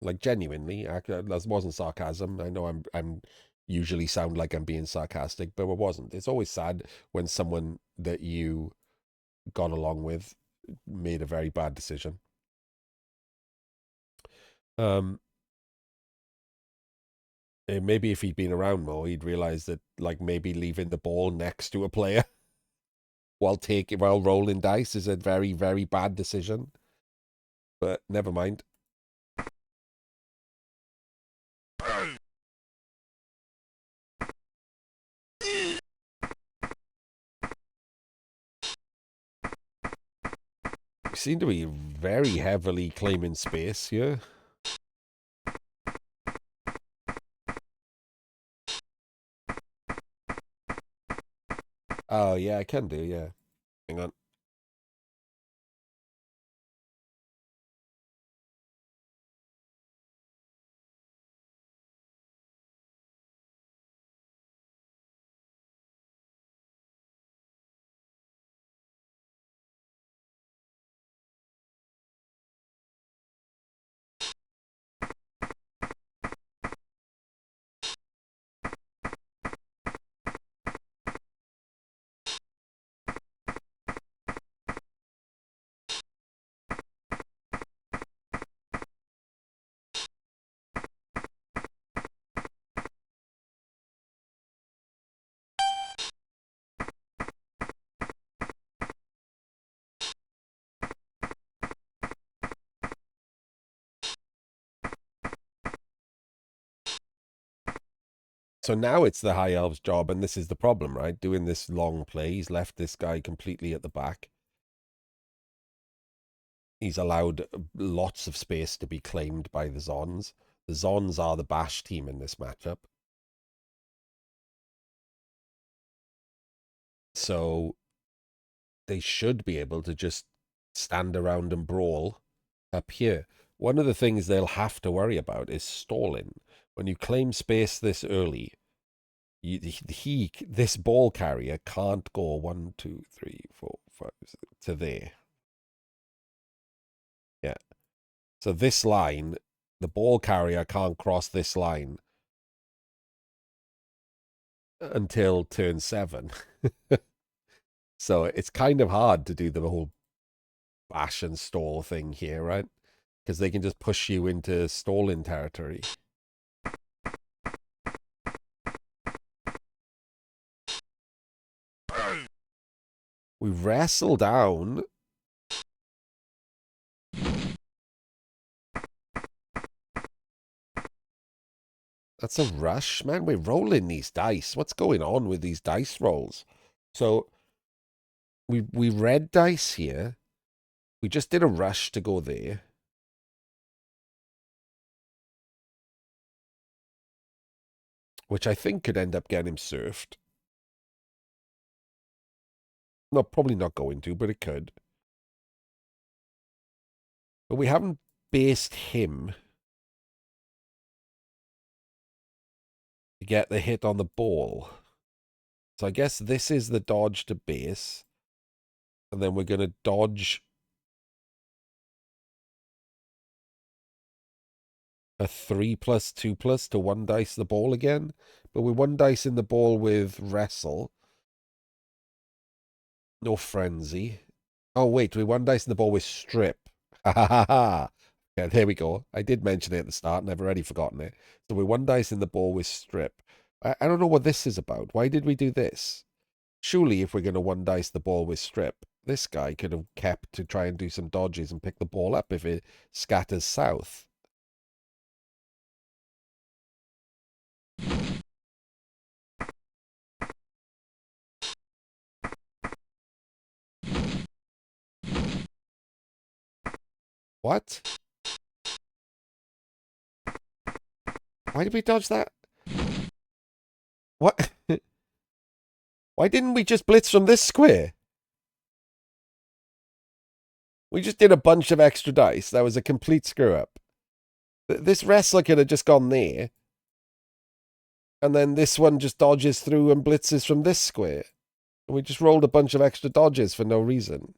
Like, genuinely, that wasn't sarcasm. I know I'm usually sound like I'm being sarcastic, but it wasn't. It's always sad when someone that you got along with made a very bad decision. Maybe if he'd been around more, he'd realize that, like, maybe leaving the ball next to a player while rolling dice is a very, very bad decision. But never mind. We seem to be very heavily claiming space here. Oh, yeah, I can do, yeah. Hang on. So now it's the High Elves' job, and this is the problem, right? Doing this long play, he's left this guy completely at the back. He's allowed lots of space to be claimed by the Zons. The Zons are the bash team in this matchup. So they should be able to just stand around and brawl up here. One of the things they'll have to worry about is stalling. When you claim space this early, this ball carrier can't go 1, 2, 3, 4, 5 to there. Yeah. So this line, the ball carrier can't cross this line until turn 7. So it's kind of hard to do the whole bash and stall thing here, right? Because they can just push you into stalling territory. We wrestle down. That's a rush, man. We're rolling these dice. What's going on with these dice rolls? So we red dice here. We just did a rush to go there. Which I think could end up getting him surfed. No, probably not going to, but it could. But we haven't based him to get the hit on the ball. So I guess this is the dodge to base. And then we're going to dodge a 3+2+ to 1 dice the ball again. But we're 1 dice in the ball with wrestle. No frenzy. Oh, wait, we 1 dice in the ball with strip. Ha ha ha ha. Yeah, there we go. I did mention it at the start, and I've already forgotten it. So we're 1 dice in the ball with strip. I don't know what this is about. Why did we do this? Surely if we're going to 1 dice the ball with strip, this guy could have kept to try and do some dodges and pick the ball up if it scatters south. What? Why did we dodge that? What? Why didn't we just blitz from this square? We just did a bunch of extra dice. That was a complete screw-up. This wrestler could have just gone there. And then this one just dodges through and blitzes from this square. And we just rolled a bunch of extra dodges for no reason.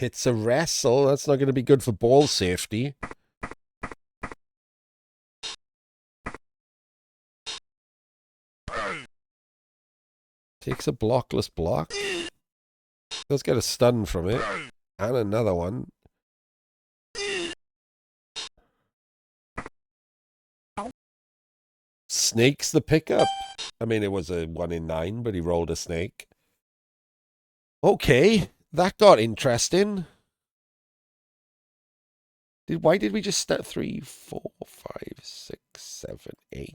It's a wrestle. That's not going to be good for ball safety. Takes a blockless block. Does get a stun from it. And another one. Snakes the pickup. I mean, it was a 1 in 9, but he rolled a snake. Okay, that got interesting. Why did we just start 3, 4, 5, 6, 7, 8?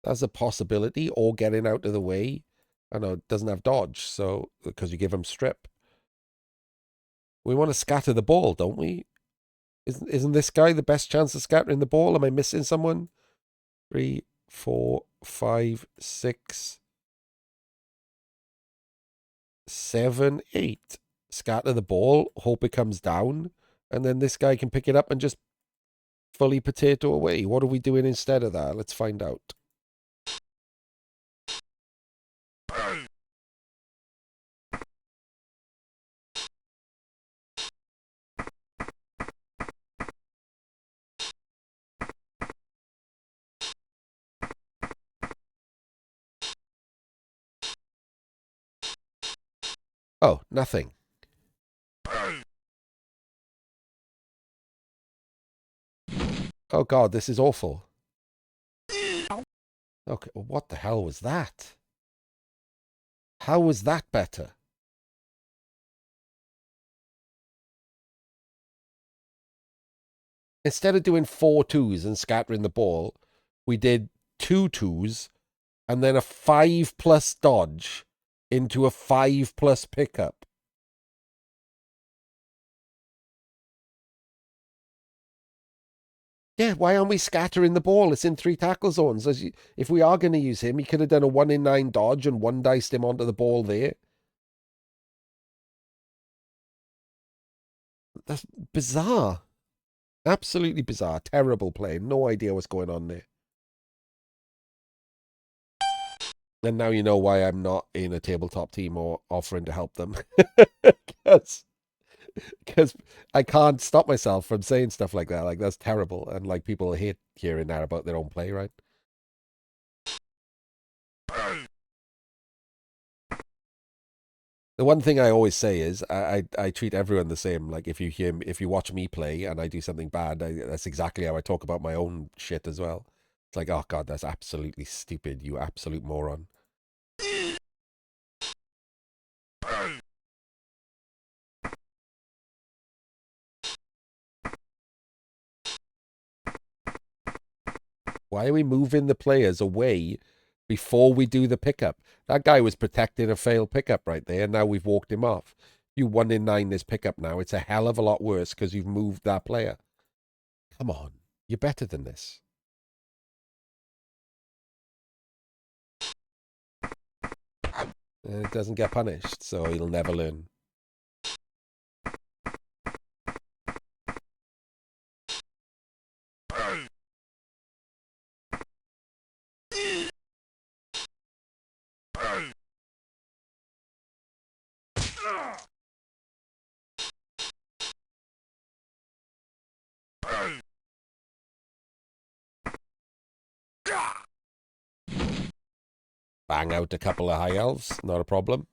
That's a possibility, or getting out of the way. I know it doesn't have dodge, so because you give him strip. We want to scatter the ball, don't we? Isn't this guy the best chance of scattering the ball? Am I missing someone? 3, 4, 5, 6, 7, 8. Scatter the ball, hope it comes down, and then this guy can pick it up and just fully potato away. What are we doing instead of that? Let's find out. Oh, nothing. Oh god, this is awful. Okay, well, what the hell was that? How was that better? Instead of doing 4 twos and scattering the ball, we did 2 twos and then a 5+ dodge into a 5+ pickup. Yeah, why aren't we scattering the ball? It's in 3 tackle zones. If we are going to use him, he could have done a 1 in 9 dodge and 1-diced him onto the ball there. That's bizarre. Absolutely bizarre. Terrible play. No idea what's going on there. And now you know why I'm not in a tabletop team or offering to help them. Because I can't stop myself from saying stuff like that. Like, that's terrible. And, like, people hate hearing that about their own play, right? The one thing I always say is I treat everyone the same. Like, if you watch me play and I do something bad, that's exactly how I talk about my own shit as well. It's like, oh god, that's absolutely stupid, you absolute moron. Why are we moving the players away before we do the pickup? That guy was protecting a failed pickup right there, and now we've walked him off. You 1 in 9 this pickup now. It's a hell of a lot worse because you've moved that player. Come on. You're better than this. And it doesn't get punished, so he'll never learn. Bang out a couple of high elves, not a problem.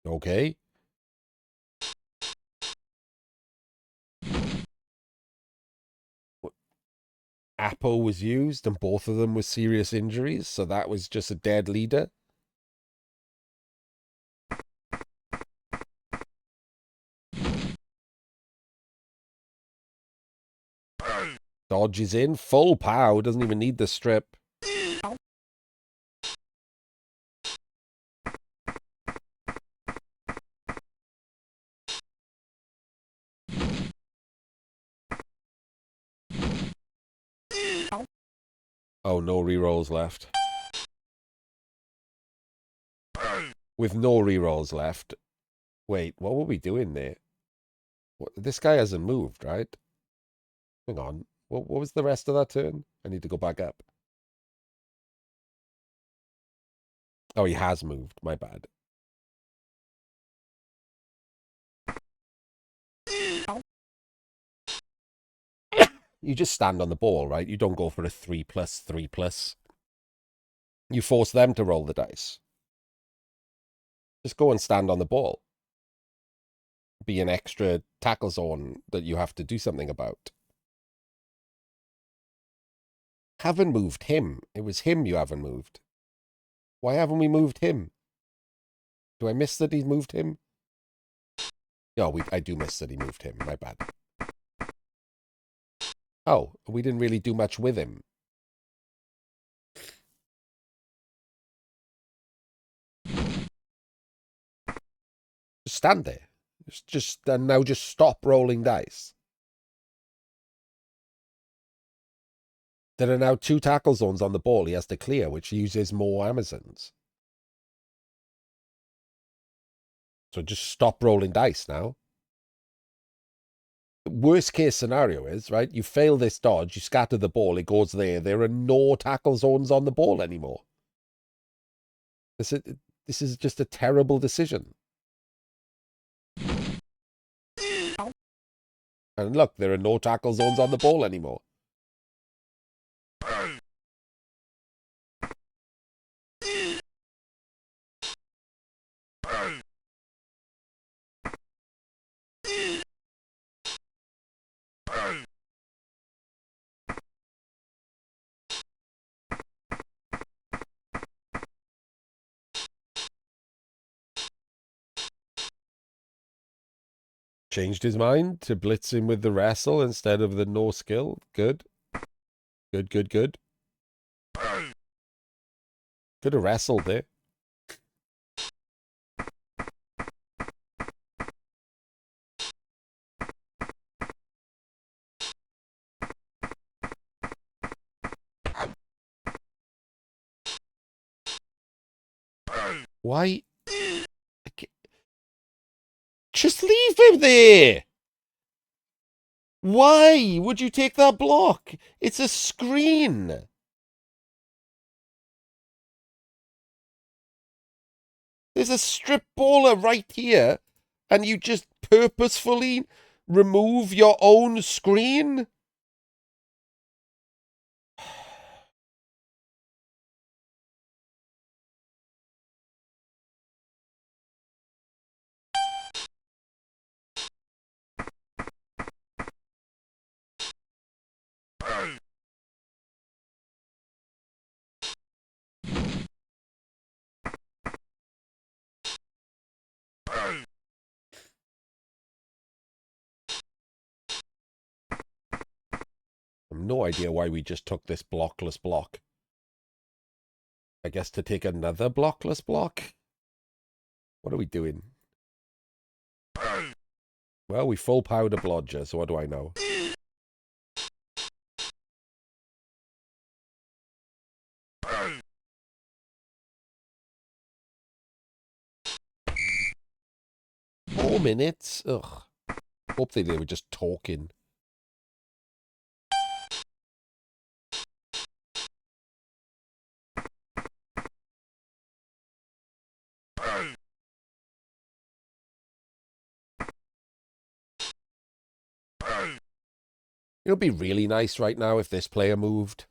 Okay. Apo was used, and both of them were serious injuries, so that was just a dead leader. Dodge is in, full pow, doesn't even need the strip. Oh, no rerolls left. With no rerolls left, Wait, what were we doing there? This guy hasn't moved, right? Hang on. What was the rest of that turn? I need to go back up. Oh, he has moved. My bad. You just stand on the ball, right? You don't go for a 3+, 3+. You force them to roll the dice. Just go and stand on the ball. Be an extra tackle zone that you have to do something about. Haven't moved him. It was him you haven't moved. Why haven't we moved him? Do I miss that he moved him? No, I do miss that he moved him. My bad. Oh, we didn't really do much with him. Just stand there. And now just stop rolling dice. There are now 2 tackle zones on the ball he has to clear, which uses more Amazons. So just stop rolling dice now. Worst case scenario is, right, you fail this dodge, you scatter the ball, it goes there. There are no tackle zones on the ball anymore. This is just a terrible decision. And look, there are no tackle zones on the ball anymore. Changed his mind to blitz him with the wrestle instead of the no skill. Good. Good, good, good. Could have wrestled there. Why? Just leave him there. Why would you take that block? It's a screen. There's a strip baller right here, and you just purposefully remove your own screen? I have no idea why we just took this blockless block. I guess to take another blockless block? What are we doing? Well, we full powder blodger, so what do I know? Four minutes? Ugh. Hopefully they were just talking. It would be really nice right now if this player moved.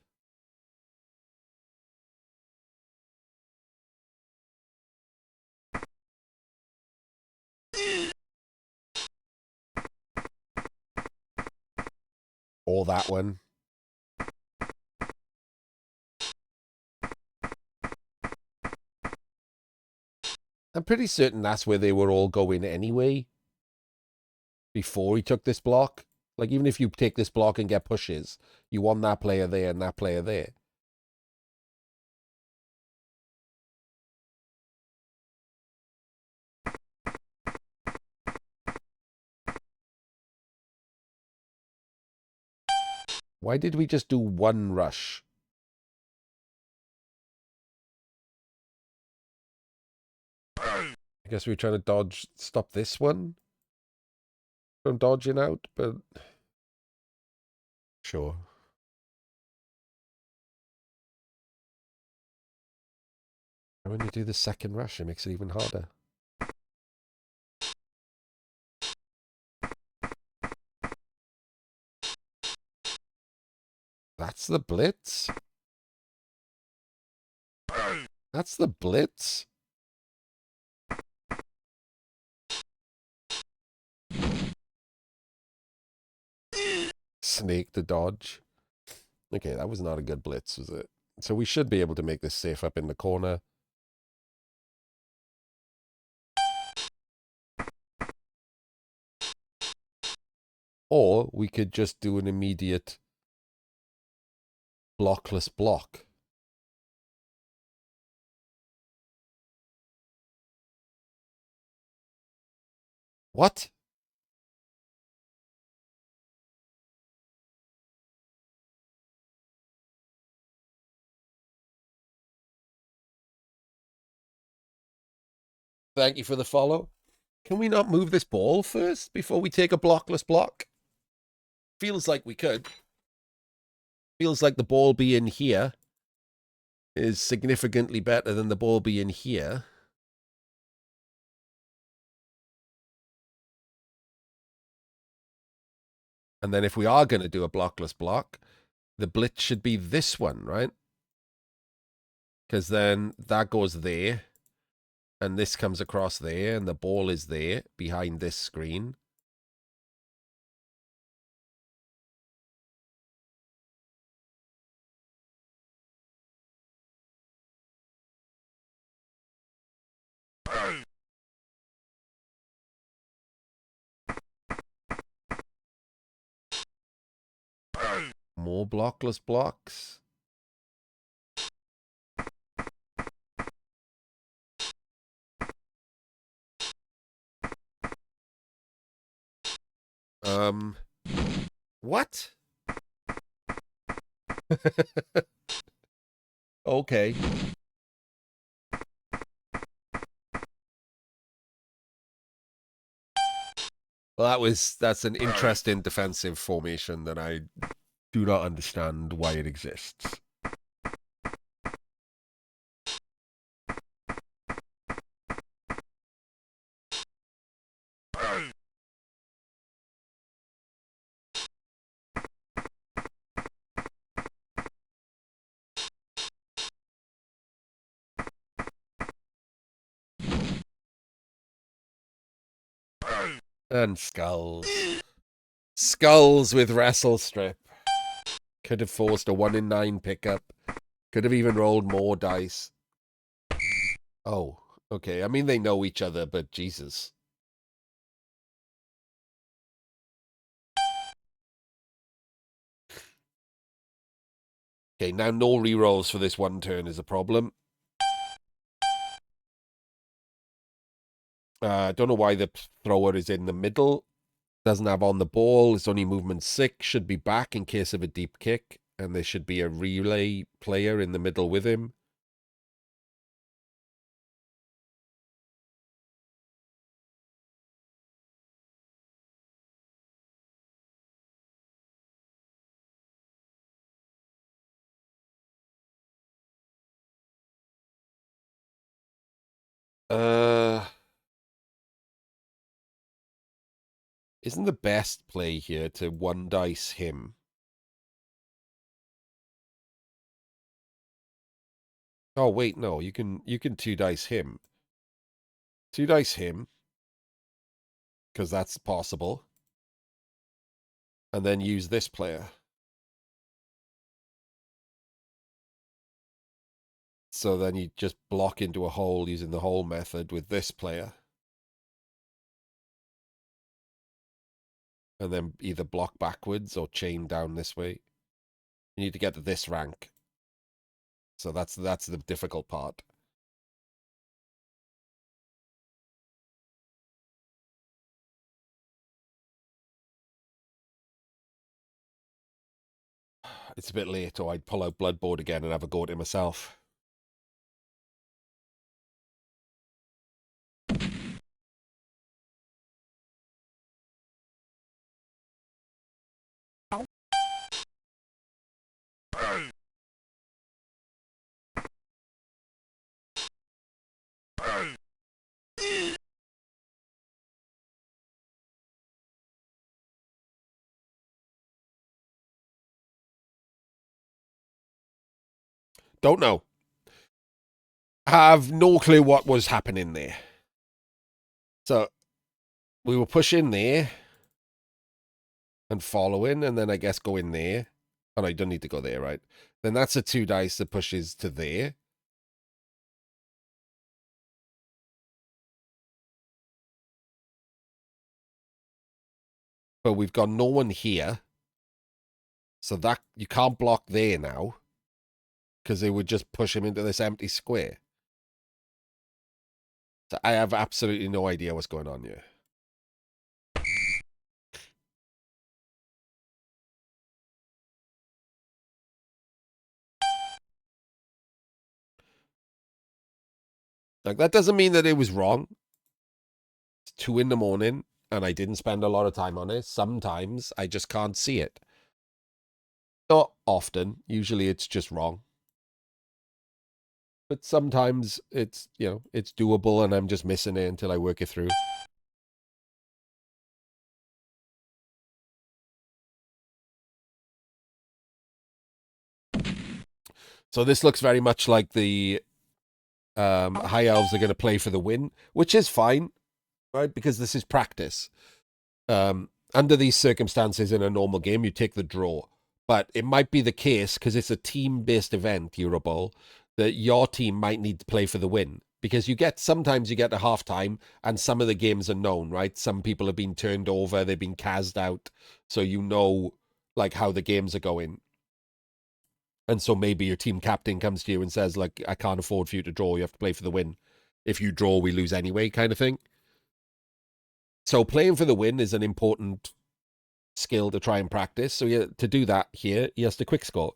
Or that one. I'm pretty certain that's where they were all going anyway. Before he took this block. Like, even if you take this block and get pushes, you want that player there and that player there. Why did we just do one rush? I guess we were trying to stop this one from dodging out, but sure. And when you do the second rush, it makes it even harder. That's the blitz? That's the blitz? Snake to dodge. Okay, that was not a good blitz, was it? So we should be able to make this safe up in the corner. Or we could just do an immediate blockless block. What? Thank you for the follow. Can we not move this ball first before we take a blockless block? Feels like we could. Feels like the ball being here is significantly better than the ball being here. And then if we are going to do a blockless block, the blitz should be this one, right? Because then that goes there. And this comes across there. And the ball is there behind this screen. More blockless blocks. What? Okay. Well, that's an interesting defensive formation that I do not understand why it exists. And skulls. Skulls with wrestle strip. Could have forced a 1 in 9 pickup. Could have even rolled more dice. Oh, okay. I mean, they know each other, but Jesus. Okay, now no rerolls for this one turn is a problem. I don't know why the thrower is in the middle. Doesn't have on the ball. It's only movement 6. Should be back in case of a deep kick. And there should be a relay player in the middle with him. Isn't the best play here to 1 dice him? Oh wait, no, you can 2 dice him. 2 dice him. Because that's possible. And then use this player. So then you just block into a hole using the hole method with this player. And then either block backwards or chain down this way. You need to get to this rank. So that's the difficult part. It's a bit late, or I'd pull out Bloodboard again and have a go at it myself. Don't know. Have no clue what was happening there. So we will push in there and following, and then I guess go in there. Oh no, you don't need to go there, right? Then that's a 2 dice that pushes to there. But we've got no one here. So that you can't block there now. Because they would just push him into this empty square. So I have absolutely no idea what's going on here. Like, that doesn't mean that it was wrong. It's 2 in the morning, and I didn't spend a lot of time on it. Sometimes I just can't see it. Not often. Usually it's just wrong. But sometimes it's, you know, it's doable, and I'm just missing it until I work it through. So this looks very much like the High Elves are going to play for the win, which is fine, right? Because this is practice. Under these circumstances in a normal game, you take the draw. But it might be the case, because it's a team-based event, Eurobowl, that your team might need to play for the win. Because sometimes you get a halftime, and some of the games are known, right? Some people have been turned over, they've been cast out, so you know, like, how the games are going. And so maybe your team captain comes to you and says, like, I can't afford for you to draw, you have to play for the win. If you draw, we lose anyway, kind of thing. So playing for the win is an important skill to try and practice. So to do that here, he has to quick score.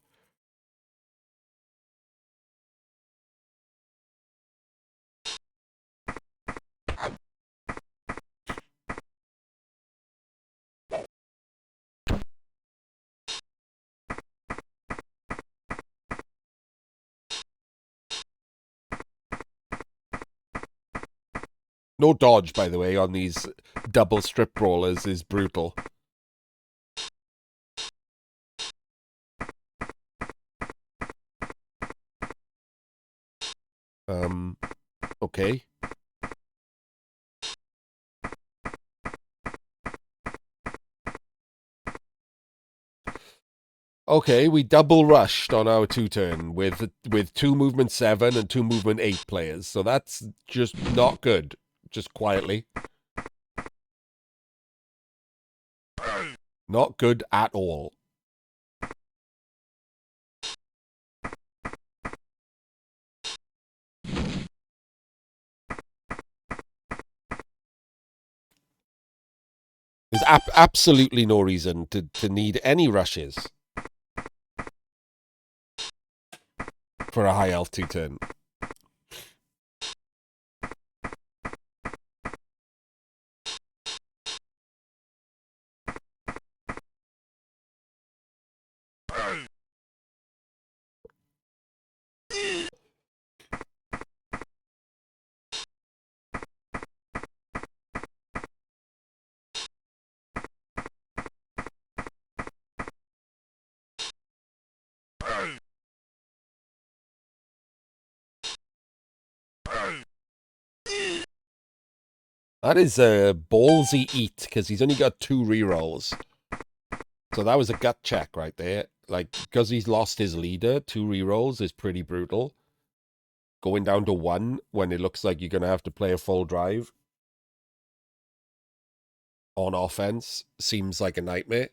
No dodge, by the way, on these double strip brawlers is brutal. Okay. Okay, we double rushed on our 2-turn with 2 movement 7 and 2 movement 8 players. So that's just not good. Just quietly. Not good at all. There's absolutely no reason to need any rushes for a high elf 2-turn. That is a ballsy eat, because he's only got 2 rerolls. So that was a gut check right there. Like, because he's lost his leader, 2 rerolls is pretty brutal. Going down to 1 when it looks like you're going to have to play a full drive on offense seems like a nightmare.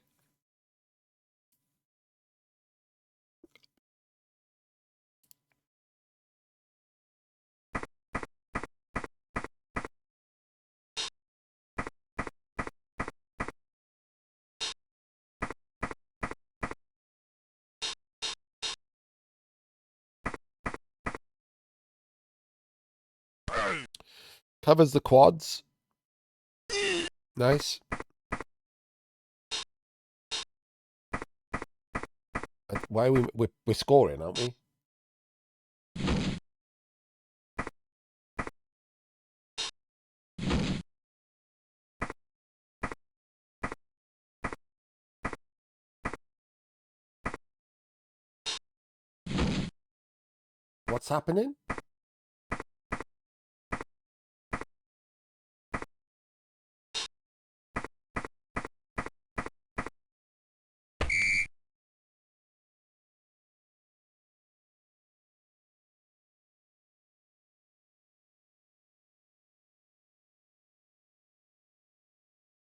Covers the quads. Nice. Why are we're scoring, aren't we? What's happening?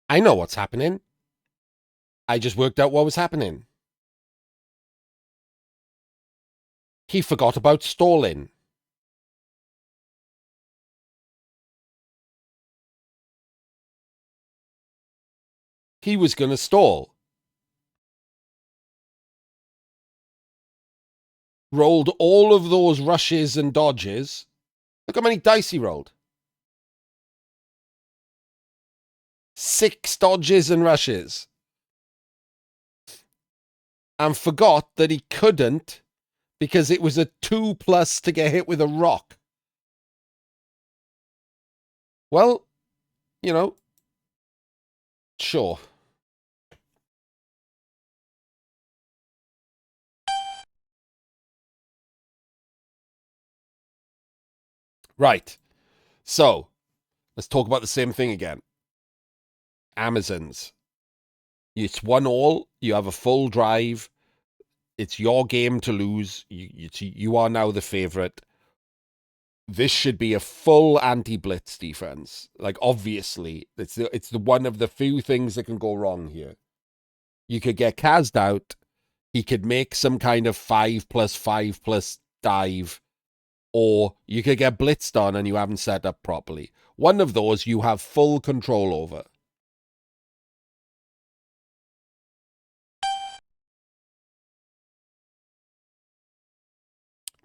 I know what's happening. I just worked out what was happening. He forgot about stalling. He was going to stall. Rolled all of those rushes and dodges. Look how many dice he rolled. 6 dodges and rushes. And forgot that he couldn't because it was a 2+ to get hit with a rock. Well, you know, sure. Right. So, let's talk about the same thing again. Amazons. It's 1-1. You have a full drive. It's your game to lose. You are now the favorite. This should be a full anti-blitz defense. Like, obviously, it's the one of the few things that can go wrong here. You could get Kaz'd out. He could make some kind of 5+5+ dive. Or you could get blitzed on and you haven't set up properly. One of those you have full control over.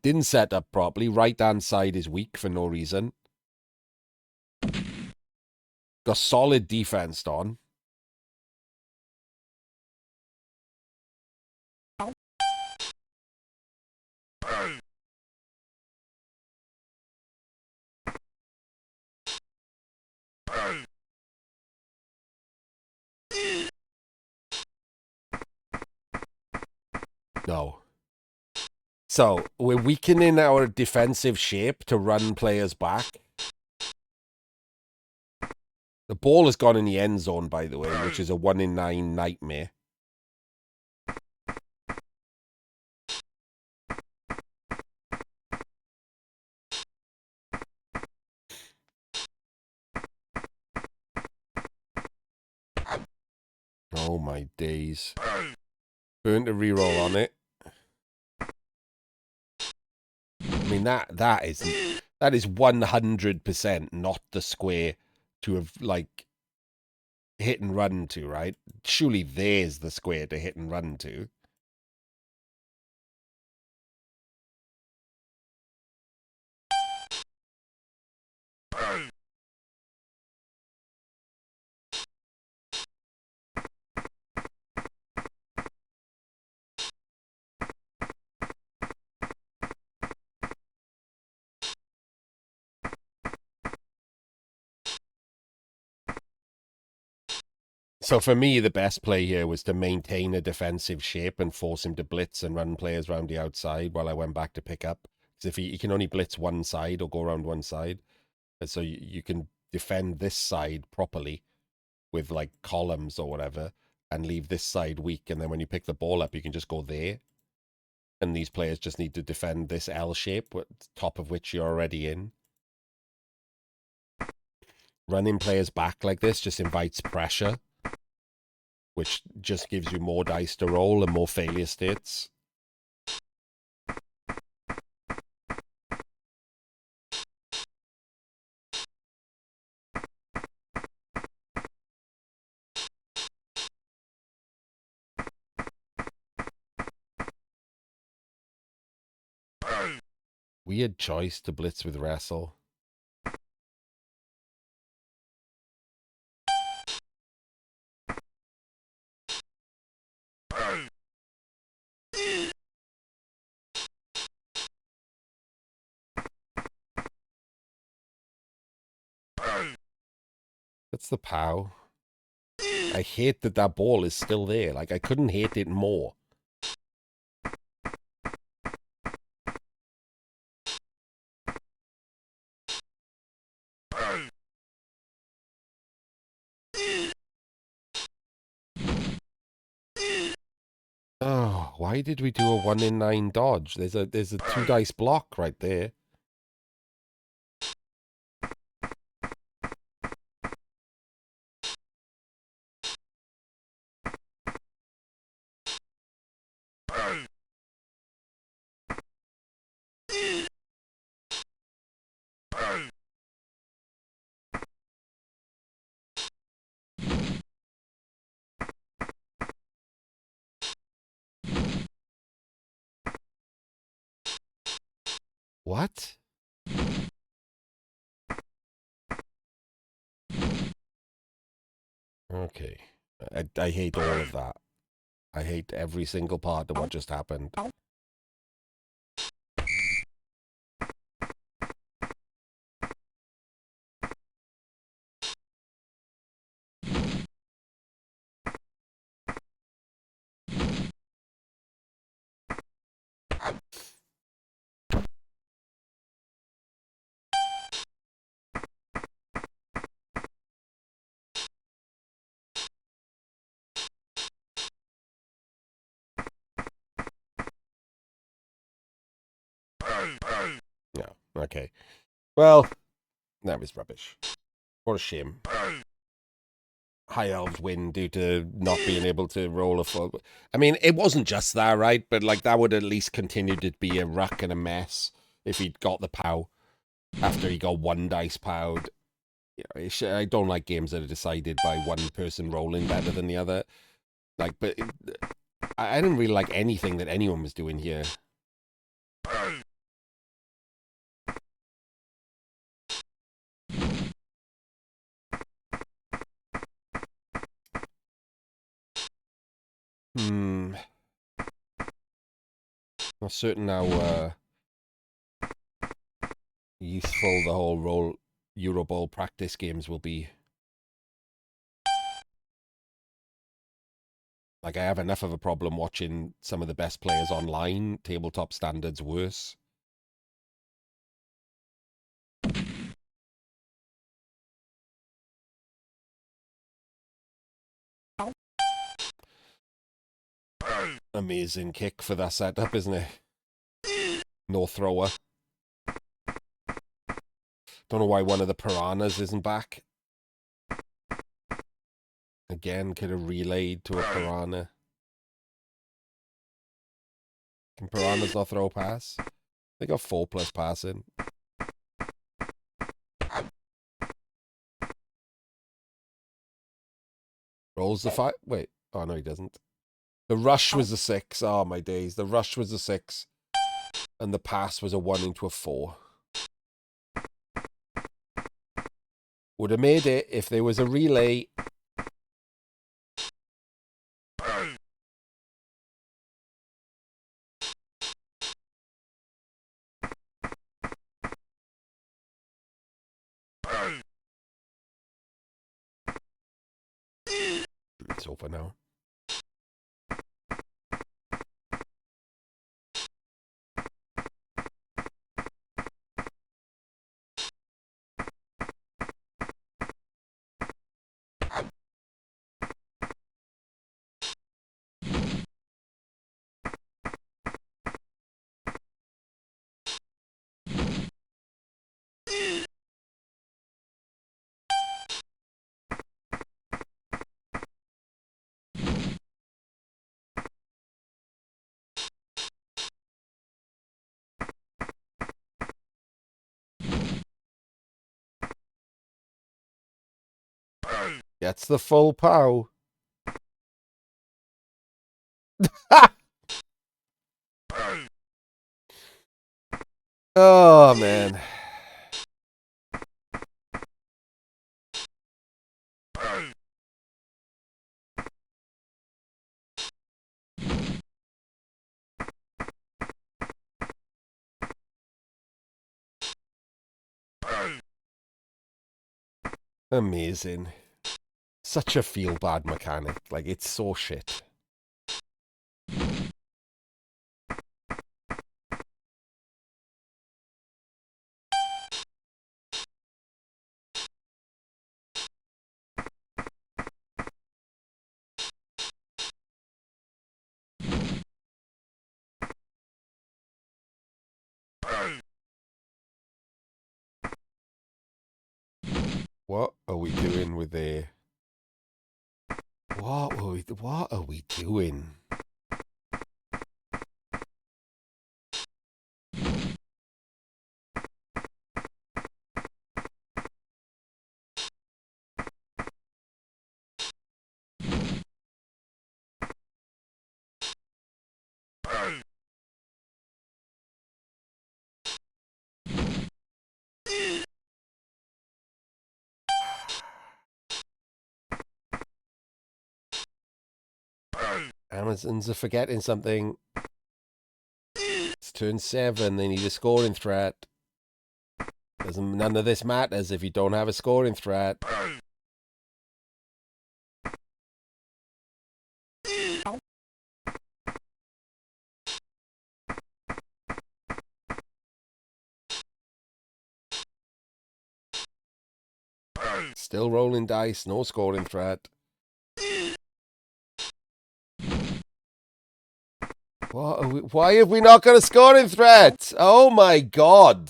Didn't set up properly. Right-hand side is weak for no reason. Got solid defense on. No. So, we're weakening our defensive shape to run players back. The ball has gone in the end zone, by the way, which is a 1 in 9 nightmare. Oh my days. Burnt a reroll on it. I mean, that is 100% not the square to have, like, hit and run to, right? Surely there's the square to hit and run to. So for me, the best play here was to maintain a defensive shape and force him to blitz and run players around the outside while I went back to pick up. Because if he can only blitz one side or go around one side. And so you can defend this side properly with like columns or whatever and leave this side weak. And then when you pick the ball up, you can just go there. And these players just need to defend this L shape, top of which you're already in. Running players back like this just invites pressure, which just gives you more dice to roll and more failure states. Weird choice to blitz with wrestle. That's the POW. I hate that that ball is still there. Like, I couldn't hate it more. Oh, why did we do a 1 in 9 dodge? There's a 2 dice block right there. What? Okay. I hate all of that. I hate every single part of what just happened. Yeah, okay. Well, that was rubbish. What a shame. High Elves win due to not being able to roll a full... I mean, it wasn't just that, right? But, like, that would at least continue to be a ruck and a mess if he'd got the POW after he got 1 dice POW'd. You know, I don't like games that are decided by one person rolling better than the other. Like, but I didn't really like anything that anyone was doing here. Not certain how useful the whole Eurobowl practice games will be. Like, I have enough of a problem watching some of the best players online, tabletop standards worse. Amazing kick for that setup, isn't it? No thrower. Don't know why one of the piranhas isn't back. Again, could have relayed to a piranha. Can piranhas not throw a pass? They got 4+ passing. Rolls the 5. Wait. Oh, no, he doesn't. The rush was a 6. Oh, my days. The rush was a 6. And the pass was a 1 into a 4. Would have made it if there was a relay. It's over now. Gets the full POW. Oh, man. Amazing. Such a feel-bad mechanic. Like, it's so shit. What are we doing with the... What are we doing? Amazons are forgetting something. It's turn 7. They need a scoring threat. None of this matters if you don't have a scoring threat. Still rolling dice, no scoring threat. What are we, why have we not got a scoring threat? Oh my god.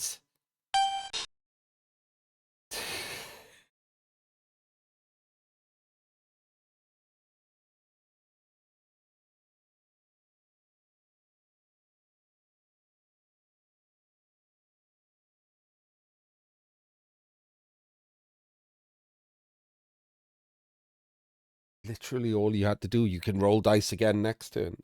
Literally all you had to do, you can roll dice again next turn.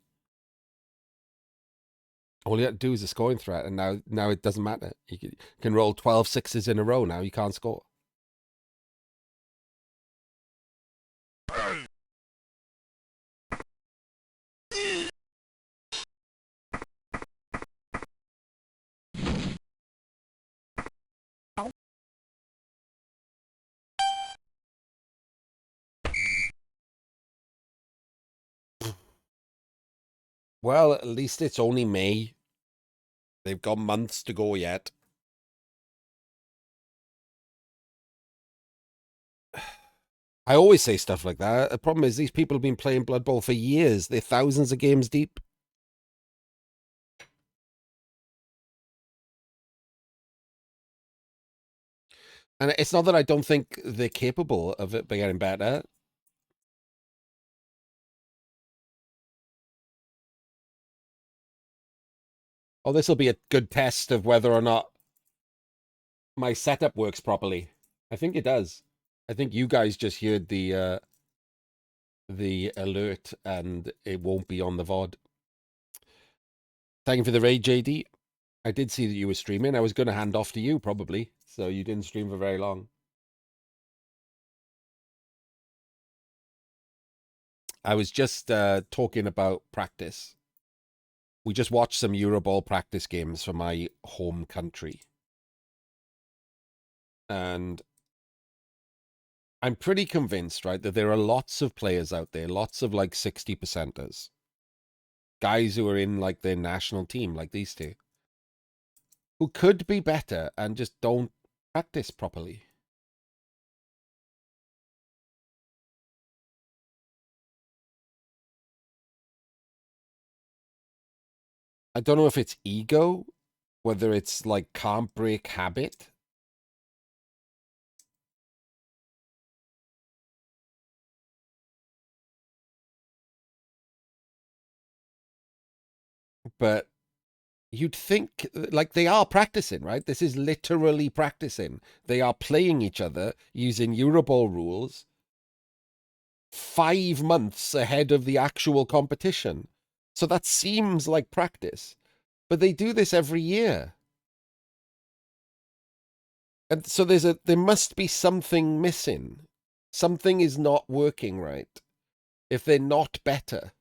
All you had to do is a scoring threat, and now it doesn't matter. You can roll 12 sixes in a row now, you can't score. Well, at least it's only May. They've got months to go yet. I always say stuff like that. The problem is these people have been playing Blood Bowl for years. They're thousands of games deep. And it's not that I don't think they're capable of it getting better. Oh, this will be a good test of whether or not my setup works properly. I think it does. I think you guys just heard the alert and it won't be on the VOD. Thank you for the raid, JD. I did see that you were streaming. I was going to hand off to you probably, so you didn't stream for very long. I was just talking about practice. We just watched some Eurobowl practice games for my home country. And I'm pretty convinced, right, that there are lots of players out there, lots of like 60%ers. Guys who are in like their national team, like these two, who could be better and just don't practice properly. I don't know if it's ego, whether it's like can't break habit. But you'd think like they are practicing, right? This is literally practicing. They are playing each other using Eurobowl rules 5 months ahead of the actual competition. So that seems like practice, but they do this every year. And so there must be something missing. Something is not working right if they're not better.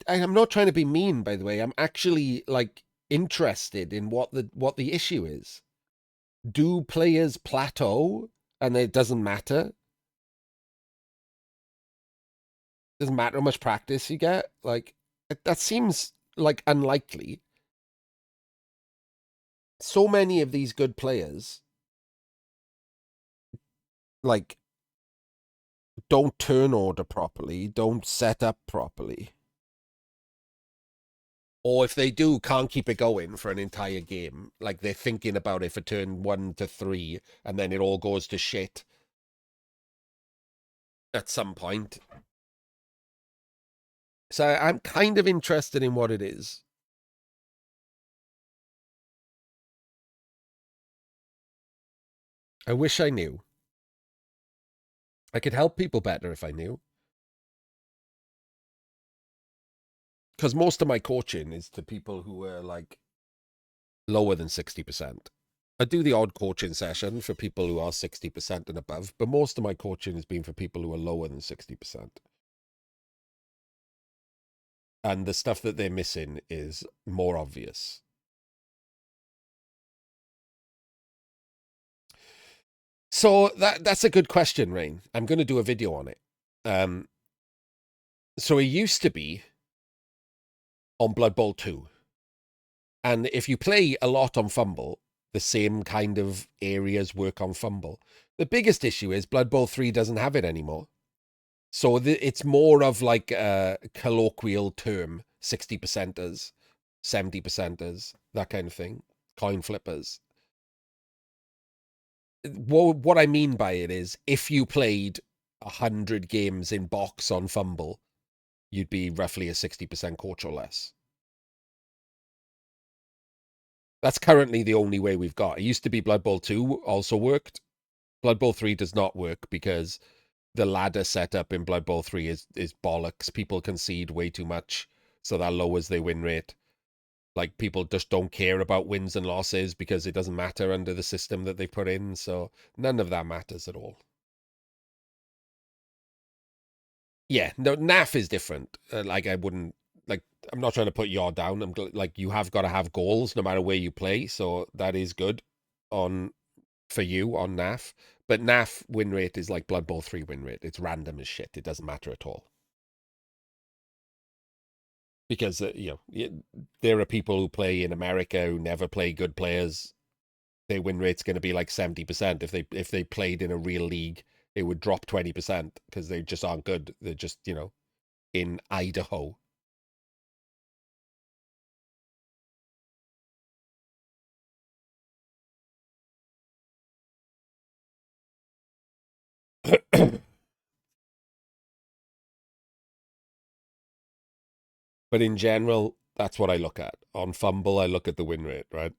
I'm not trying to be mean, by the way. I'm actually like interested in what the issue is. Do players plateau and it doesn't matter? Doesn't matter how much practice you get? Like that seems like unlikely. so many of these good players, like, don't turn order properly, don't set up properly. Or if they do, can't keep it going for an entire game. Like, they're thinking about it for turn 1 to 3, and then it all goes to shit at some point. So I'm kind of interested in what it is. I wish I knew. I could help people better if I knew. Because most of my coaching is to people who are like lower than 60%. I do the odd coaching session for people who are 60% and above, but most of my coaching has been for people who are lower than 60%. And the stuff that they're missing is more obvious. So that's a good question, Rain. I'm going to do a video on it. So it used to be on Blood Bowl 2. And if you play a lot on FUMBBL, the same kind of areas work on FUMBBL. The biggest issue is Blood Bowl 3 doesn't have it anymore. So it's more of like a colloquial term, 60%ers, 70%ers, that kind of thing, coin flippers. What I mean by it is, if you played 100 games in box on FUMBBL, you'd be roughly a 60% coach or less. That's currently the only way we've got. It used to be Blood Bowl 2 also worked. Blood Bowl 3 does not work because the ladder setup in Blood Bowl 3 is bollocks. People concede way too much, so that lowers their win rate. Like, people just don't care about wins and losses because it doesn't matter under the system that they put in, so none of that matters at all. Yeah, no, NAF is different. Like, I wouldn't, like, I'm not trying to put you down. I'm like, you have got to have goals no matter where you play, so that is good on for you on NAF. But NAF win rate is like Blood Bowl 3 win rate. It's random as shit. It doesn't matter at all. Because, there are people who play in America who never play good players. Their win rate's going to be like 70%. If they played in a real league, it would drop 20% because they just aren't good. They're just, in Idaho. But in general, that's what I look at. On FUMBBL, I look at the win rate, right?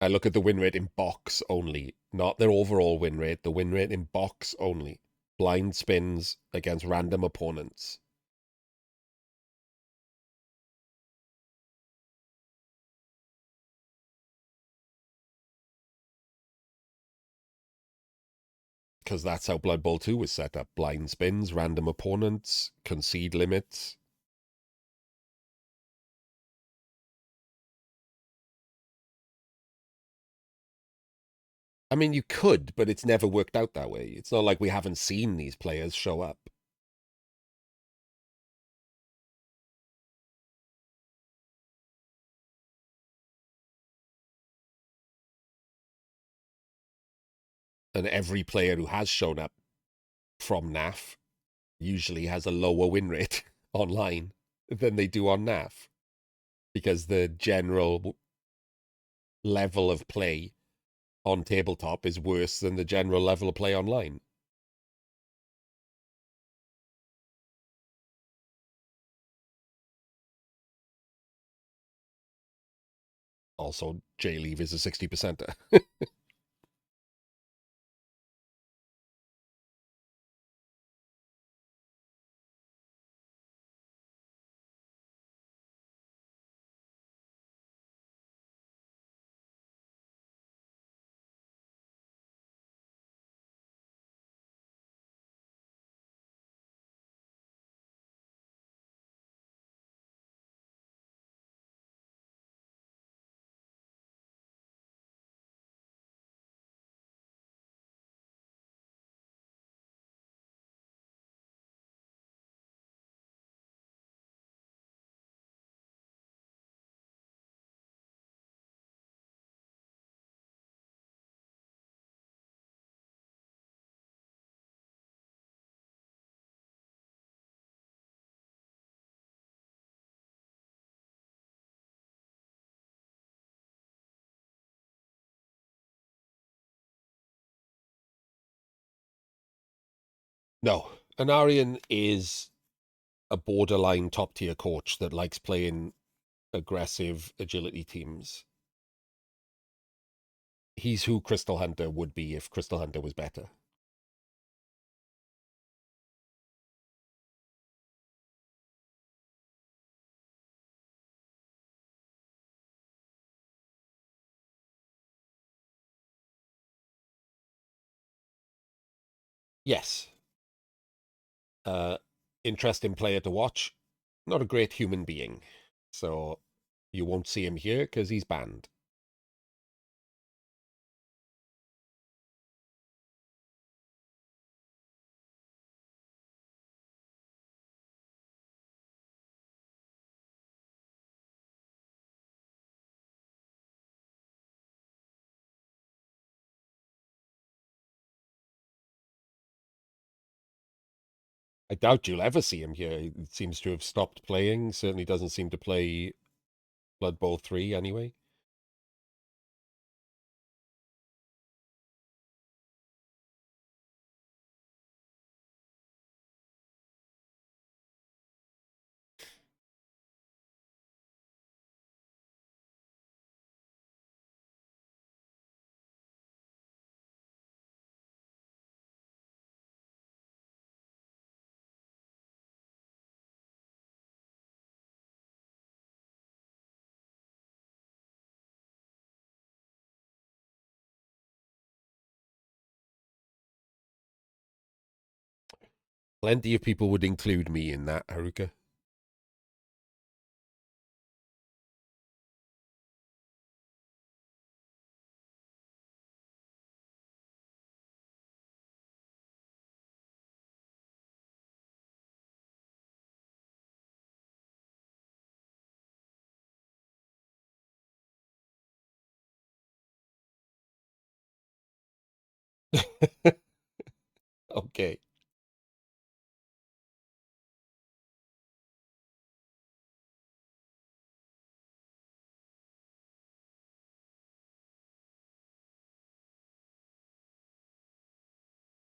I look at the win rate in box only, not their overall win rate, the win rate in box only. Blind spins against random opponents. Because that's how Blood Bowl 2 was set up. Blind spins, random opponents, concede limits. I mean, you could, but it's never worked out that way. It's not like we haven't seen these players show up. And every player who has shown up from NAF usually has a lower win rate online than they do on NAF. Because the general level of play on tabletop is worse than the general level of play online. Also, J-Leave is a 60%er. No, Anarian is a borderline top tier coach that likes playing aggressive agility teams. He's who Crystal Hunter would be if Crystal Hunter was better. Yes. Interesting player to watch. Not a great human being. So you won't see him here because he's banned. I doubt you'll ever see him here. He seems to have stopped playing. Certainly doesn't seem to play Blood Bowl 3 anyway. Plenty of people would include me in that, Haruka. Okay.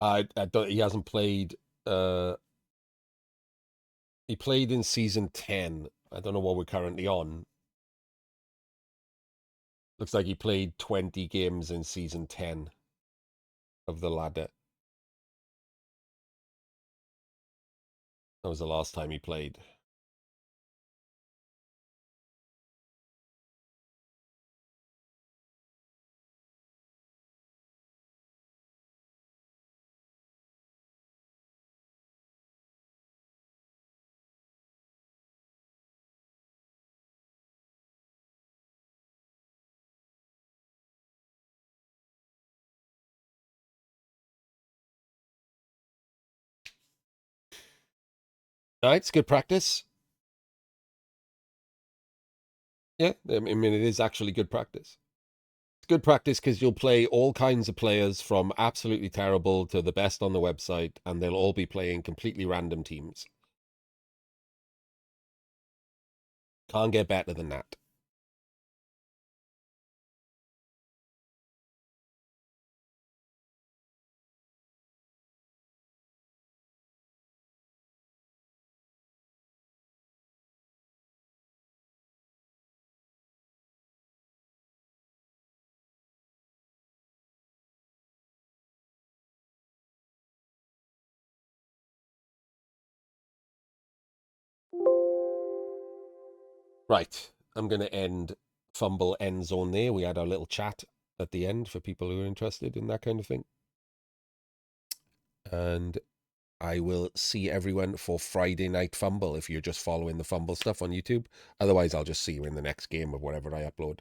I don't. He hasn't played. Uh, he played in season 10. I don't know what we're currently on. Looks like he played 20 games in season 10 of the ladder. That was the last time he played. All right, it's good practice. Yeah, I mean, it is actually good practice. It's good practice because you'll play all kinds of players from absolutely terrible to the best on the website, and they'll all be playing completely random teams. Can't get better than that. Right, I'm going to end FUMBBL EndZone there. We had our little chat at the end for people who are interested in that kind of thing. And I will see everyone for Friday Night FUMBBL if you're just following the FUMBBL stuff on YouTube. Otherwise, I'll just see you in the next game of whatever I upload.